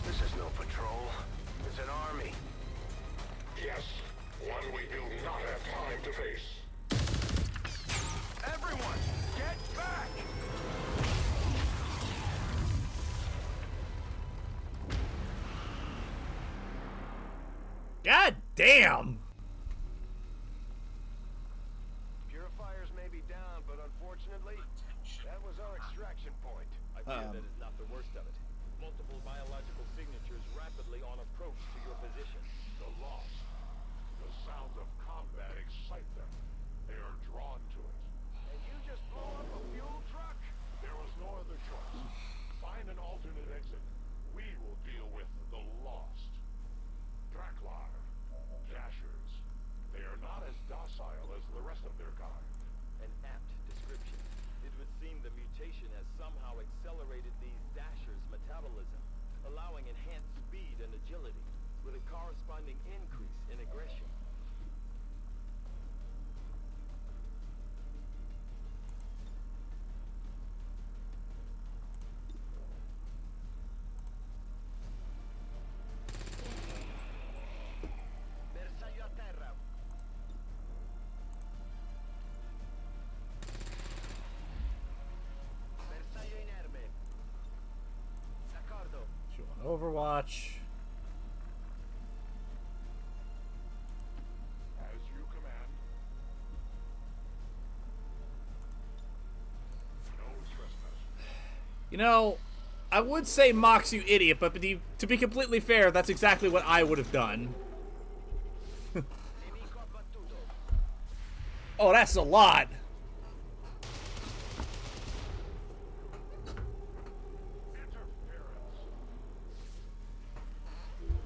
This is no patrol. It's an army. Yes, one we do not have time to face. Everyone, get back! God damn! Purifiers may be down, but unfortunately, that was our extraction point. I fear that is not the worst of it. Multiple biological signatures rapidly on approach to your position. The lost. The sounds of combat excite them. They are drawn to it. And you just blow up a fuel truck? There was no other choice. Find an alternate exit. We will deal with the lost. Draklar. Dashers. They are not as docile as the rest of their kind. An apt description. It would seem the mutation has somehow accelerated these dashers' metabolism, allowing enhanced speed and agility, with a corresponding increase in aggression. Bersaglio a terra. Bersaglio inerme. D'accordo. She want Overwatch. As you command. No trespass. You know, I would say Mox, you idiot, but to be completely fair, that's exactly what I would have done. Oh, that's a lot.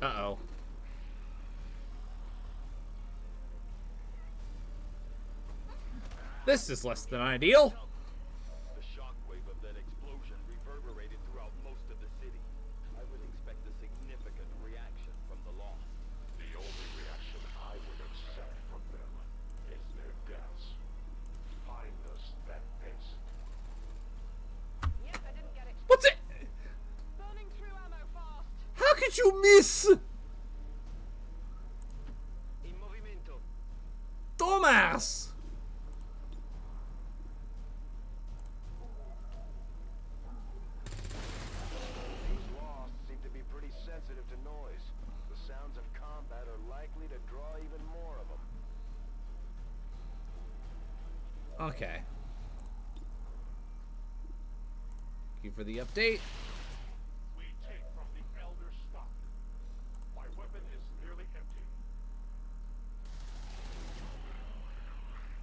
Uh-oh. This is less than ideal. The shockwave of that explosion reverberated throughout most of the city. I would expect a significant reaction from the lost. The only reaction I would accept from them is their deaths. Find us that pace. Yep, I didn't get it. What's it? Burning through ammo fast. How could you miss? In movimento. Thomas! These lost seem to be pretty sensitive to noise. The sounds of combat are likely to draw even more of them. Okay. Thank you for the update. We take from the elder stock. My weapon is nearly empty.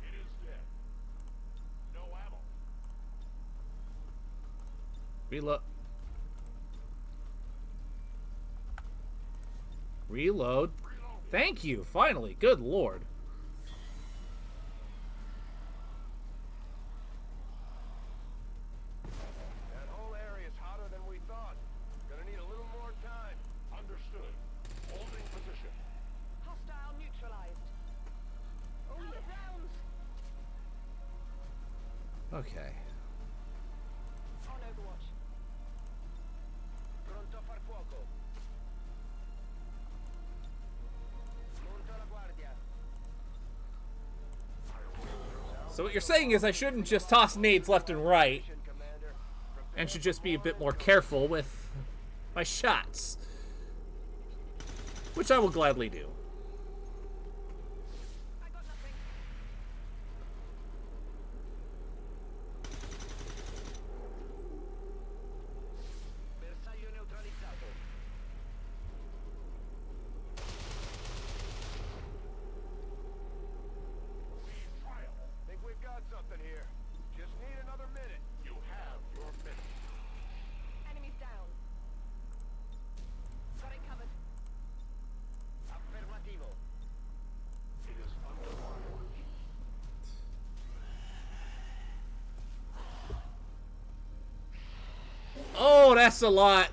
It is dead. No ammo. Reload. Reload. Thank you, finally. Good lord. That whole area is hotter than we thought. Gonna need a little more time. Understood. Holding position. Hostile neutralized. Oh, out of rounds. Okay. On Overwatch. Pronto a far fuoco. Monto la guardia. So what you're saying is I shouldn't just toss nades left and right, and should just be a bit more careful with my shots. Which I will gladly do. I got nothing. Bersaglio neutralizzato. Think we've got something here. Just need another minute. You have your minute. Enemies down. Got it covered. Affermativa. lasts a lot.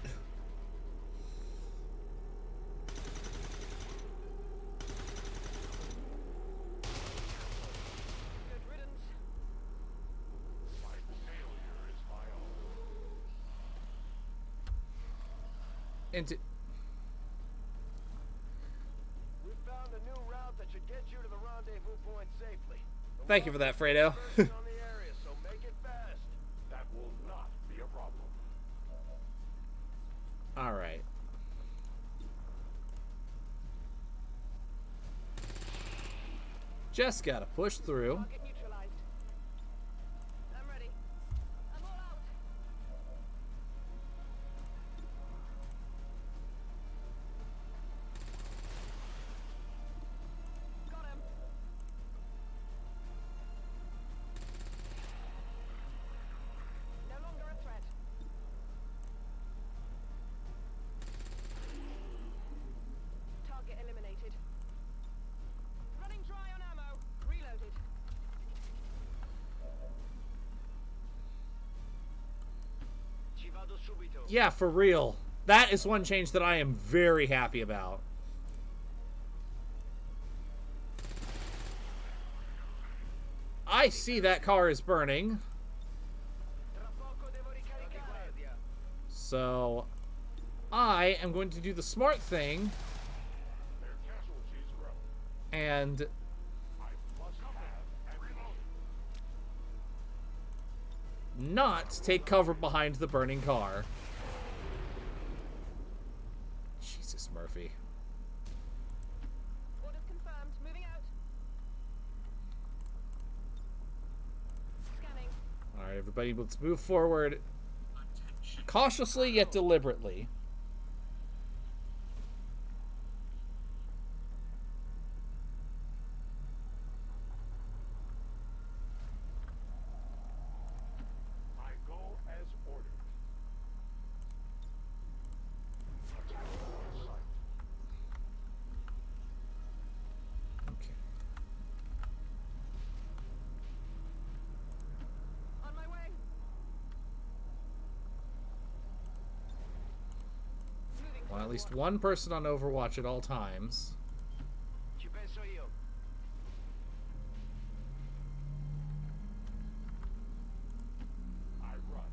Into. We found a new route that should get you to the rendezvous point safely. Thank you for that, Fredo. On the area, so make it fast. That will not be a problem. All right. Just gotta push through. Target neutralized. I'm ready. I'm all out. Got him. No longer a threat. Target eliminated. Running dry on ammo. Reloaded. Ci vado subito. Yeah, for real. That is one change that I am very happy about. I see that car is burning. So, I am going to do the smart thing and not take cover behind the burning car. Jesus, Murphy. Orders confirmed. Moving out. Scanning. Alright, everybody, let's move forward cautiously yet deliberately. I go as ordered. Attack on sight. Okay. On my way. Well, at least one person on Overwatch at all times. Ci penso io. I run.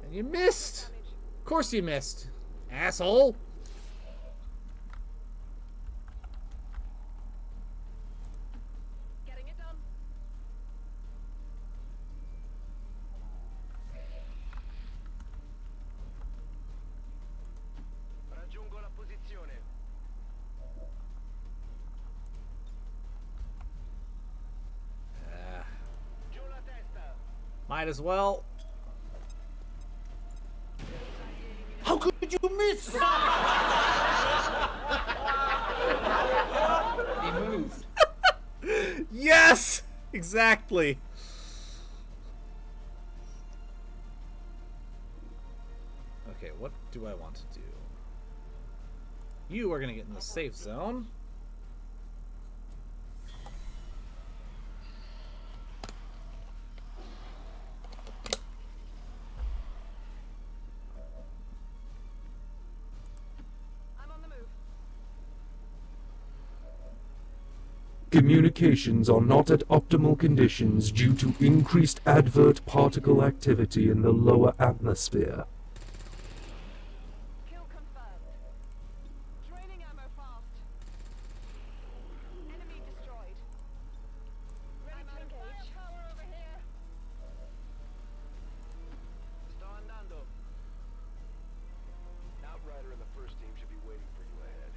And you missed! Of course you missed, asshole! Getting it done. Raggiungo la posizione. Giù la testa. Might as well. How could you miss? He moved. Yes! Exactly. Okay, what do I want to do? You are going to get in the safe zone. I'm on the move. Communications are not at optimal conditions due to increased advert particle activity in the lower atmosphere. Kill confirmed. Draining ammo fast. Enemy destroyed. Ready to engage. Power over here. Sto andando. Outrider and the first team should be waiting for you ahead.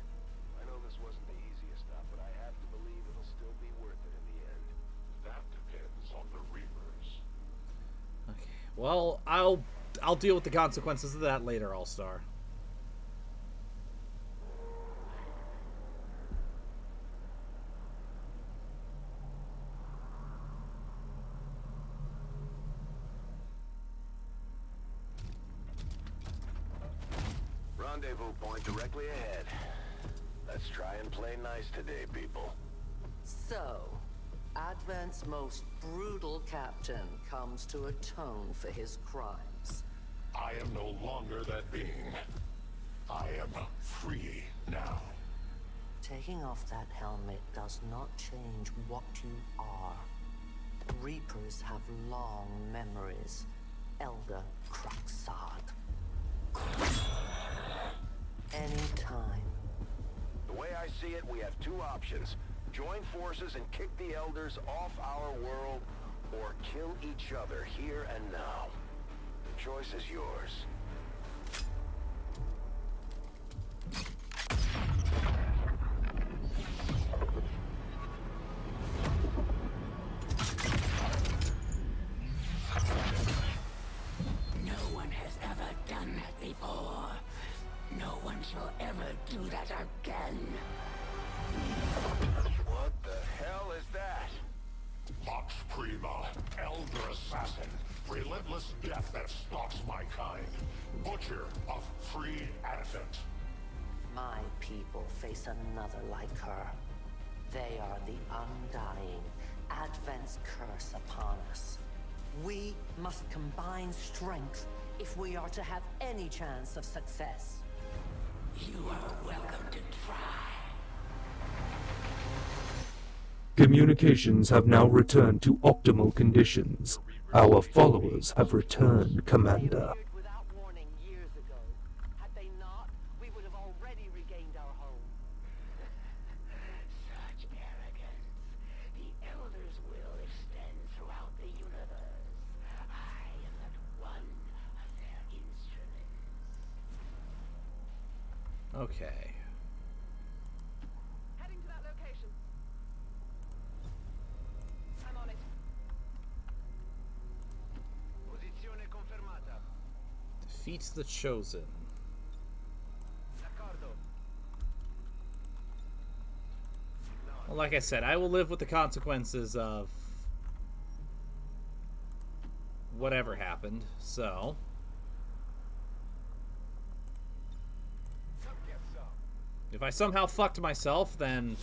I know this wasn't the easiest stop, but I have to believe it'll still be worth it in the end. That depends on the Reapers. Okay. Well, I'll deal with the consequences of that later, All-Star. rendezvous point directly ahead. Let's try and play nice today, people. So, Advent's most brutal captain comes to atone for his crimes. I am no longer that being. I am free now. Taking off that helmet does not change what you are. Reapers have long memories. Elder Craxard. Anytime. The way I see it, we have two options. Join forces and kick the Elders off our world, or kill each other here and now. The choice is yours. No one has ever done that before. No one shall ever do that again. What the hell is that? Vox Prima, Elder Assassin, relentless death that stalks my kind, Butcher of Free Advent. My people face another like her. They are the undying, Advent's curse upon us. We must combine strength if we are to have any chance of success. You are welcome to try. Communications have now returned to optimal conditions. Our followers have returned, Commander. Without warning years ago. Had they not, we would have already regained our home. Such arrogance. The Elder's will extends throughout the universe. I am but one of their instruments. Okay. Heading to that location. I'm on it. Posizione confermata. Defeats the Chosen. D'accordo. Well, like I said, I will live with the consequences of whatever happened, so... If I somehow fucked myself, then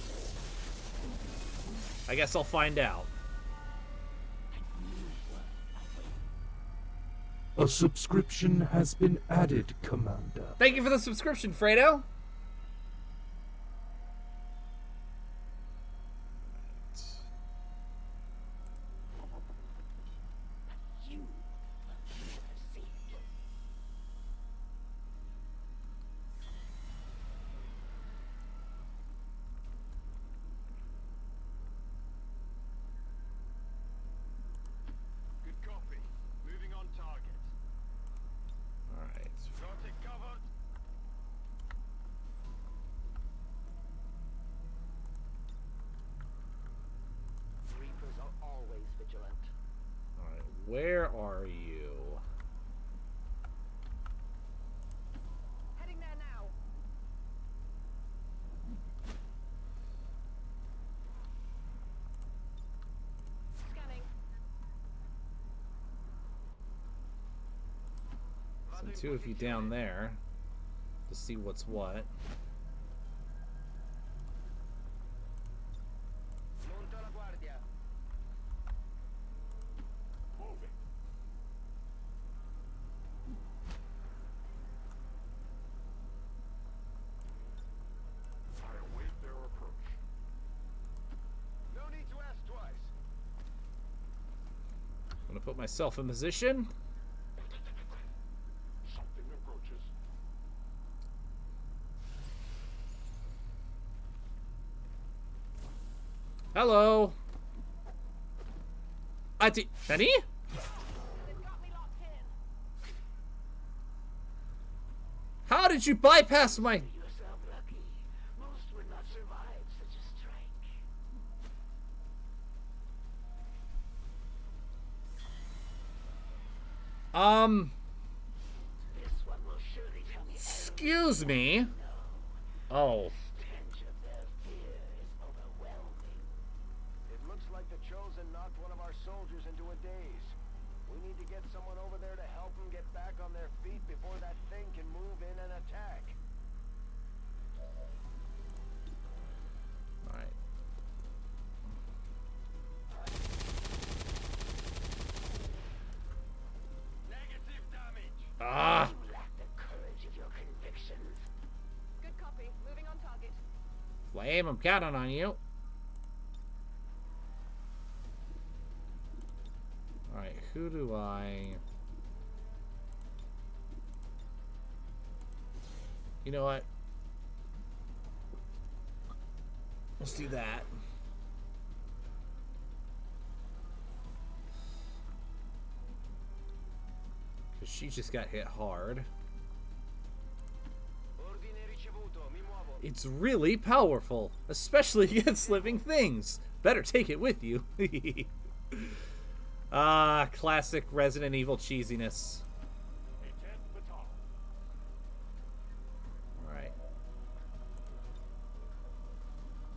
I guess I'll find out. A subscription has been added, Commander. Thank you for the subscription, Fredo. Good copy. Moving on target. Alright. Got it covered. Reapers are always vigilant. Alright, where are you? Heading there now. Scanning. Send two of you down there to see what's what. Monto la guardia. Moving. I await their approach. No need to ask twice. I'm gonna put myself in position. Something approaches. Hello. Nani? How did you bypass my... Yourself lucky. Most would not survive such a strike. This one will surely tell me Excuse me. Oh. stench of their fear is overwhelming. It looks like the Chosen knocked one of our soldiers into a daze. We need to get someone over there to help them get back on their feet before that thing can move in and attack. Flame, I'm counting on you. Alright, who do I... You know what? Let's do that. Because she just got hit hard. It's really powerful, especially against living things. Better take it with you. Ah, classic Resident Evil cheesiness. Alright.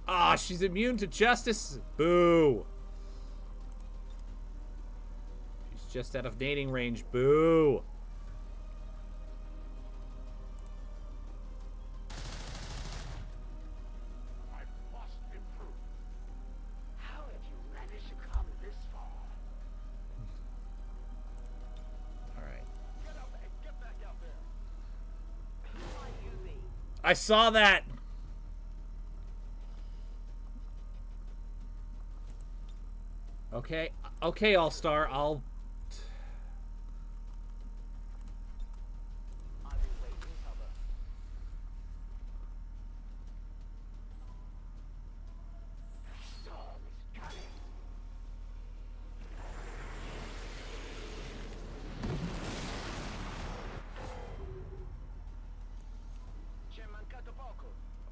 Ah, she's immune to justice. Boo. She's just out of dating range. Boo. I saw that. Okay, okay, All-Star, I'll...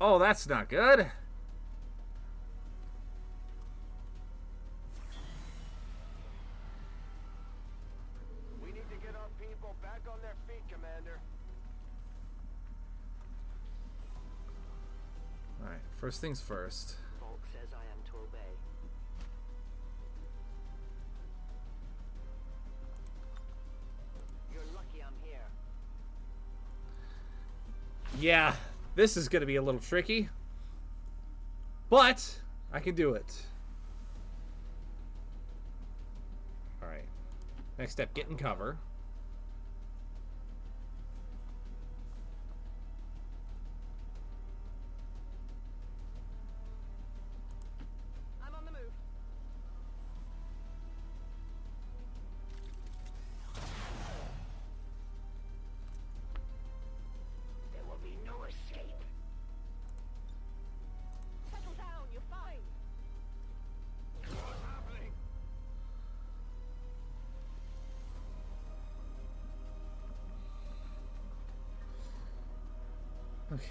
Oh, that's not good. We need to get our people back on their feet, Commander. Alright, first things first. Volk says I am to obey. You're lucky I'm here. Yeah, this is going to be a little tricky. But I can do it. Alright. Next step, get in cover. I'm on the move. There will be no escape. Settle down, you're fine. What's happening? Okay.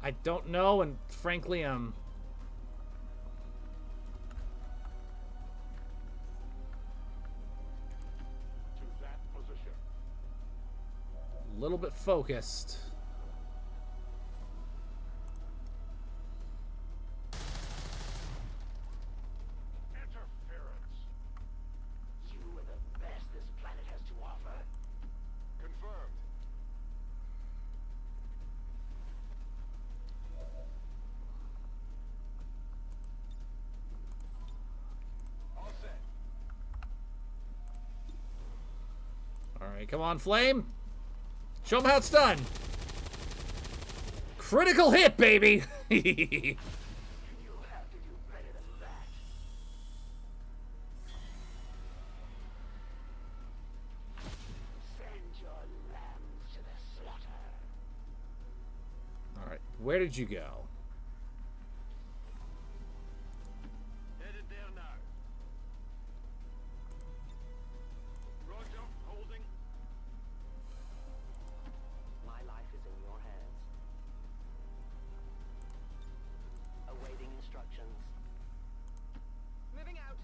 I don't know, and frankly, I'm... To that position. a little bit focused. Interference. You are the best this planet has to offer. Confirmed. All set. Alright, come on, Flame. Show them how it's done. Critical hit, baby! You have to do better than that. Send your lambs to the slaughter. Alright, where did you go? Headed there now. Roger, holding. My life is in your hands. Awaiting instructions. Moving out.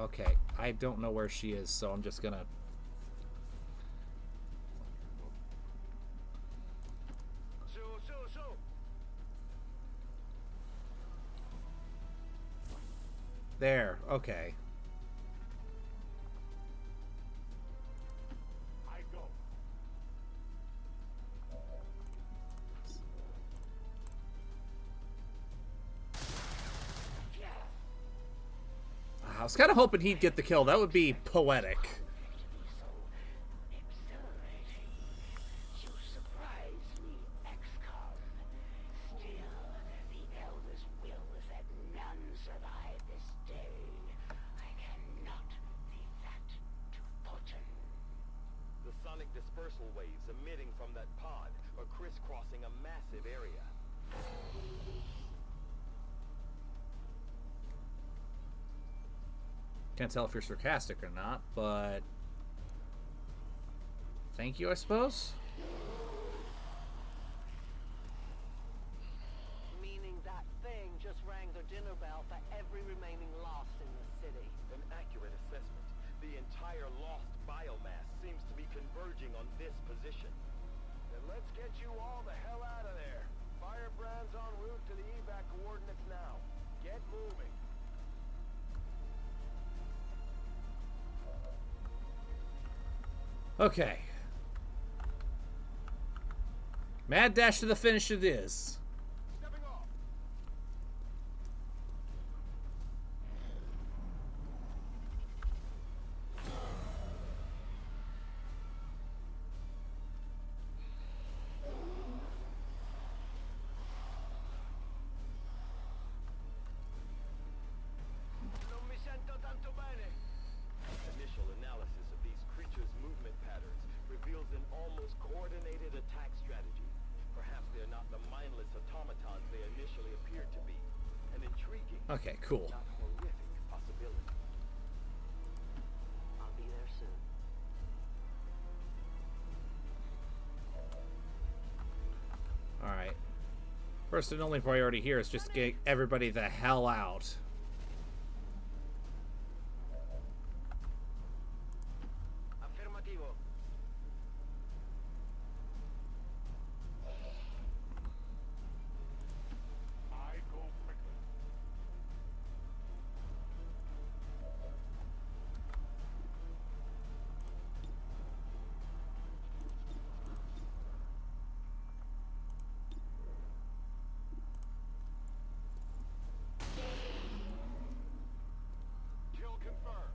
Okay, I don't know where she is, so I'm just gonna... So. There, okay. I go. was kind of hoping he'd get the kill. That would be poetic. You surprise me, XCOM. Still, the Elder's will is that none survive this day. I cannot leave that to fortune. The sonic dispersal waves emitting from that pod are crisscrossing a massive area. Can't tell if you're sarcastic or not, but thank you, I suppose. Meaning that thing just rang the dinner bell for every remaining lost in the city. An accurate assessment. The entire lost biomass seems to be converging on this position. Then let's get you all the hell out of there. Firebrand's en route to the evac coordinates now. Get moving. Okay. Mad dash to the finish it is. Stepping off. Non mi sento tanto bene. Initial analysis of these creatures' movement patterns reveals an almost coordinated attack strategy. Perhaps they're not the mindless automatons they initially appeared to be. An intriguing, Okay, cool. not horrific possibility. I'll be there soon. Alright. First and only priority here is just get everybody the hell out. Affermativo. I go quickly. Kill confirmed.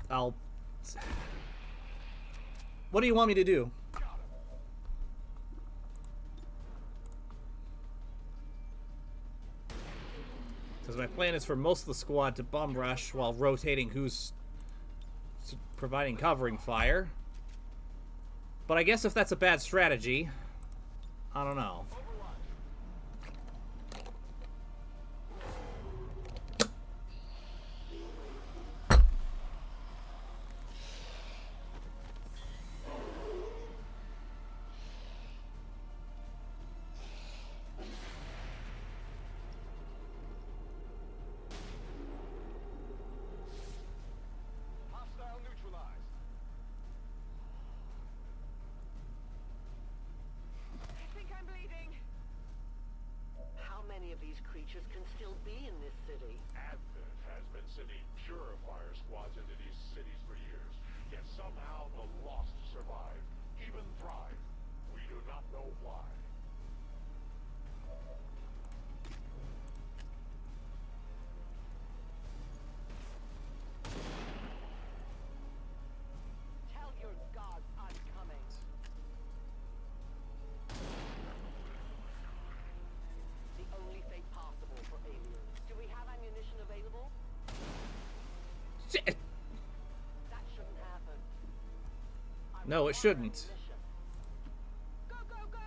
I'll... What do you want me to do? Because my plan is for most of the squad to bum rush while rotating who's providing covering fire. But I guess if that's a bad strategy, I don't know. Hostile neutralized. I think I'm bleeding. How many of these creatures can still be in this city? Advent has been sending purifier squads into these cities for years. Yet somehow the lost survive, even thrive. We do not know why. Tell your gods I'm coming. The only fate possible for aliens. Do we have ammunition available? Shit. That shouldn't happen. No, it shouldn't. Go, go, go!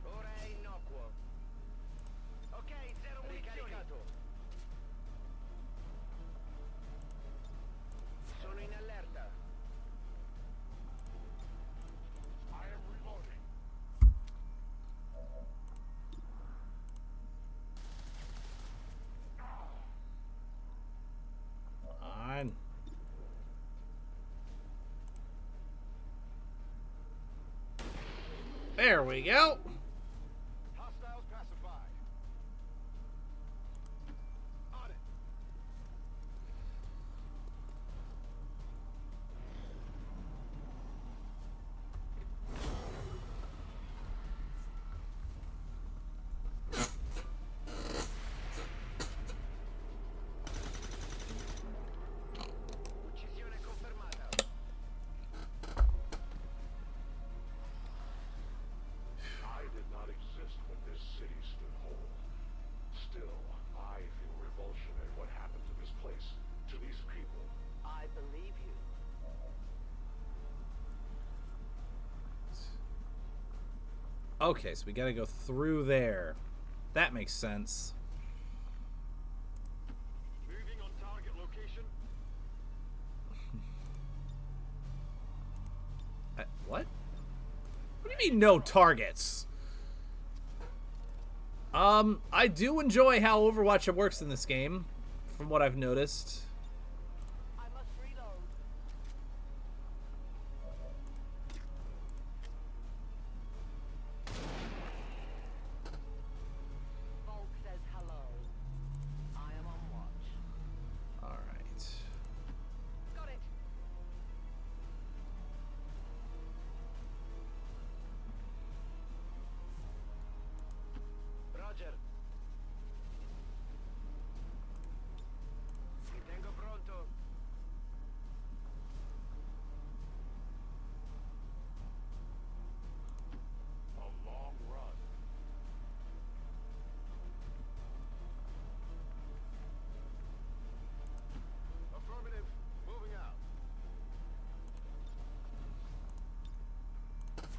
Ora è innocuo. Ok, zero munizioni. Sono in allerta. I am reloading. On. There we go. Hostiles pacified. On it. Okay, so we gotta go through there. That makes sense. Moving on target location. What? What do you mean no targets? I do enjoy how Overwatch works in this game, from what I've noticed. I must reload. Volk says hello. I am on watch. Alright. Got it. Roger. Mi tengo pronto. A long run. Affirmative. Moving out.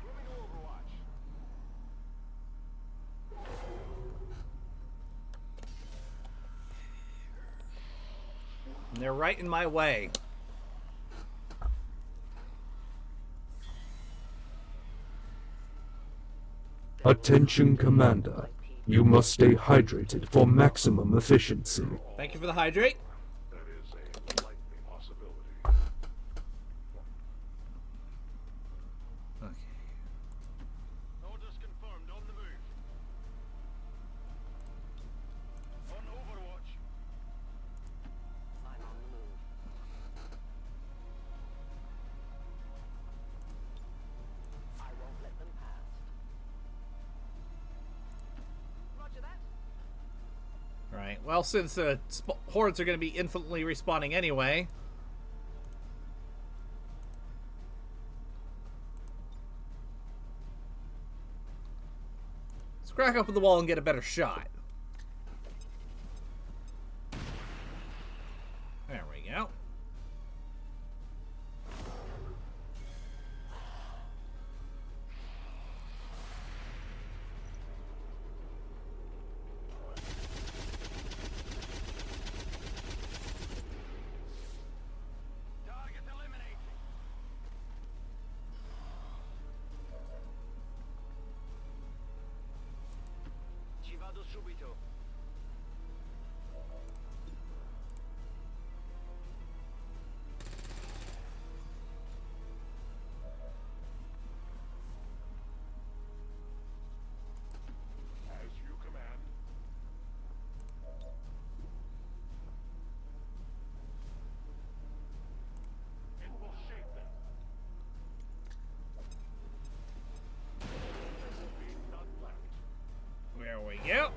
Moving to Overwatch. And they're right in my way. Attention, Commander. You must stay hydrated for maximum efficiency. Thank you for the hydrate. That is a likely possibility. Okay. Orders confirmed. On the move. On Overwatch. I'm on the move. I won't let them pass. Roger that. Right. Well, since hordes are going to be infinitely respawning anyway. Let's crack open the wall and get a better shot. There we go. Target eliminated. Ci vado subito. As you command. It will shape them. There will be none left. There we go.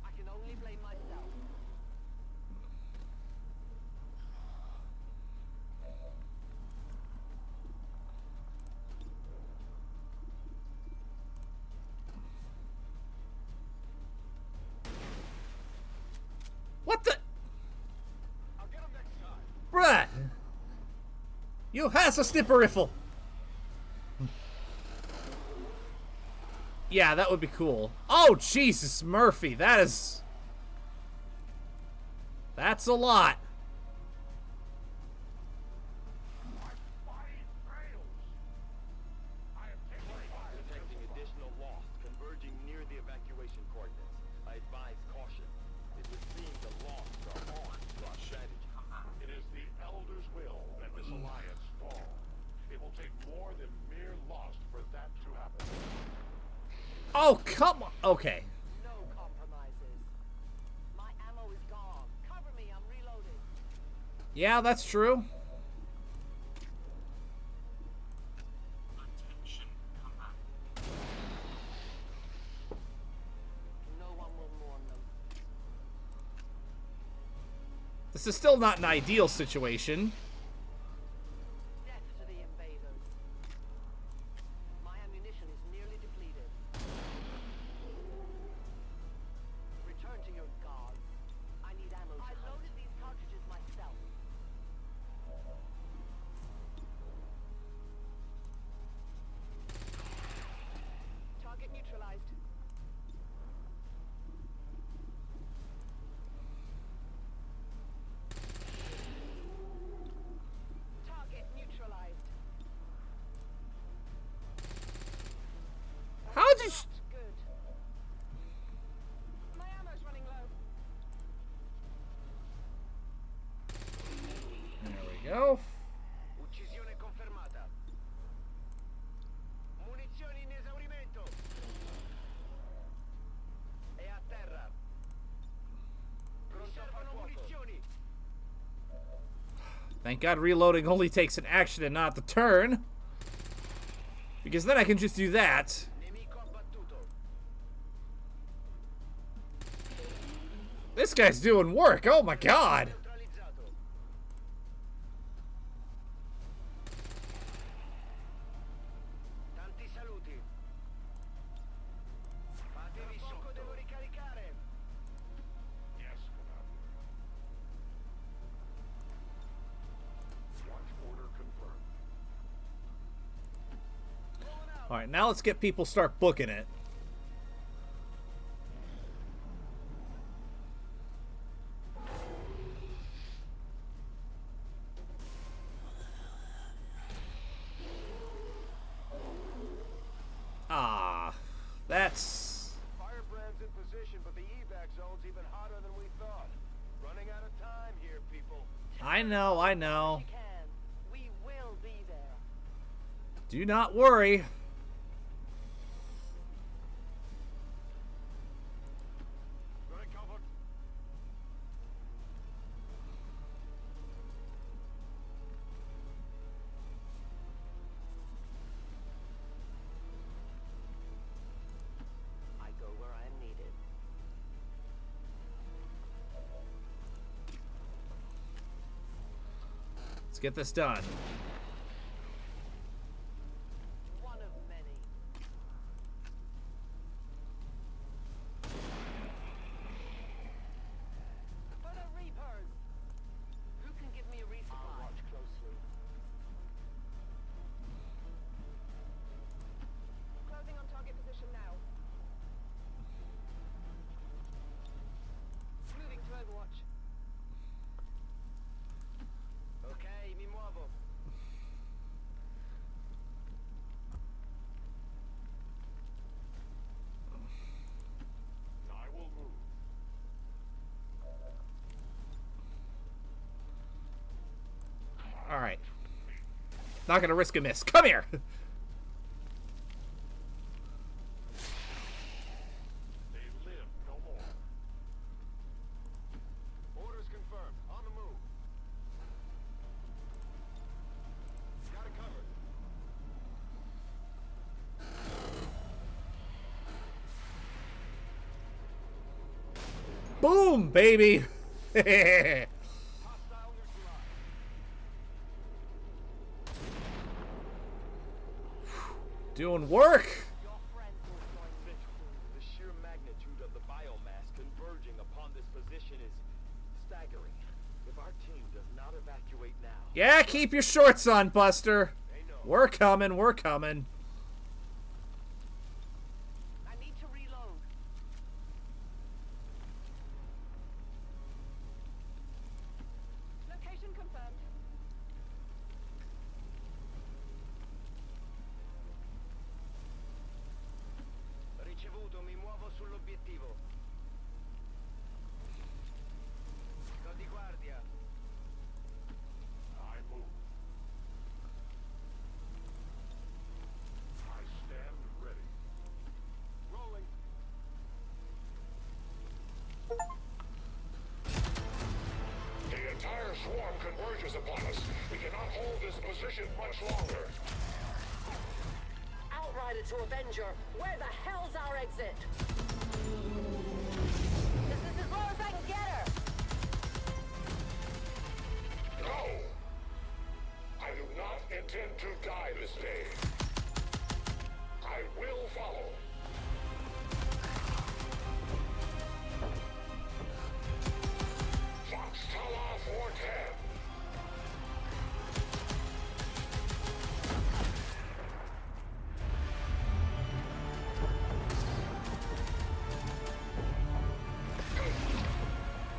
I can only blame myself. What the? I'll get him next time. Bruh! You has a snipper rifle! Yeah, that would be cool. Oh, Jesus, Murphy, that is... That's a lot. Detecting additional loss converging near the evacuation coordinates. I advise caution. It would seem the lost are on to our strategy. It is the Elder's will that this alliance fall. It will take more than mere loss for that to happen. Oh, come on. Okay. No compromises. My ammo is gone. Cover me, I'm reloading. Yeah, that's true. No one will mourn them. This is still not an ideal situation. Death to the invaders. My ammunition is just... Good. My ammo's running low. There we go. Uccisione confermata. Munizioni in esaurimento. È a terra. Pronto a far fuoco. Thank God reloading only takes an action and not the turn. Because then I can just do that. This guy's doing work. Oh my God. Tanti saluti. Fatevi sotto, devo ricaricare. Yes, Commander. Launch order confirmed. Alright, now let's get people start booking it. Ah, that's... Firebrand's in position, but the evac zone's even hotter than we thought. Running out of time here, people. I know, I know. We will be there. Do not worry. Running cover. I go where I am needed. Let's get this done. One of many. For the Reapers! Who can give me a resupply? I'll watch closely. Closing on target position now. Moving to Overwatch. Ok, mi muovo. I will move. Alright. Not gonna risk a miss. Come here! They live no more. Orders confirmed. On the move. Got it covered. Boom, baby! Hostile neutralized. Doing work! Your friends will join me. The sheer magnitude of the biomass converging upon this position is staggering. If our team does not evacuate now, Yeah, keep your shorts on, Buster. We're coming, we're coming. I need to reload. Location confirmed. ricevuto, mi muovo sull'obiettivo. Sto di guardia. I move. I stand ready. Rolling. The entire swarm converges upon us. We cannot hold this position much longer. Outrider to Avenger, where the hell's our exit? This is as low as I can get her. No! I do not intend to die this day. I will follow. Fox Tala 410.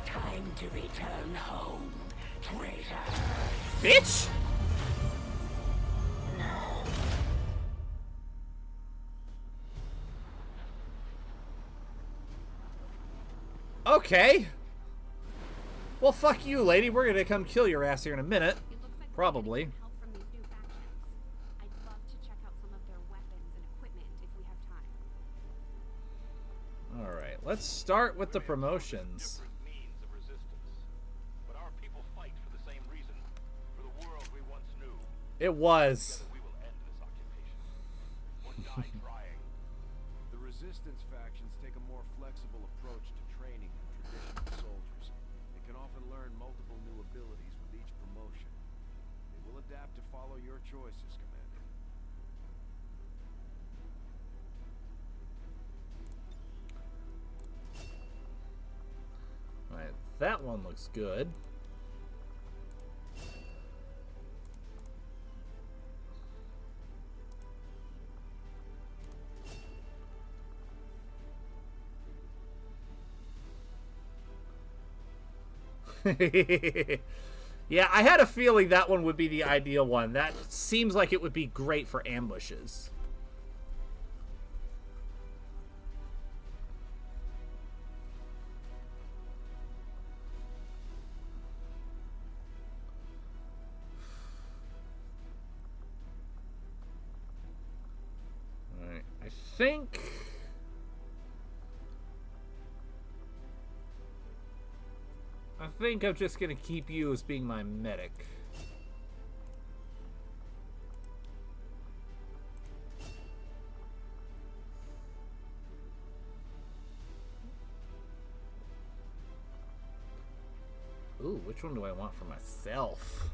Time to return home, traitor. Bitch! Okay. Well, fuck you, lady. We're gonna come kill your ass here in a minute. Probably. Help from these new factions. I'd love to check out some of their weapons and equipment if we have time. Alright, let's start with the promotions. Means of resistance. But our people fight for the same reason. For the world we once knew. It was. We will end this occupation. Or die trying. The resistance factions take a more flexible approach to training than traditional soldiers. They can often learn multiple new abilities with each promotion. They will adapt to follow your choices, Commander. Alright, that one looks good. Yeah, I had a feeling that one would be the ideal one. That seems like it would be great for ambushes. Alright, I think I'm just gonna keep you as being my medic. Ooh, which one do I want for myself?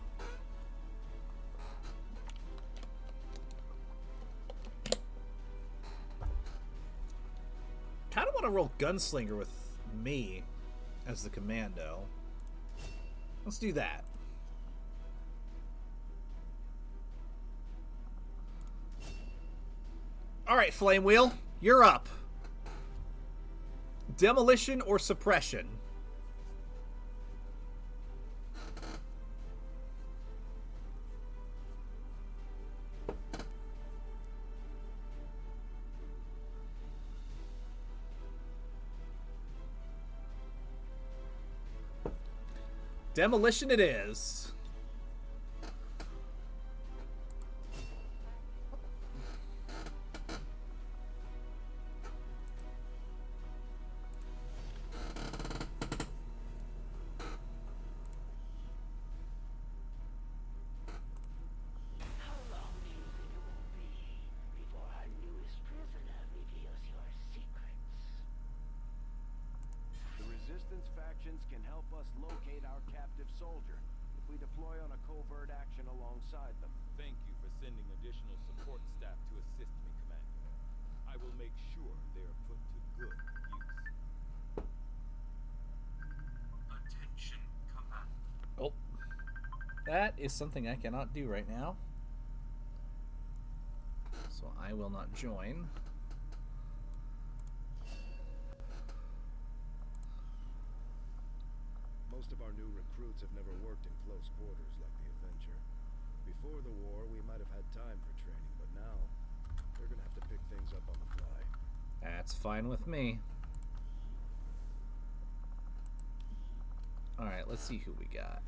Kinda wanna roll Gunslinger with me as the commando. Let's do that. Alright, Flame Wheel, you're up. Demolition or suppression? Demolition it is. How long do you think it will be before our newest prisoner reveals your secrets? The resistance factions can help us locate our captive soldier if we deploy on a covert action alongside them. Thank you for sending additional support staff to assist me, Commander. I will make sure they are put to good use. Attention, command. Oh. That is something I cannot do right now. So I will not join. Most of our new recruits have never worked in close quarters like the Avenger. Before the war, we might have had time for training, but now they're gonna have to pick things up on the fly. That's fine with me. Alright, let's see who we got.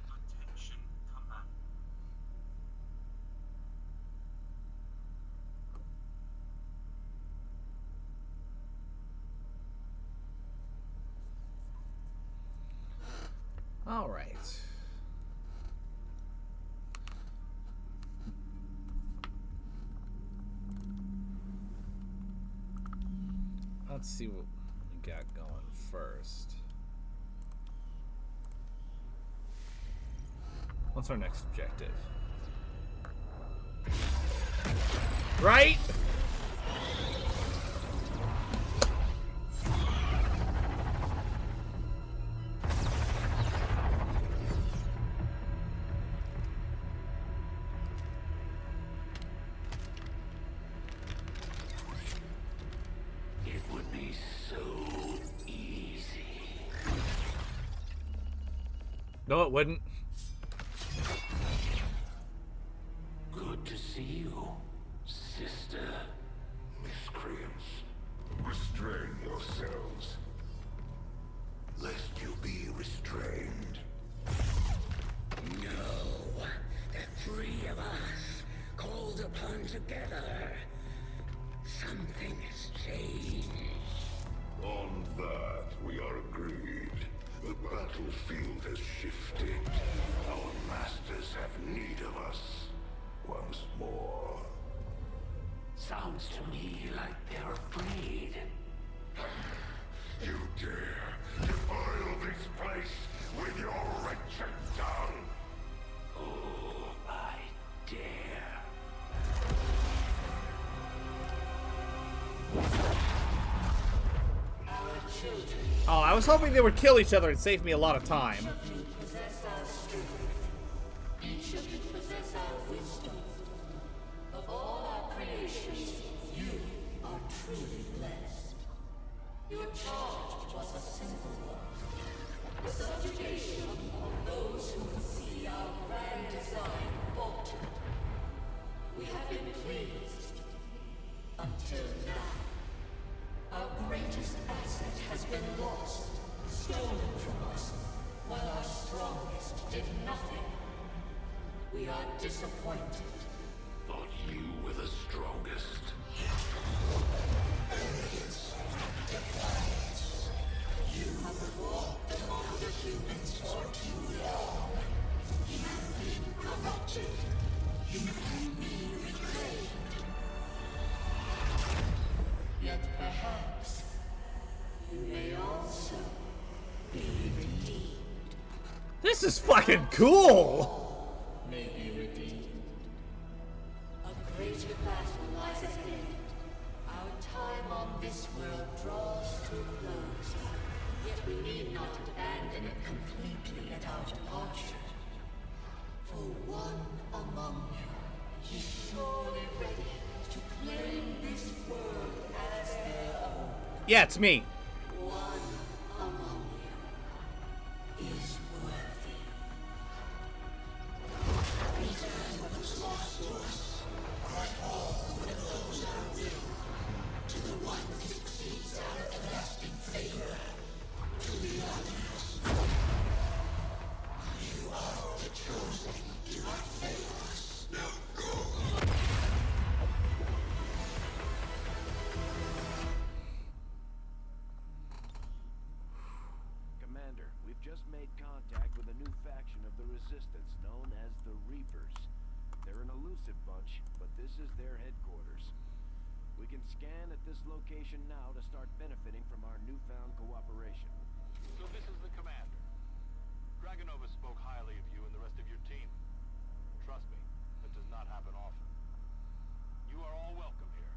Attention, command. All right. Let's see what we got going first. What's our next objective? Right? It would be so easy. No, it wouldn't. Good to see you, sister. Miscreants, restrain yourselves. Lest you be restrained. No, the three of us, called upon together. Something has changed. On that, we are agreed. The battlefield has shifted. Our masters have need of us. Once more. Sounds to me like they're afraid. You dare defile this place with your wretched tongue? Oh, I dare. Our children. Oh, I was hoping they would kill each other and save me a lot of time. Each of you possess our strength. Each of you possess our wisdom. Of all our creations, you are truly blessed. Your charge was a simple one. The subjugation of those who would see our grand design falter. We have been pleased. Until now. Our greatest asset has been lost, stolen from us, while our strongest did nothing. We are disappointed. Thought you were the strongest. Arrogance, defiance. You have walked among the humans for too long. You've been corrupted. You can be reclaimed. Yet perhaps you may also be redeemed. This is fucking cool! May be redeemed. A greater battle lies ahead. Our time on this world draws to a close. Yet we need not abandon it completely at our departure. For one among you is surely ready to claim this world as their own. Yeah, it's me. One among you is worthy. Return what was lost to us. Grant all would oppose our will. To the one that exceeds our everlasting favor. To the others. You are the chosen. Do not fail us. Now go. Commander, we've just made contact with a new faction of the Resistance known as the Reapers. They're an elusive bunch, but this is their headquarters. We can scan at this location now to start benefiting from our newfound cooperation. So this is the commander. Dragonova spoke highly of you and the rest of your team. Trust me, that does not happen often. You are all welcome here.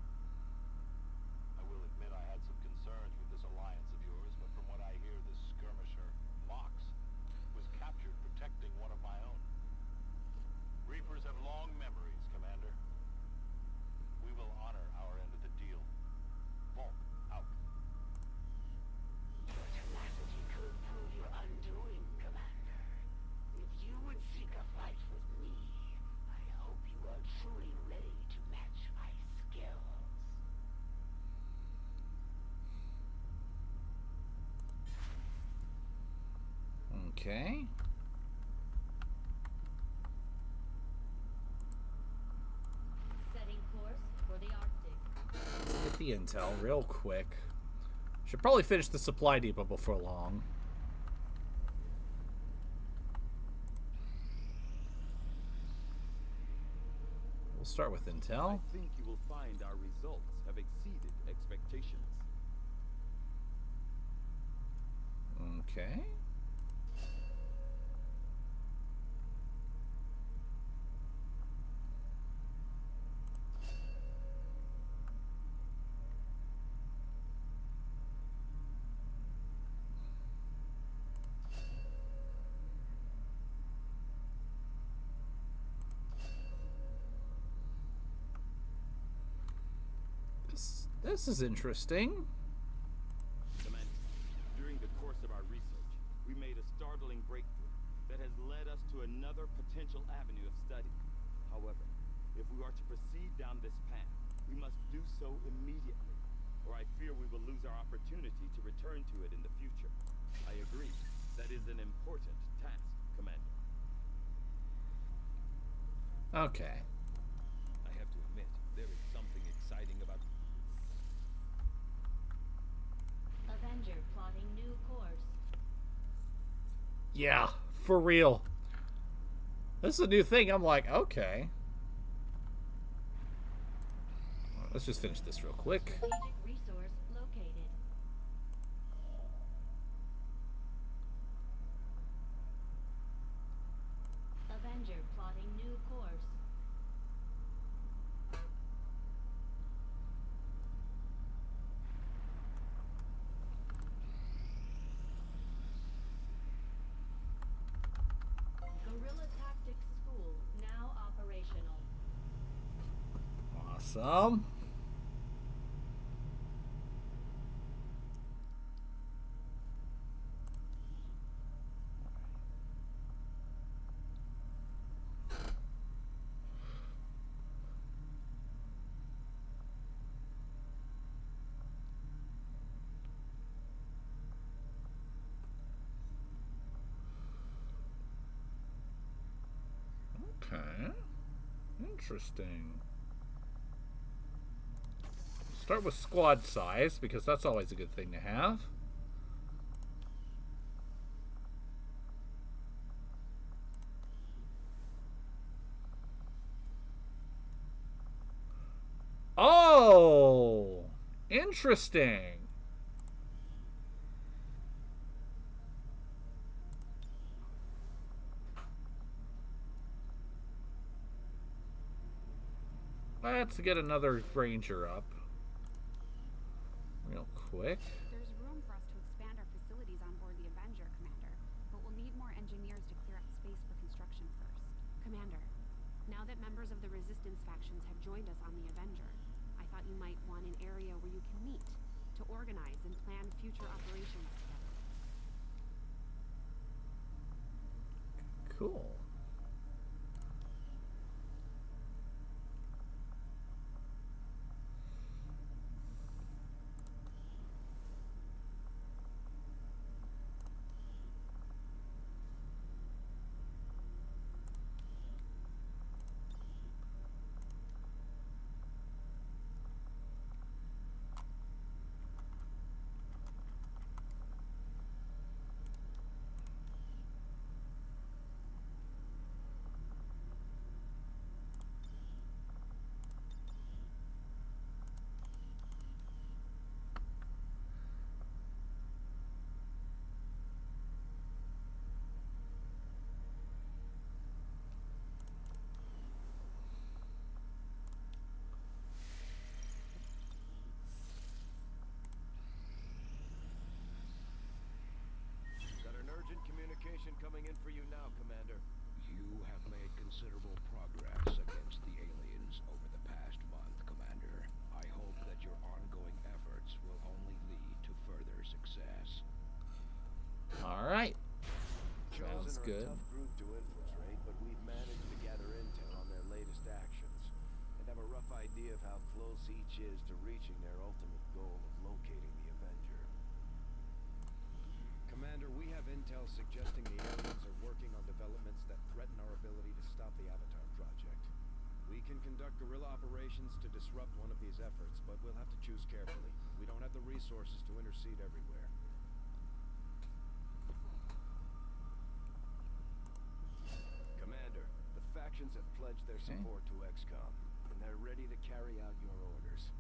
I will admit I had some concerns with this alliance of yours, but from what I hear, this skirmisher, Mox, was captured protecting one of my own. Reapers have long memories, Commander. We will honor our end of the deal. Volk, out. Your tenacity could prove your undoing, Commander. If you would seek a fight with me, I hope you are truly ready to match my skills. Okay. Setting course for the Arctic. Let's get the intel real quick. Should probably finish the supply depot before long. We'll start with intel. I think you will find our results have exceeded expectations. Okay. This is interesting. Commander, during the course of our research, we made a startling breakthrough that has led us to another potential avenue of study. However, if we are to proceed down this path, we must do so immediately, or I fear we will lose our opportunity to return to it in the future. I agree. That is an important task, Commander. Okay. I have to admit, there is something exciting about... Avenger plotting new course. Yeah, for real. This is a new thing. I'm like, okay. Let's just finish this real quick. Strategic resource located. Avenger plotting new course. Guerrilla Tactics School now operational. Awesome. Okay. Interesting. Start with squad size, because that's always a good thing to have. Oh! Interesting. Let's get another ranger up. Real quick. There's room for us to expand our facilities on board the Avenger, Commander, but we'll need more engineers to clear up space for construction first. Commander, now that members of the Resistance factions have joined us on the Avenger, I thought you might want an area where you can meet, to organize and plan future operations together. Cool. Got an urgent communication coming in for you now, Commander. You have made considerable progress against the aliens over the past month, Commander. I hope that your ongoing efforts will only lead to further success. Alright. Chosen Sounds are good. a tough group to infiltrate, but we've managed to gather intel on their latest actions and have a rough idea of how close each is to reaching their ultimate goal of locating the Avenger. Commander, we have intel suggesting the aliens are working on developments that threaten our ability to stop the Avatar project. We can conduct guerrilla operations to disrupt one of these efforts, but we'll have to choose carefully. We don't have the resources to intercede everywhere. Commander, the factions have pledged their support to XCOM, and they're ready to carry out your orders.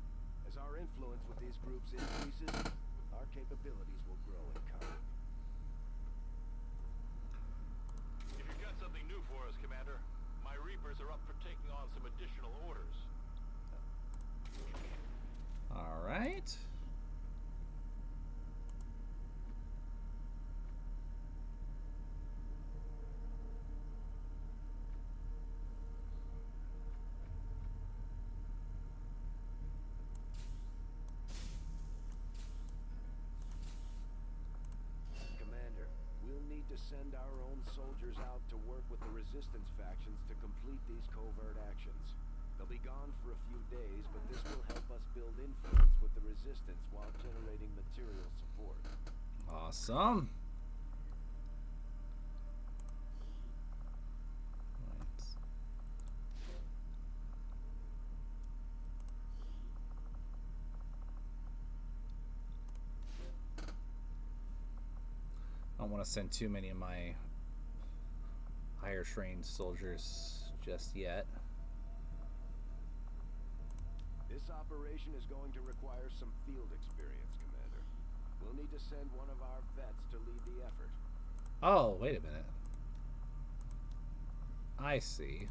As our influence with these groups increases, our capabilities will grow in kind. got something new for us, Commander. My Reapers are up for taking on some additional orders. All right. Commander, we'll need to send our own soldiers out to work with the resistance factions to complete these covert actions. They'll be gone for a few days, but this will help us build influence with the resistance while generating material support. Awesome. I don't want to send too many of my higher trained soldiers just yet. This operation is going to require some field experience, Commander. We'll need to send one of our vets to lead the effort. Oh, wait a minute. I see.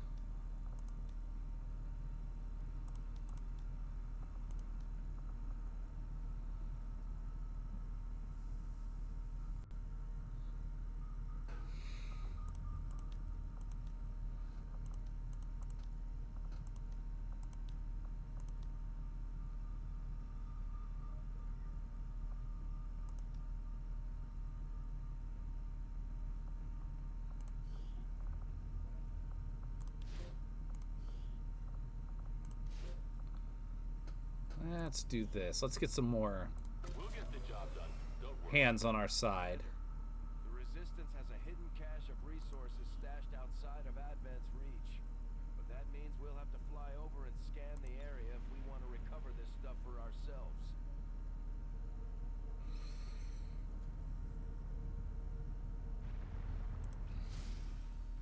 Let's do this. Let's get some more hands on our side. The Resistance has a hidden cache of resources stashed outside of Advent's reach. But that means we'll have to fly over and scan the area if we want to recover this stuff for ourselves.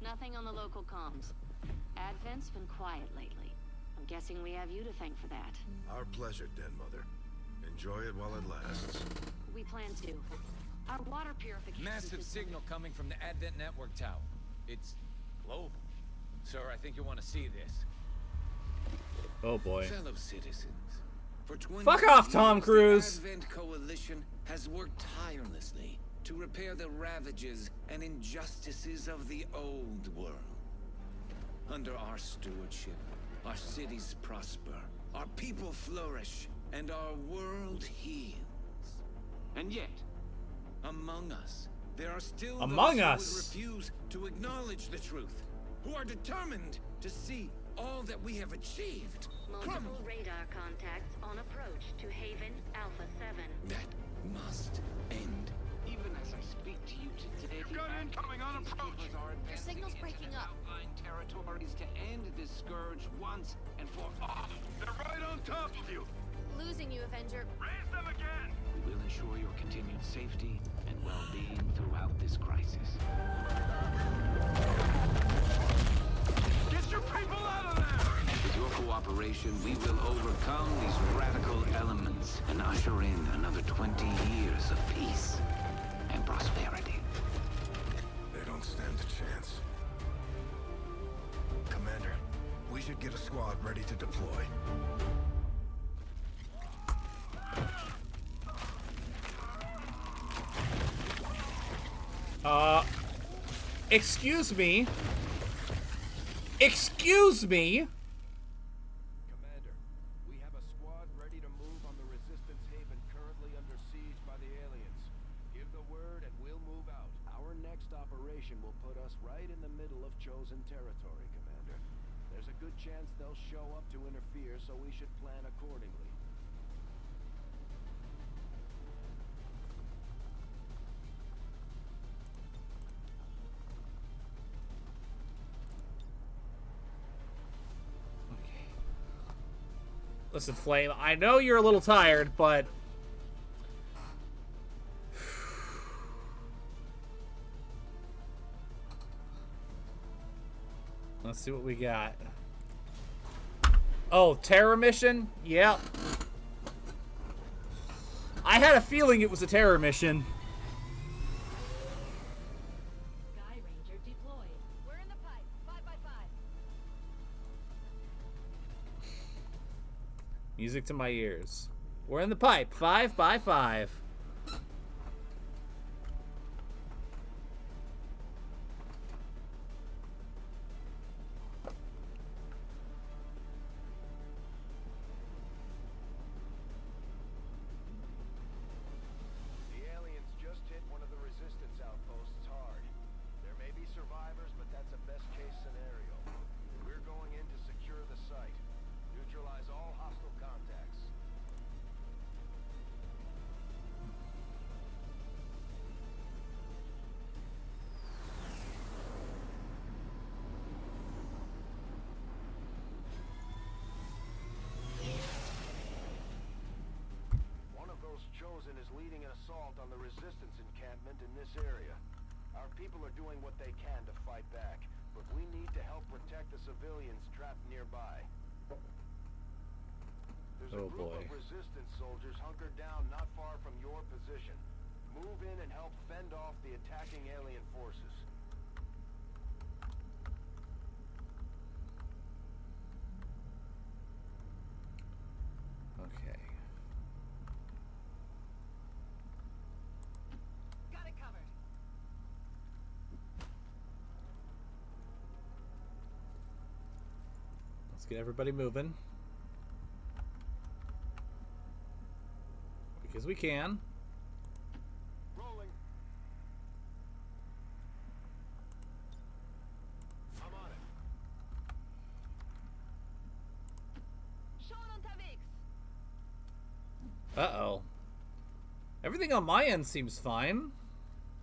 Nothing on the local comms. Advent's been quiet lately. I'm guessing we have you to thank for that. Our pleasure, Den Mother. Enjoy it while it lasts. We plan to. Our water purification Massive signal coming from the Advent network tower. It's global. Sir, I think you want to see this. Oh boy. Fellow citizens, for 20 Fuck off, Tom years, Cruise. The Advent Coalition has worked tirelessly to repair the ravages and injustices of the old world. Under our stewardship, our cities prosper, our people flourish, and our world heals. And yet, among us, there are still Among those us. who refuse to acknowledge the truth, who are determined to see all that we have achieved. Multiple radar contacts on approach to Haven Alpha 7. That must end. Even as I speak to you today, You've got incoming on approach. Your signal's breaking up. Outlying territories to end this scourge once and for all. They're right on top of you. Losing you, Avenger. Raise them again. We will ensure your continued safety and well-being throughout this crisis. Get your people out of there! With your cooperation, we will overcome these radical elements and usher in another 20 years of peace and prosperity. They don't stand a chance. Commander, we should get a squad ready to deploy. Excuse me. Excuse me. Commander, we have a squad ready to move on the Resistance Haven currently under siege by the aliens. Give the word and we'll move out. Our next operation will put us right in the middle of chosen territory, Commander. There's a good chance they'll show up to interfere, so we should plan accordingly. Listen, Flame, I know you're a little tired, but let's see what we got. Oh, terror mission? Yep. I had a feeling it was a terror mission. Sky Ranger deployed. We're Music to my ears. We're in the pipe. 5 by 5. The aliens just hit one of the resistance outposts hard. There may be survivors, but that's a best-case scenario. We're going in to secure the site. Neutralize all hostile contacts. One of those chosen is leading an assault on the resistance encampment in this area. Our people are doing what they can to fight back, but we need to help protect the civilians trapped nearby. There's a group of resistance soldiers hunkered down not far from your position. Move in and help fend off the attacking alien forces. Okay. Got it covered. Let's get everybody moving. Because we can. Rolling. I'm on it. Schon unterwegs. Uh-oh. Everything on my end seems fine.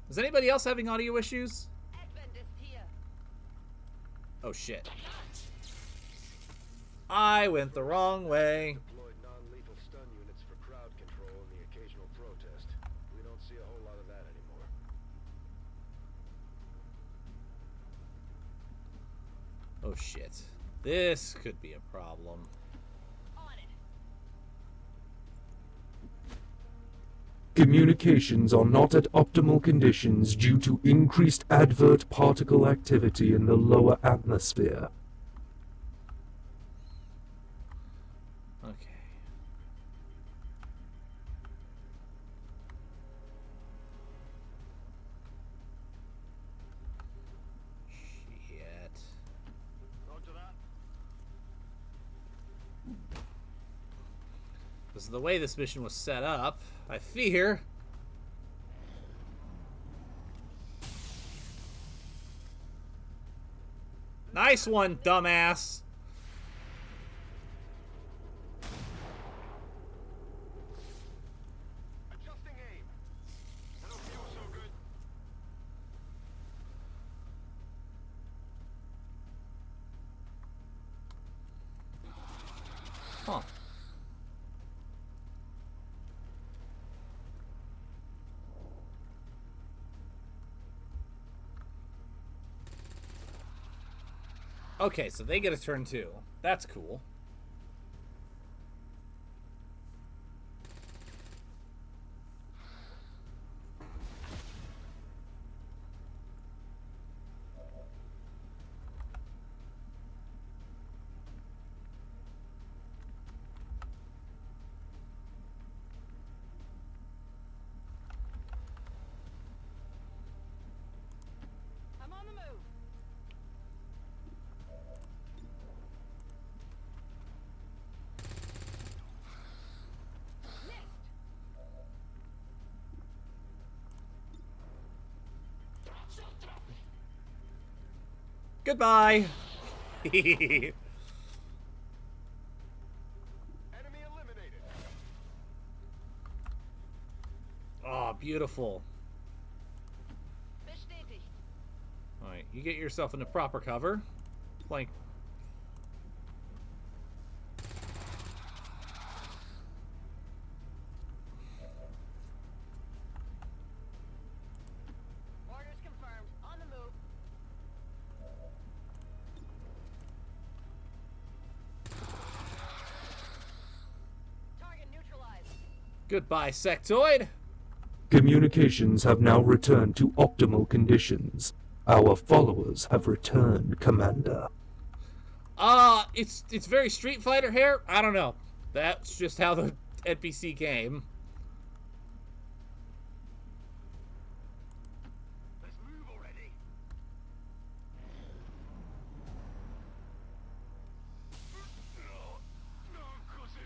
Is anybody else having audio issues? Advent ist hier. Oh, shit. I went the wrong way. Deployed non-lethal stun units for crowd control and the occasional protest. We don't see a whole lot of that anymore. Oh, shit. This could be a problem. Communications are not at optimal conditions due to increased advert particle activity in the lower atmosphere. Okay. Shit. Roger that. This is the way this mission was set up, I fear. Nice one, dumbass. Adjusting aim. I don't feel so good. Huh. Okay, so they get a turn too. That's cool. I'm on the move. Goodbye. Enemy eliminated. Oh, beautiful. Bestätigt. Alright, you get yourself into proper cover. Flank. Orders confirmed. On the move. Target neutralized. Goodbye, sectoid. Communications have now returned to optimal conditions. Our followers have returned, Commander. It's very Street Fighter hair. I don't know. That's just how the NPC came. Let's move already. No, Cussy.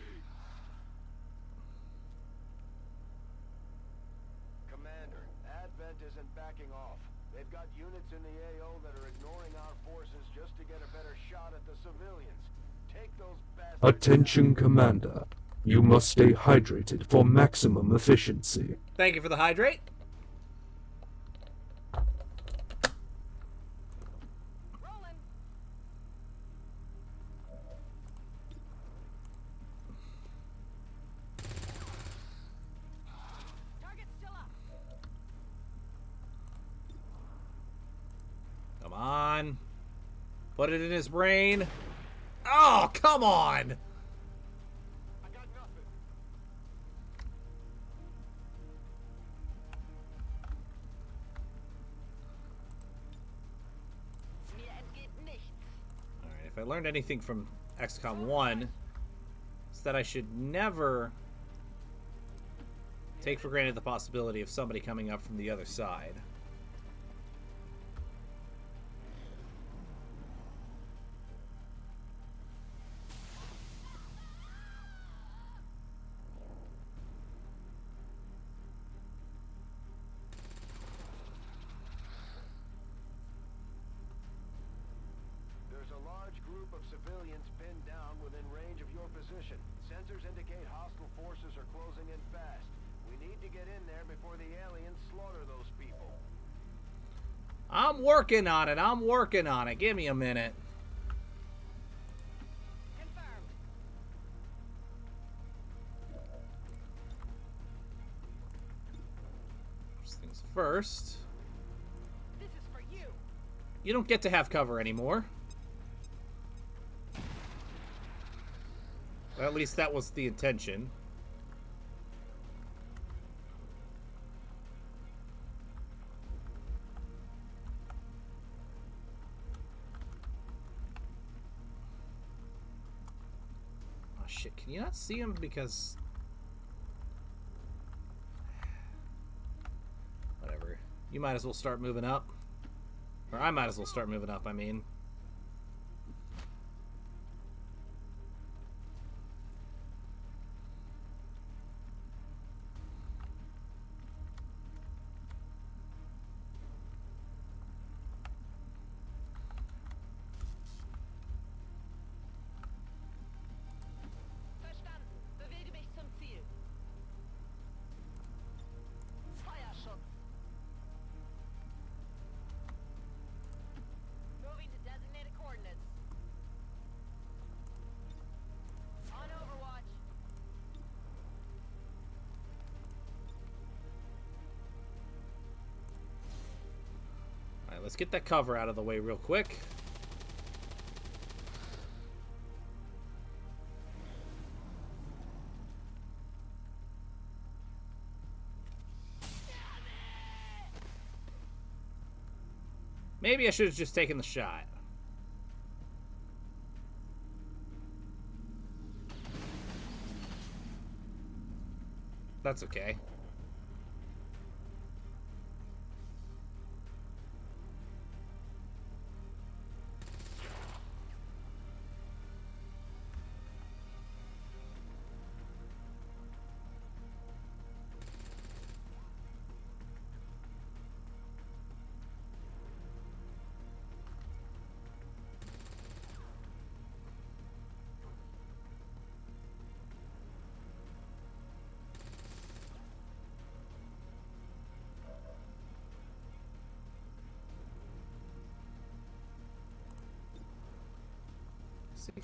Commander, Advent isn't backing off. They've got units in the AO that are ignoring our forces just to get a better shot at the civilians. Take those bastards. Attention, Commander. You must stay hydrated for maximum efficiency. Thank you for the hydrate. Come on. Put it in his brain. Oh, come on. Alright, if I learned anything from XCOM 1, it's that I should never take for granted the possibility of somebody coming up from the other side. There's a large group of civilians pinned down within range of your position. Sensors indicate hostile forces are closing in fast. We need to get in there before the aliens slaughter those people. I'm working on it. I'm working on it. Give me a minute. First things first. This is for you. You don't get to have cover anymore. Well, at least that was the intention. Oh shit, can you not see him because... Whatever. You might as well start moving up. Or I might as well start moving up, I mean. Verstanden. Bewege mich zum Ziel. Feuerschutz. Moving to designated coordinates. On Overwatch. Alright, let's get that cover out of the way real quick. Maybe I should have just taken the shot. That's okay.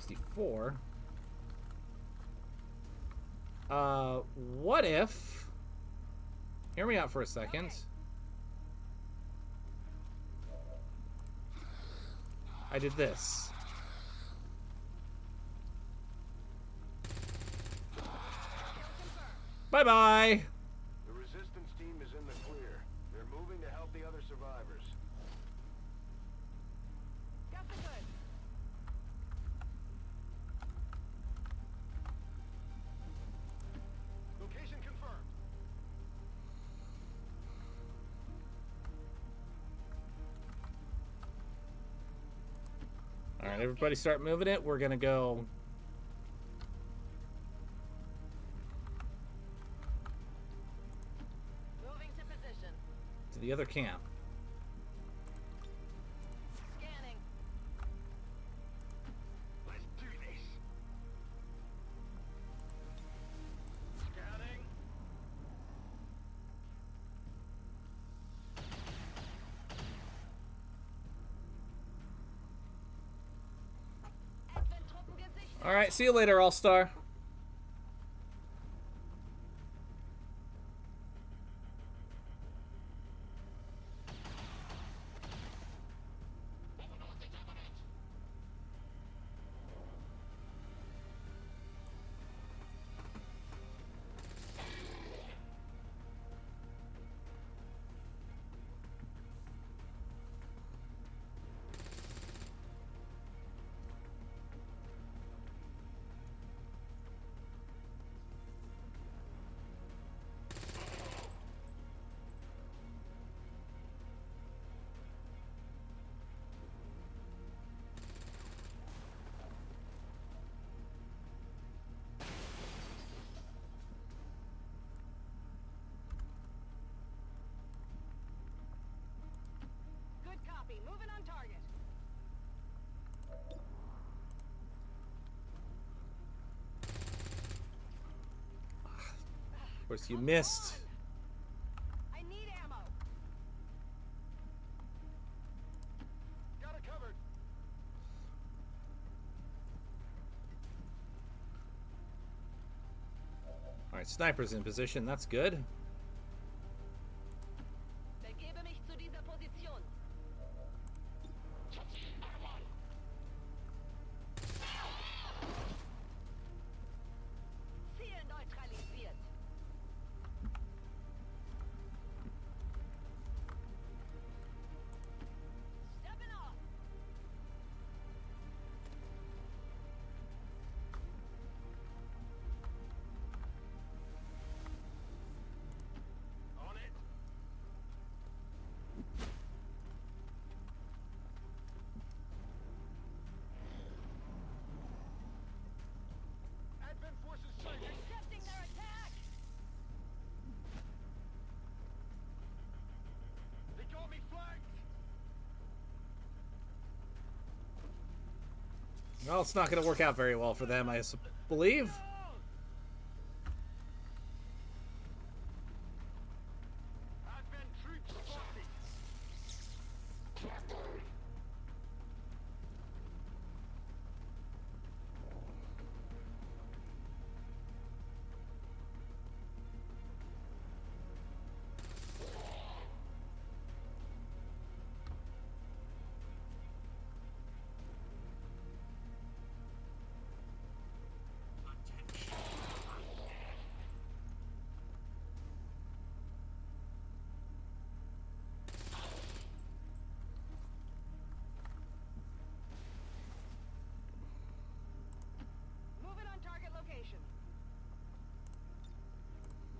$64. What if... Hear me out for a second. I did this. Bye-bye! The resistance team is in the clear. They're moving to help the other survivors. everybody start moving it. We're gonna go. Moving to position. To the other camp. Scanning. Let's do this. Scanning. All right, see you later, All-Star. Good copy. Moving on target. Of course, you missed. I need ammo. Got it covered. All right, sniper's in position. That's good. Begebe mich zu dieser Position. Ziel neutralisiert. Stepping off. On it. Advent forces sighted. Accepting their attack. They got me flanked. Well, it's not going to work out very well for them, I believe. Advent troops spotted. Moving on target location.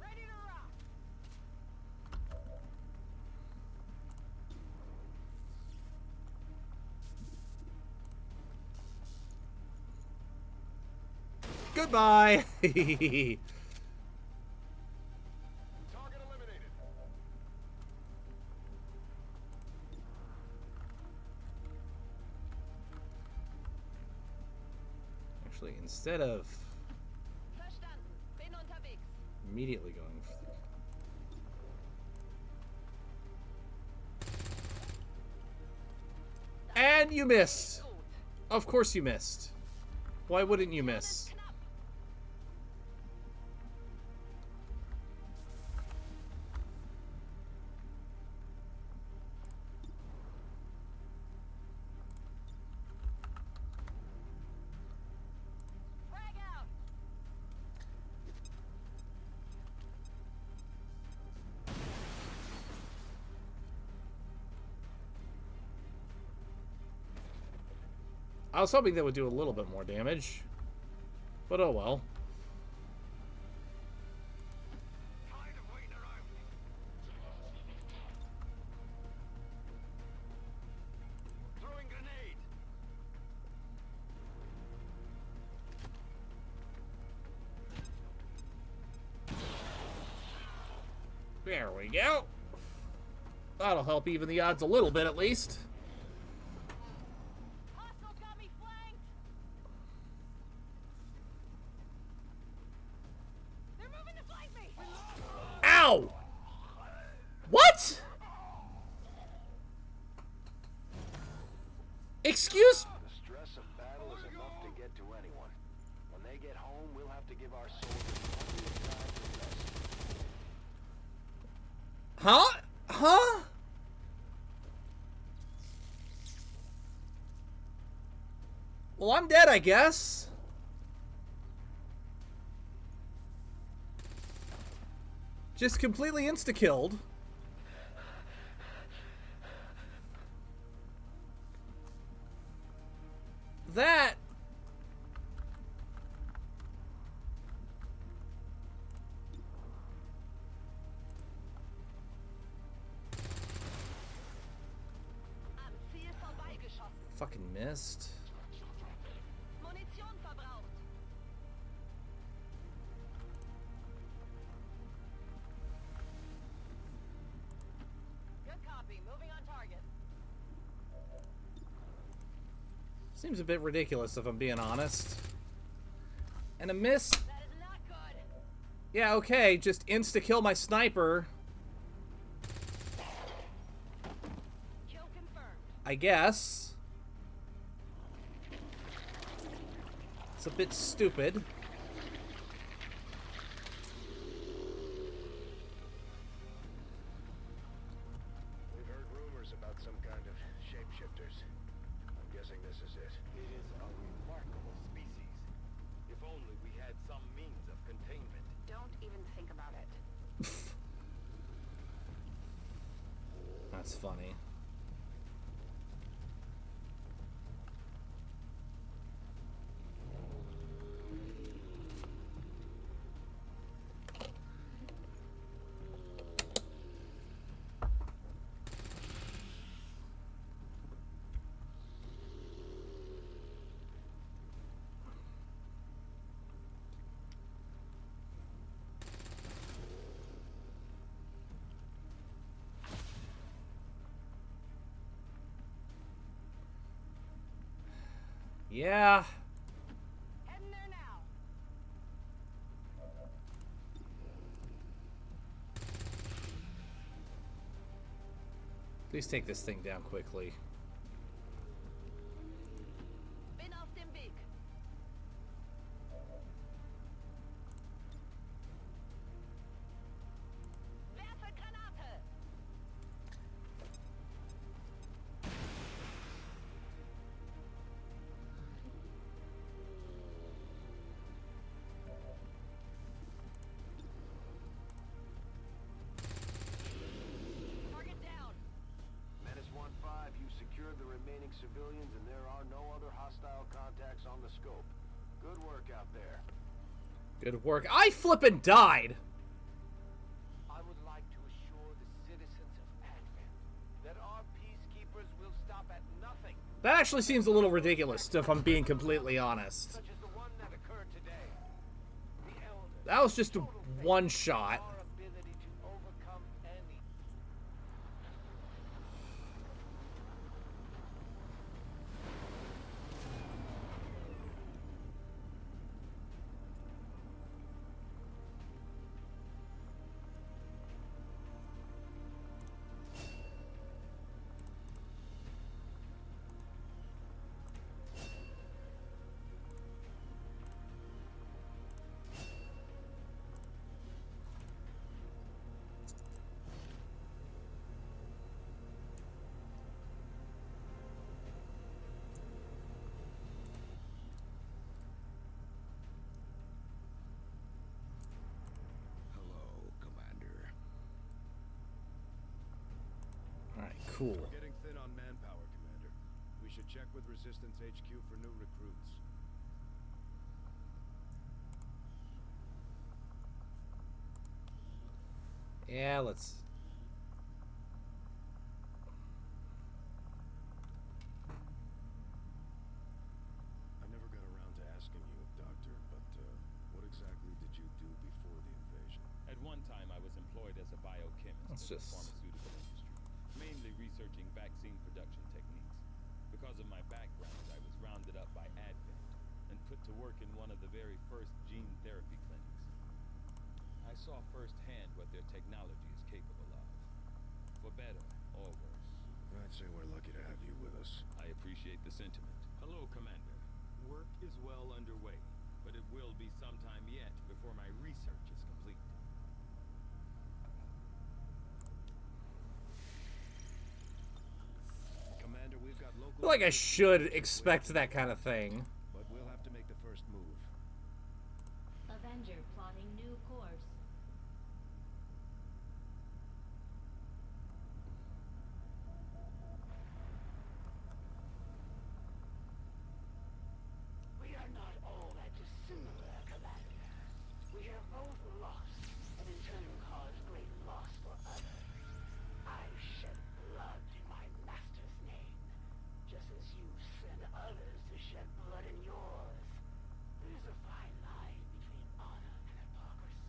Ready to rock. Goodbye. Target eliminated. Actually, instead of Verstanden. Bin unterwegs. immediately going for and you missed. Of course you missed. Why wouldn't you miss? Frag out. I was hoping that would do a little bit more damage. But oh well. Tired of waiting around. Throwing grenade. There we go. That'll help even the odds a little bit, at least. Hostiles got me flanked. They're moving to flank me. Ow! What? Excuse? The stress of battle is enough to get to anyone. When they get home, we'll have to give our soldiers plenty of time to rest. Huh? Huh? Well, I'm dead, I guess. Just completely insta-killed. That... Fucking missed. Munition verbraucht. Good copy. Moving on target. Seems a bit ridiculous if I'm being honest. And a miss. That is not good. Yeah, okay, just insta-kill my sniper. Kill confirmed. I guess. It's a bit stupid. We've heard rumors about some kind of shapeshifters. I'm guessing this is it. It is a remarkable species. If only we had some means of containment. Don't even think about it. That's funny. Yeah. Heading there now. Please take this thing down quickly. Bin auf dem Weg. Werfe Granate. Target down. Menace 1-5, you secured the remaining civilians and there are no other hostile contacts on the scope. Good work out there. Good work. I flippin' died! I would like to assure the citizens of Advent that our peacekeepers will stop at nothing. That actually seems a little ridiculous, if I'm being completely honest. Such as the one that occurred today. The elders, That was just a one shot. our ability to overcome any. Hello, Commander. Alright, cool. We're getting thin on manpower, Commander. We should check with Resistance HQ for new recruits. Yeah, let's... I never got around to asking you, Doctor, but what exactly did you do before the invasion? At one time, I was employed as a biochem Let's just... pharmaceutical industry, mainly researching vaccine production techniques. Because of my background, I was rounded up by Advent and put to work in one of the very first gene therapy clinics. I saw firsthand what their technology is capable of, for better or worse. I'd say we're lucky to have you with us. I appreciate the sentiment. Hello, Commander. Work is well underway, but it will be some time yet before my research is complete. Commander, we've got local... I feel like I should expect that kind of thing. But we'll have to make the first move. Avenger plotting new course. We are not all that dissimilar, Commander. We have both lost, and in turn caused great loss for others. I shed blood in my master's name, just as you send others to shed blood in yours. There's a fine line between honor and hypocrisy.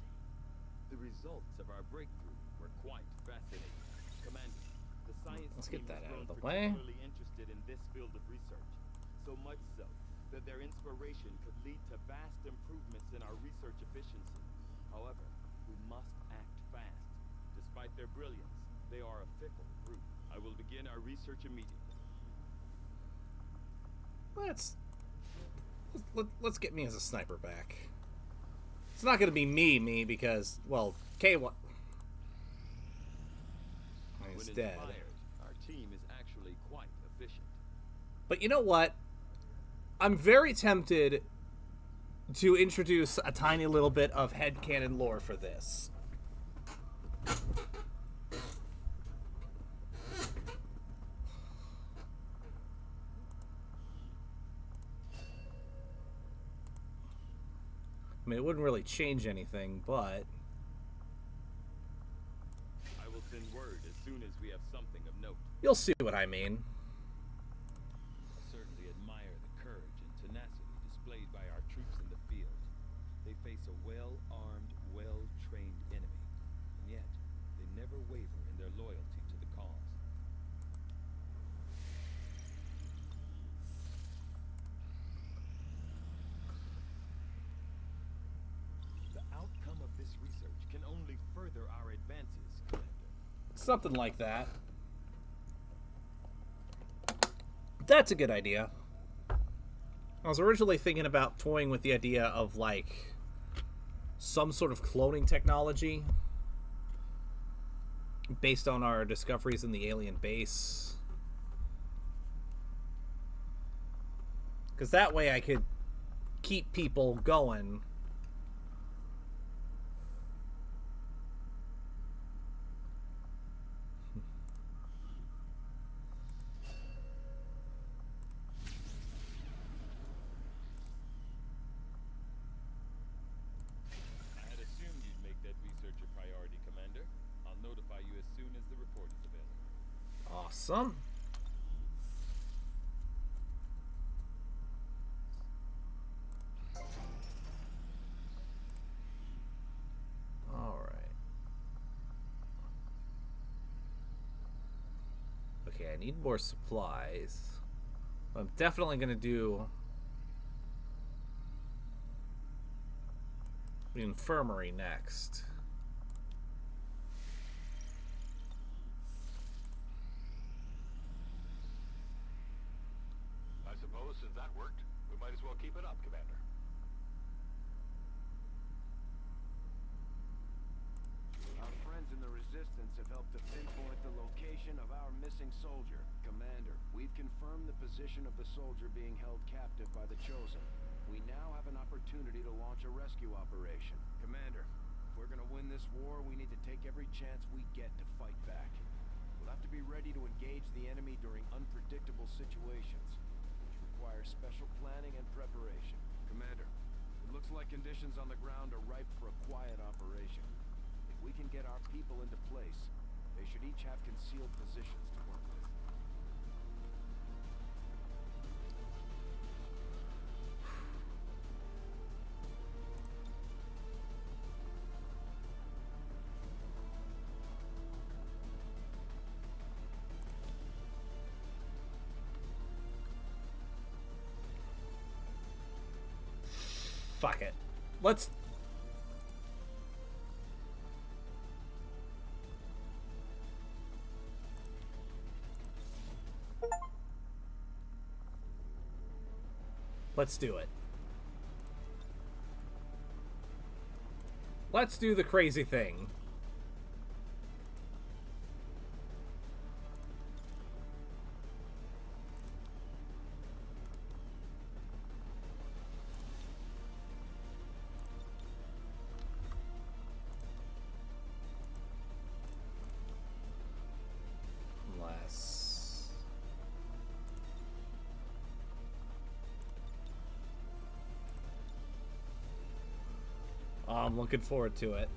The results of our breakthrough were quite fascinating. Commander, the science Let's team get that has out of grown the way. particularly interested in this field of research, so much so that their inspiration could lead to vast improvements in our research efficiency. However, we must act fast. Despite their brilliance, they are a fickle group. I will begin our research immediately. Let's get me as a sniper back. It's not gonna be me because, well, KY... He's When dead. inspired, our team is actually quite efficient. But you know what? I'm very tempted to introduce a tiny little bit of headcanon lore for this. I mean, it wouldn't really change anything, but... I will send word as soon as we have something of note. You'll see what I mean. I certainly admire the courage and tenacity displayed by our troops in the field. They face a well-armed, well-trained enemy, and yet they never waver in their loyalty to the cause. The outcome of this research can only further our advances, Commander. Something like that. That's a good idea. I was originally thinking about toying with the idea of, like, some sort of cloning technology based on our discoveries in the alien base. Because that way I could keep people going. I had assumed you'd make that research a priority, Commander. I'll notify you as soon as the report is available. Awesome. Alright. Okay, I need more supplies. I'm definitely going to do the infirmary next. I suppose since that worked, we might as well keep it up, Commander. Our friends in the Resistance have helped to pinpoint the location of our missing soldier. Commander, we've confirmed the position of the soldier being held captive by the Chosen. We now have an opportunity to launch a rescue operation. Commander, if we're gonna win this war, we need to take every chance we get to fight back. We'll have to be ready to engage the enemy during unpredictable situations, which require special planning and preparation. Commander, it looks like conditions on the ground are ripe for a quiet operation. If we can get our people into place, they should each have concealed positions to work with. fuck it. Let's... Let's do it. Let's do the crazy thing. I'm looking forward to it.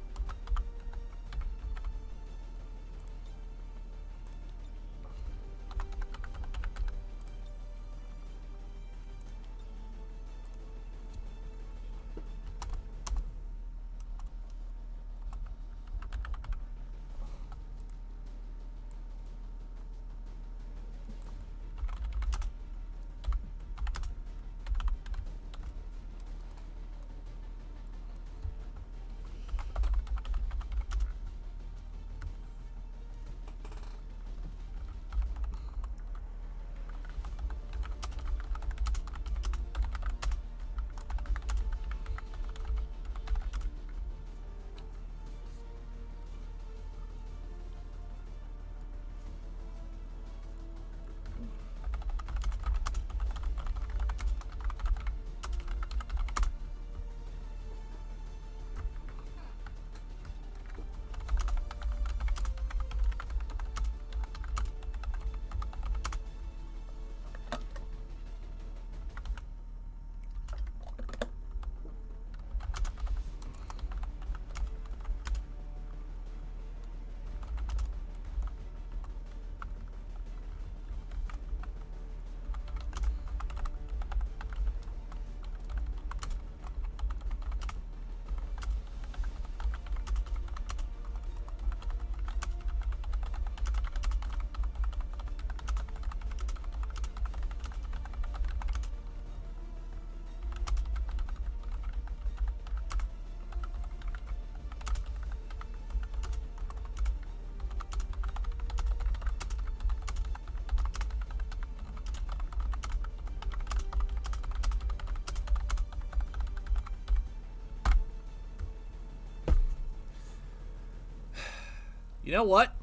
You know what?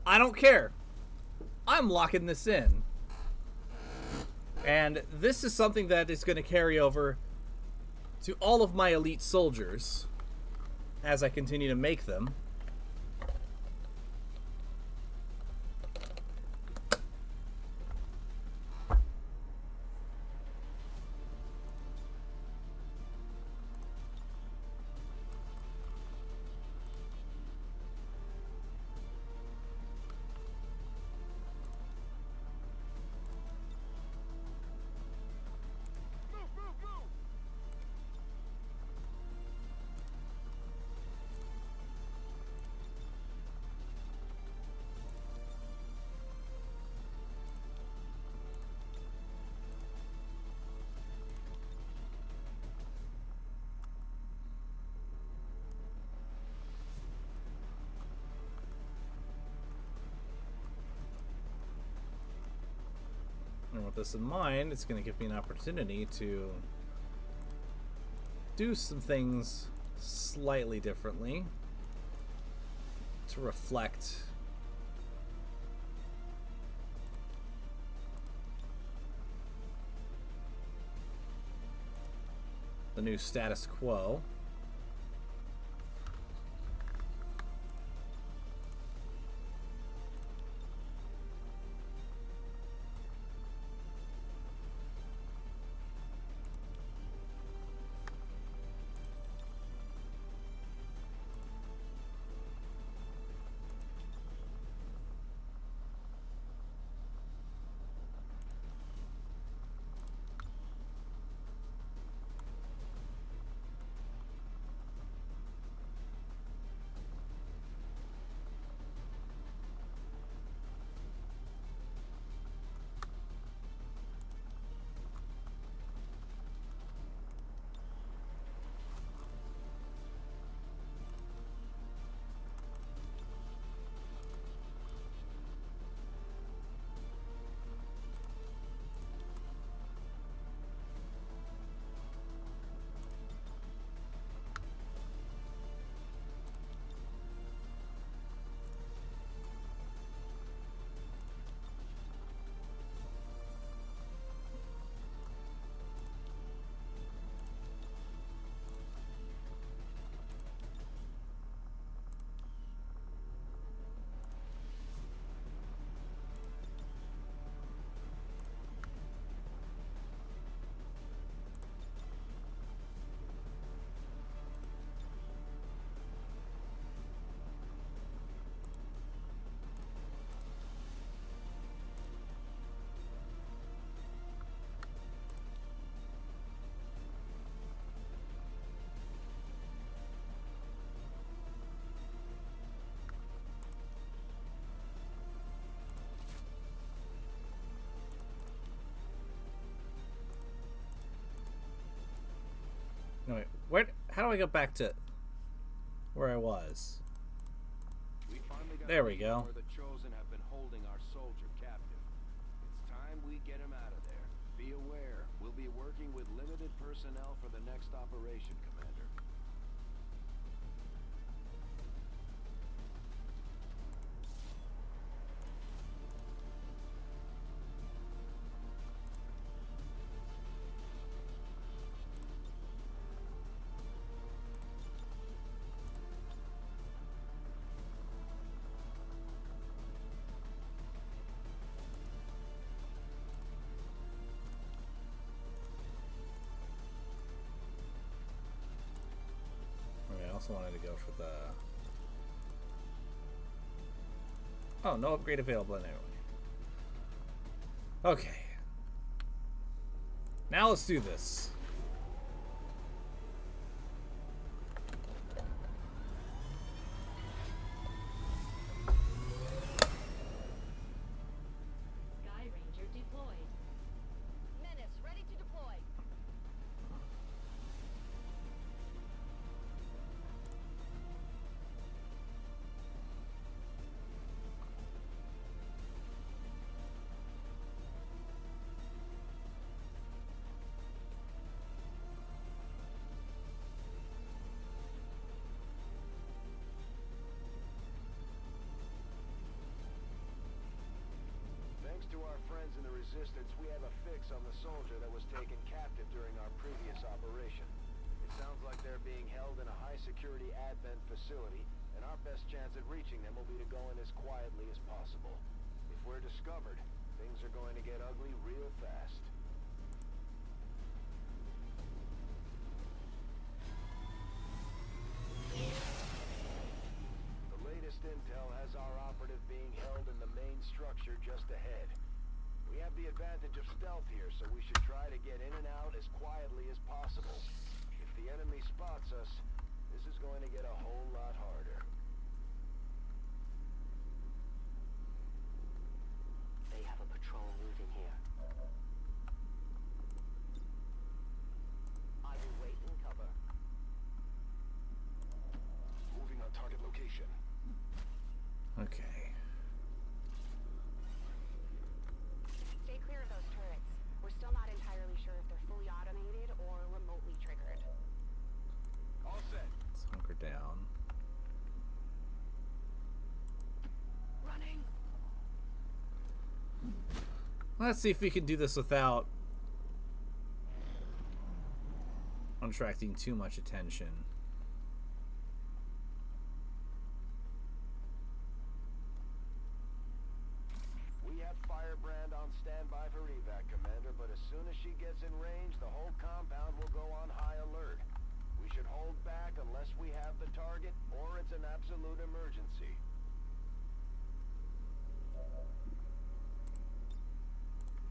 I don't care. I'm locking this in. And this is something that is going to carry over to all of my elite soldiers as I continue to make them. And with this in mind, it's going to give me an opportunity to do some things slightly differently to reflect the new status quo. No, wait, where? How do I go back to where I was? There we go. Where the Chosen have been holding our soldier captive. It's time we get him out of there. Be aware, we'll be working with limited personnel for the next operation, Commander. I also wanted to go for the... Oh, no upgrade available anyway. Okay. Now let's do this. Sky Ranger deployed. Menace, ready to deploy. Thanks to our friends in the Resistance, we have a fix on the soldier that was taken captive during our previous operation. It sounds like they're being held in a high-security Advent facility, and our best chance at reaching them will be to go in as quietly as possible. If we're discovered, things are going to get ugly real fast. The latest intel has our operative being held in the main structure just ahead. We have the advantage of stealth here, so we should try to get in and out as quietly as possible. If the enemy spots us, this is going to get a whole lot harder. They have a patrol moving here. I will wait in cover. Moving on target location. Okay. Stay clear of those turrets. We're still not entirely sure if they're fully automated or remotely triggered. All set. Let's hunker down. Running. Let's see if we can do this without attracting too much attention. We have Firebrand on standby for evac, Commander, but as soon as she gets in range, the whole compound will go on high alert. We should hold back unless we have the target, or it's an absolute emergency.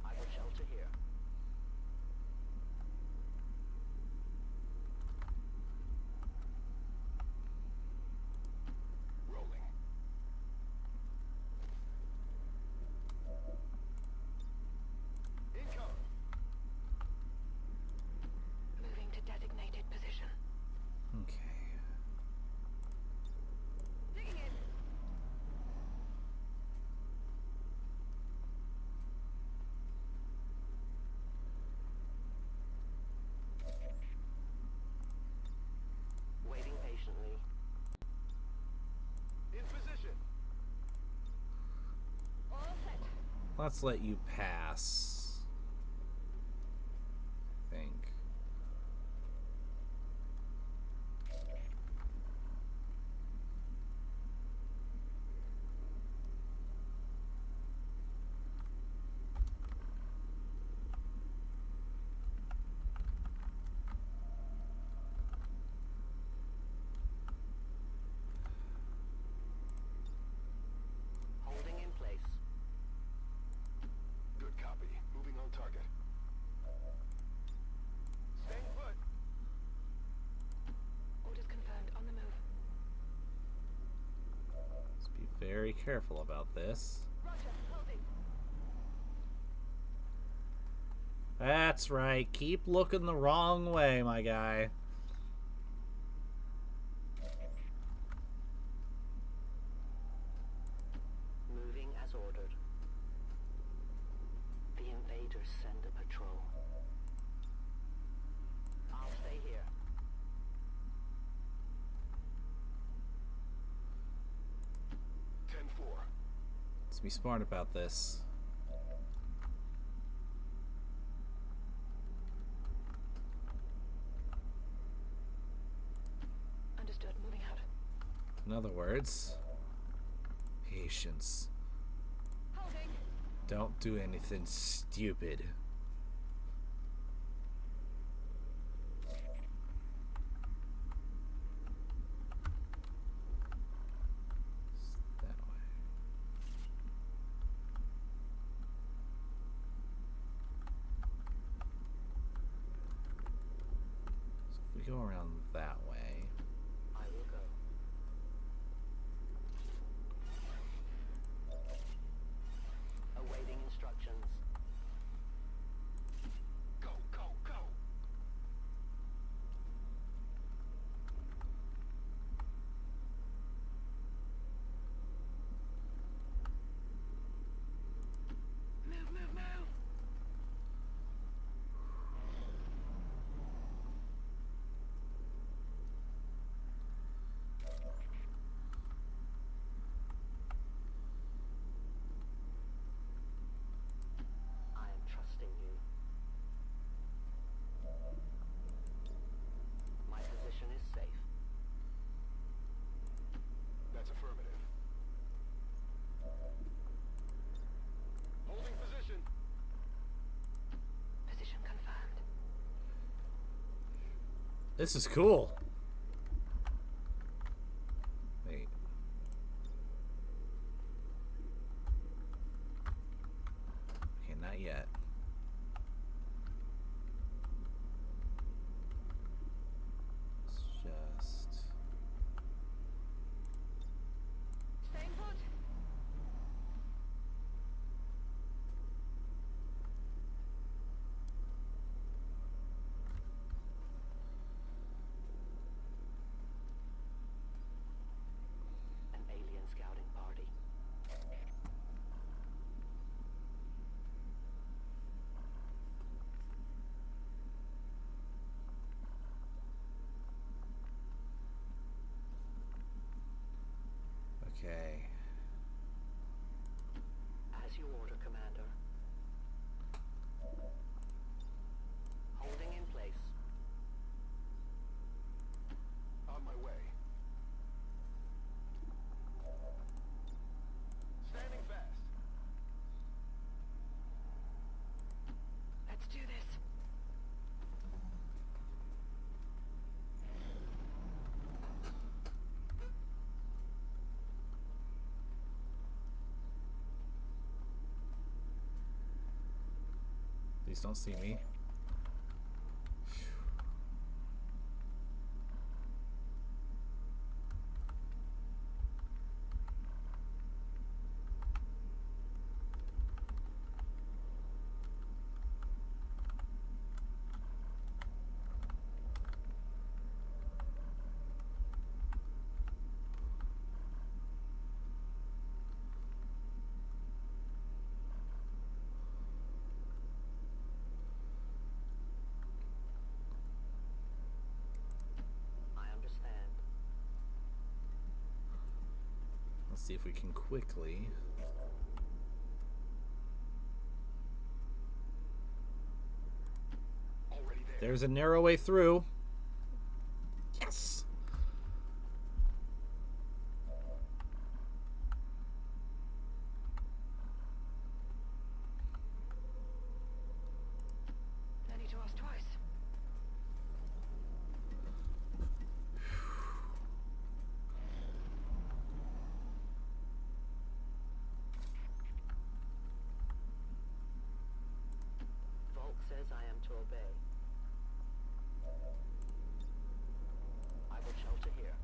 I will shelter here. Rolling. Income! Moving to designated position. Okay. Digging in. Waiting patiently. In position! All set. Let's let you pass. I think. Holding in place. Good copy. Moving on target. Staying put! Orders confirmed. On the move. Let's be very careful about this. Roger, holding. That's right. Keep looking the wrong way, my guy. be smart about this. Understood. Moving out. In other words, patience. Holding. Don't do anything stupid. That way. So if we go around that way. I will go. Awaiting instructions. Go, go, go! Move, move, move! I am trusting you. My position is safe. That's affirmative. Holding position. Position confirmed. This is cool. Wait. Okay, not yet. Let's just... Staying put. An alien scouting party. Okay. As you order, Commander. Holding in place. On my way. Standing fast. Let's do this. Please don't see me. I understand. Let's see if we can quickly. Already there. There's a narrow way through. Yes. No need to ask twice. Volk says I am to obey. I will shelter here.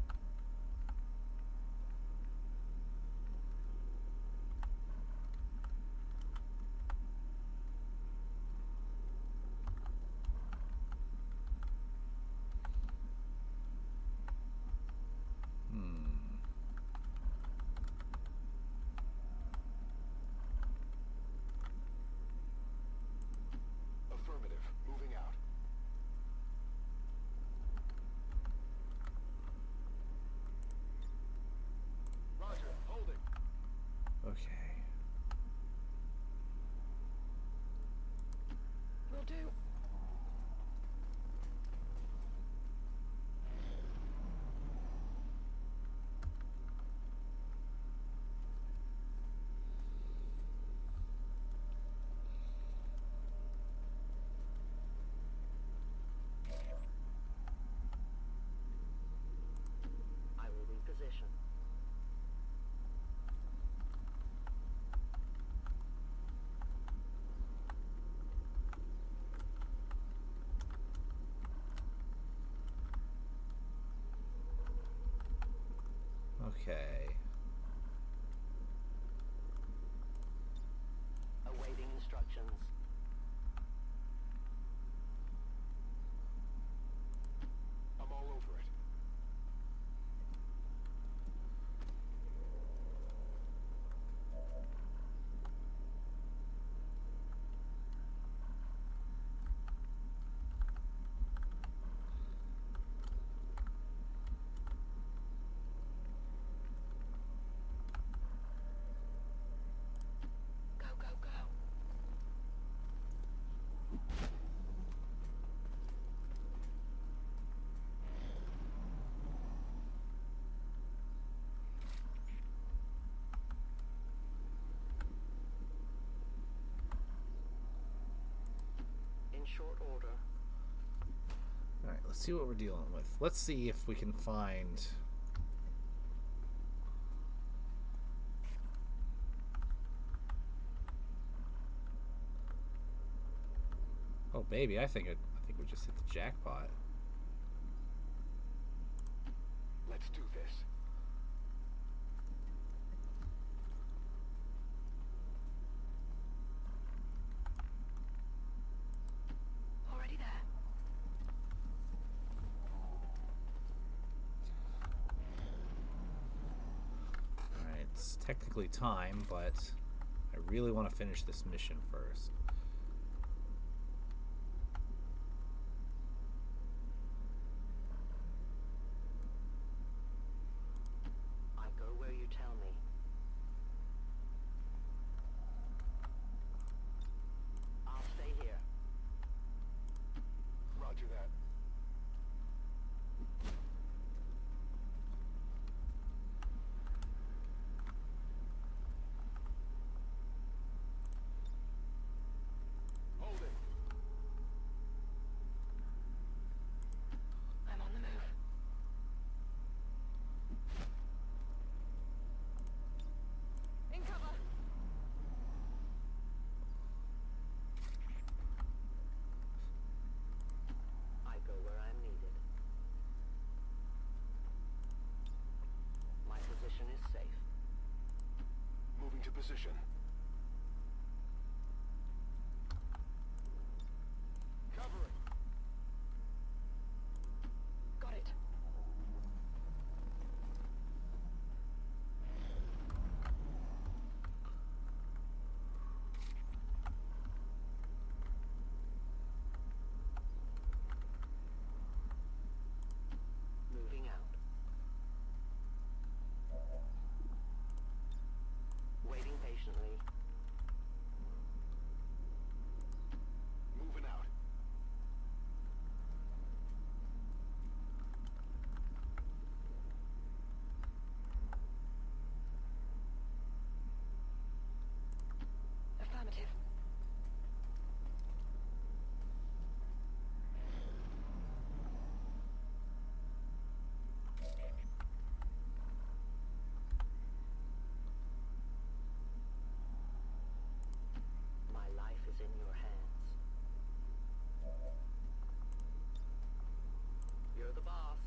Affirmative. Moving out. in short order. Alright, let's see what we're dealing with. Let's see if we can find... Oh, baby, I think we just hit the jackpot. Let's do this. Already there. Alright, it's technically time, but I really want to finish this mission first. I go where you tell me. I'll stay here. Roger that. Hold it. I'm on the move. In cover. I go where I'm needed. My position is safe. Moving to position. Covering. Got it. Moving out. Waiting patiently. Moving out. Affirmative. My life is in your hands. You're the boss.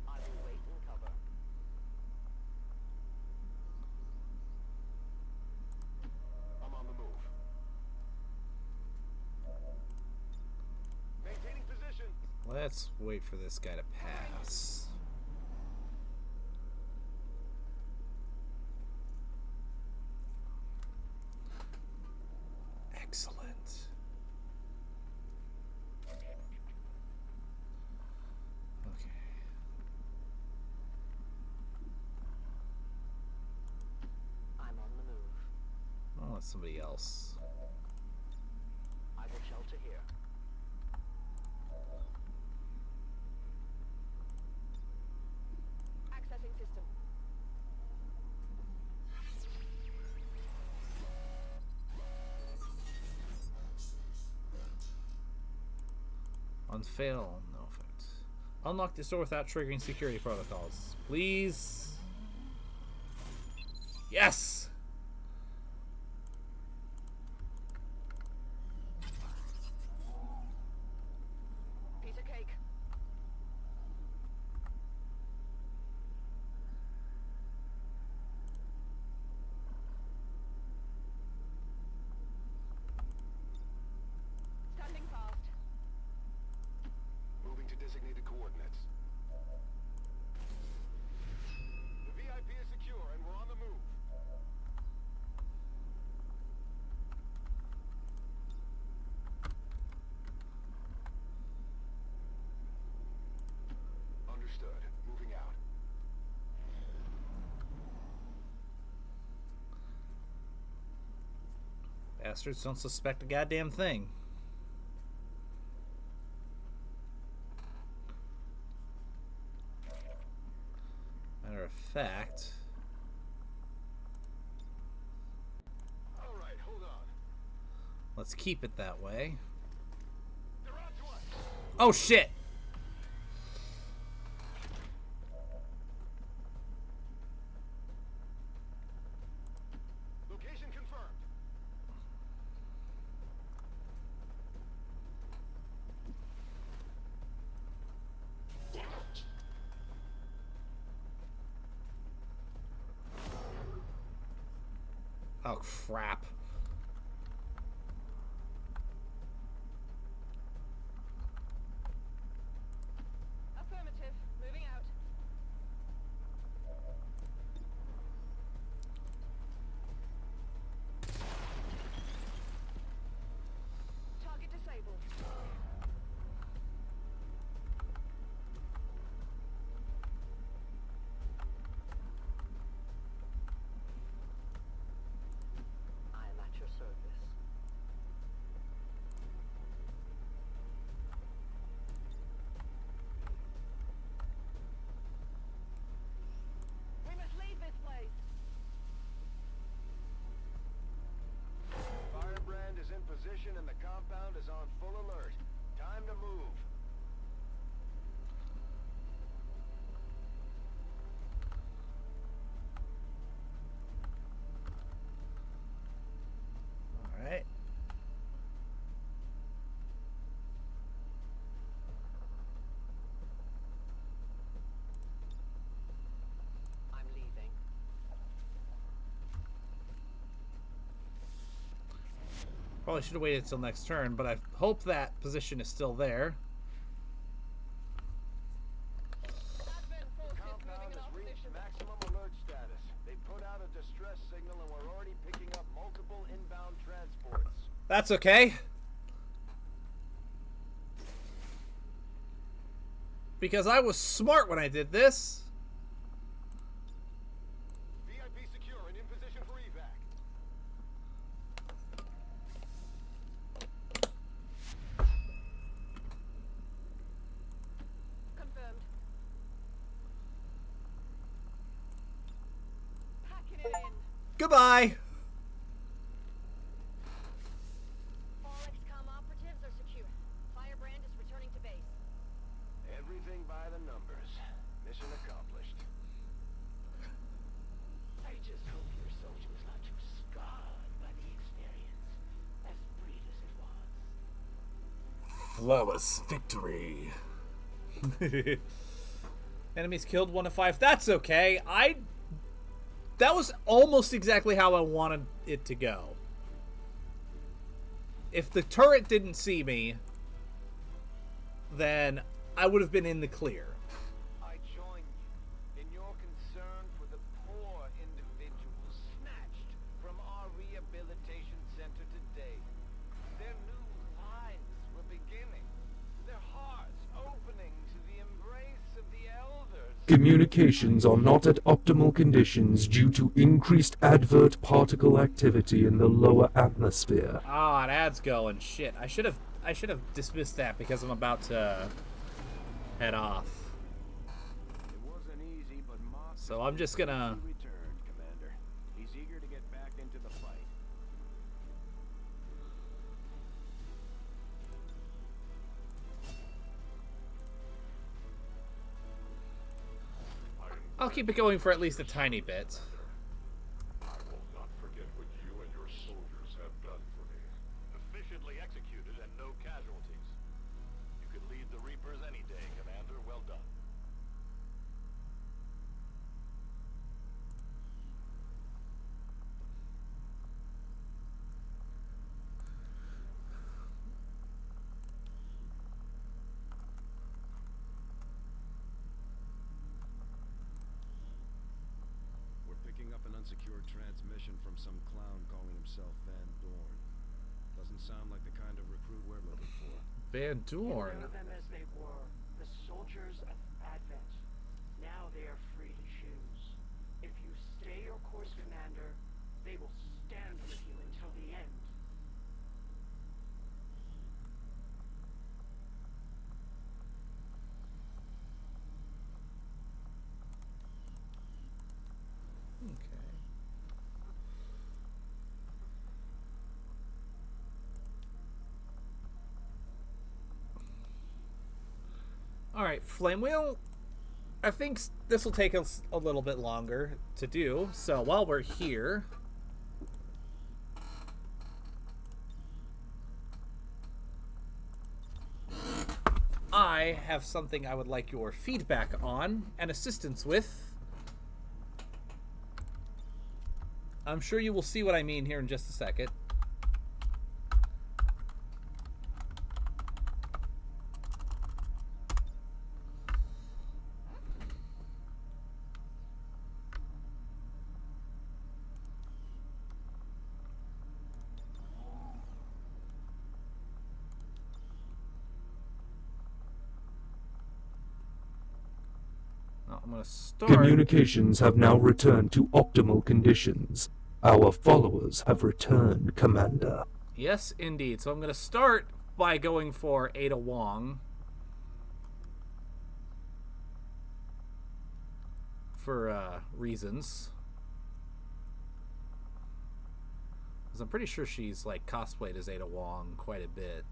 I will wait and cover. I'm on the move. Maintaining position. Let's wait for this guy to pass. Excellent. Okay. I'm on the move. I'll let somebody else. I will shelter here. Accessing system. Unfail, no effect. Unlock this door without triggering security protocols. Please. Yes! Piece of cake. Standing fast. Moving to designated coordinates. The VIP is secure and we're on the move. Bastards don't suspect a goddamn thing. Matter of fact... Alright, hold on. let's keep it that way. Oh shit! Location confirmed. Oh crap. Affirmative. Moving out. Target disabled. I am at your service. We must leave this place. Firebrand is in position and the compound is on full alert. Time to move. Alright. I'm leaving. Probably should have waited till next turn, but I hope that position is still there. Compound has reached maximum alert status. They put out a distress signal and we're already picking up multiple inbound transports. That's okay. Because I was smart when I did this. VIP secure and in position for evac. Confirmed. Packing it in. Goodbye. All XCOM operatives are secure. Firebrand is returning to base. Everything by the numbers. Mission accomplished. I just hope your soldier was not too scarred by the experience, as brief as it was. Flawless victory. Enemies killed 1 of 5. That's okay. That was almost exactly how I wanted it to go. If the turret didn't see me, then I would have been in the clear. I join you in your concern for the poor individuals snatched from our rehabilitation center today. Their new lives were beginning. Their hearts opening to the embrace of the elders. Communications are not at optimal conditions due to increased advert particle activity in the lower atmosphere. Ah, an ad's going. Shit. I should have dismissed that because I'm about to head off. It wasn't easy, but Moss So I'm just gonna... returned, Commander. He's eager to get back into the fight. I'll keep it going for at least a tiny bit. I will not forget what you and your soldiers have done for me. Efficiently executed and no casualties. You could lead the Reapers any day, Commander. Well done. We're picking up an unsecured transmission from some clown calling himself Van Dorn. Doesn't sound like the kind of recruit we're looking for. Van Dorn. You know them as they were, the soldiers of Advent. Now they are free to choose. If you stay your course, Commander, they will stand with you until the end. Alright, Flame Wheel. I think this will take us a little bit longer to do. So while we're here... I have something I would like your feedback on and assistance with. I'm sure you will see what I mean here in just a second. I'm going to start. Communications have now returned to optimal conditions. Our followers have returned, Commander. Yes, indeed. So I'm going to start by going for Ada Wong. For reasons. Because I'm pretty sure she's like cosplayed as Ada Wong quite a bit.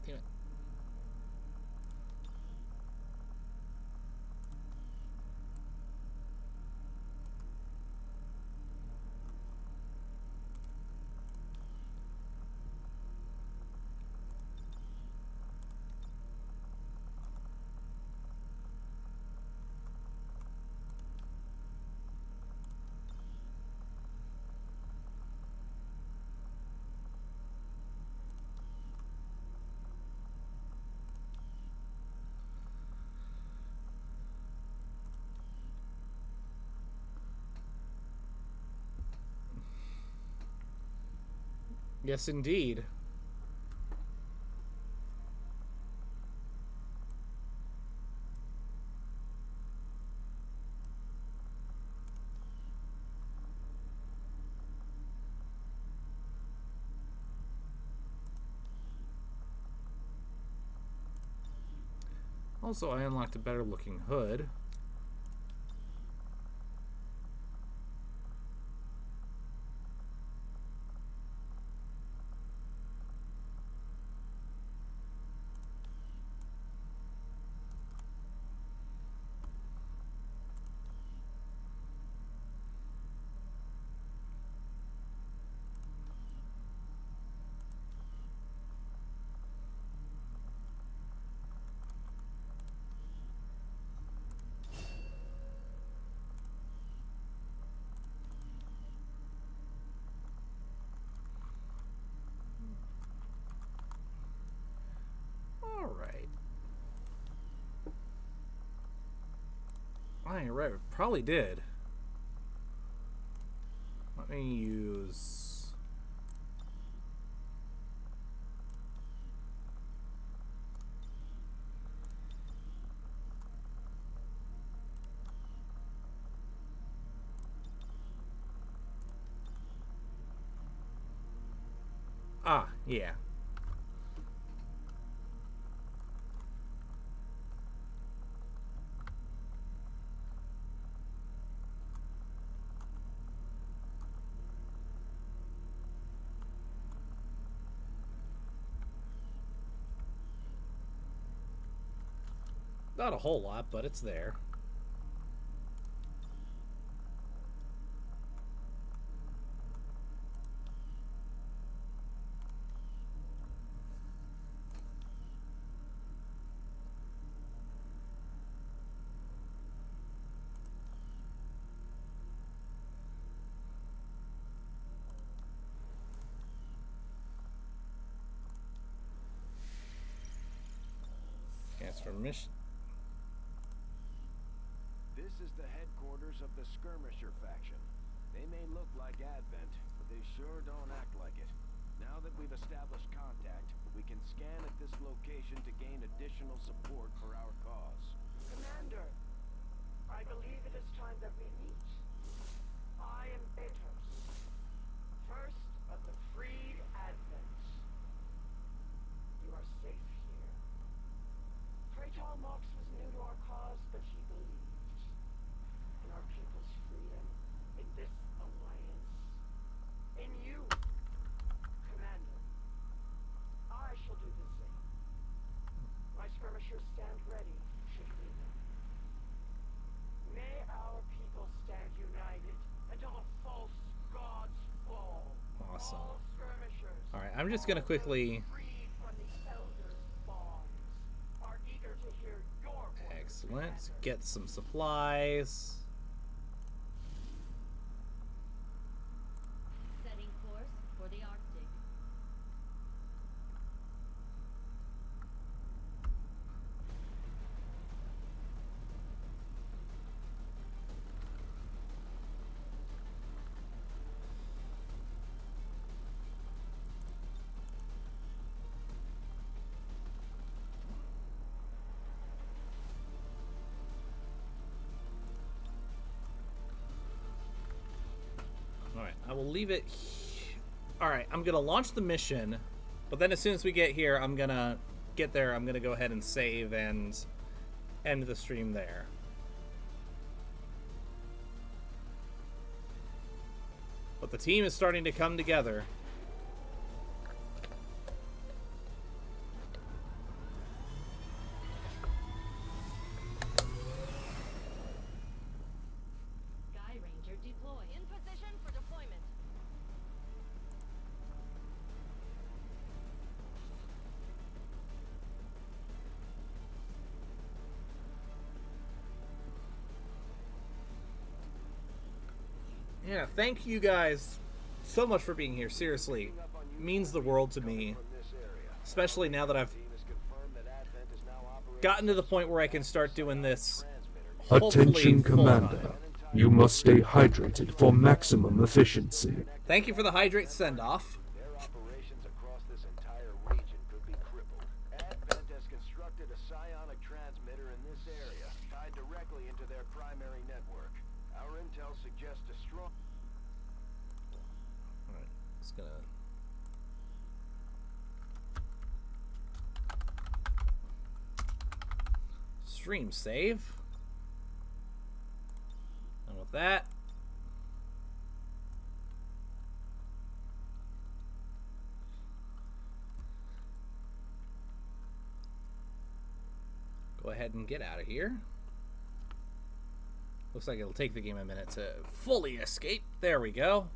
Damn it. Yes, indeed. Also, I unlocked a better looking hood. I probably did. Let me use... Ah, yeah. Not a whole lot, but it's there. Transfer mission. This is the headquarters of the Skirmisher faction. They may look like Advent, but they sure don't act like it. Now that we've established contact, we can scan at this location to gain additional support for our cause. Commander, I believe it is time that we meet. I am Atos, first of the freed Advents. You are safe here. Praetor Mox was new to our cause, but he believed in our people's freedom, in this alliance, in you, Commander. I shall do the same. My skirmishers stand ready, should we know. May our people stand united until the false gods fall. Awesome. All skirmishers, Alright, I'm just gonna quickly... freed from the elders' bonds, are eager to hear your voice. Excellent. Get some supplies. Setting course for the Arctic. Alright, I will leave it... Alright, I'm gonna launch the mission, but then as soon as we get here, I'm gonna get there, I'm gonna go ahead and save and end the stream there. But the team is starting to come together. Sky Ranger deployed. In position for deployment. Yeah, thank you guys so much for being here. Seriously, it means the world to me. Especially now that I've gotten to the point where I can start doing this. Attention, Commander. You must stay hydrated for maximum efficiency. Thank you for the hydrate send-off. Their operations across this entire region could be crippled. Advent has constructed a psionic transmitter in this area, tied directly into their primary network. Our intel suggests a strong... Alright, just gonna... Stream save. And with that... Go ahead and get out of here. Looks like it'll take the game a minute to fully escape. There we go.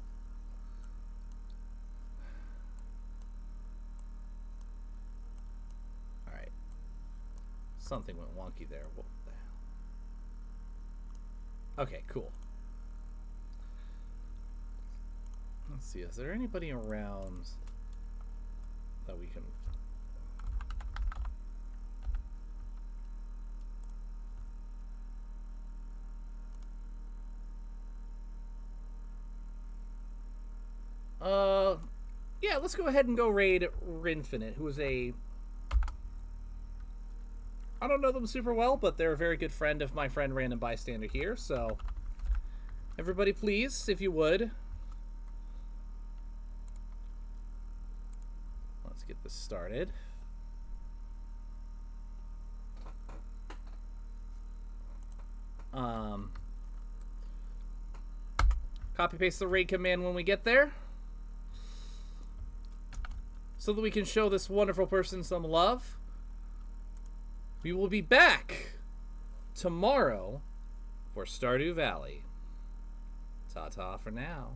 Alright. Something went wonky there. What the hell? Okay, cool. Let's see, is there anybody around that we can... Yeah, let's go ahead and go raid Rinfinite, who is a... I don't know them super well, but they're a very good friend of my friend Random Bystander here, so... Everybody please, if you would. Let's get this started. Copy paste the raid command when we get there, so that we can show this wonderful person some love. We will be back tomorrow for Stardew Valley. Ta-ta for now.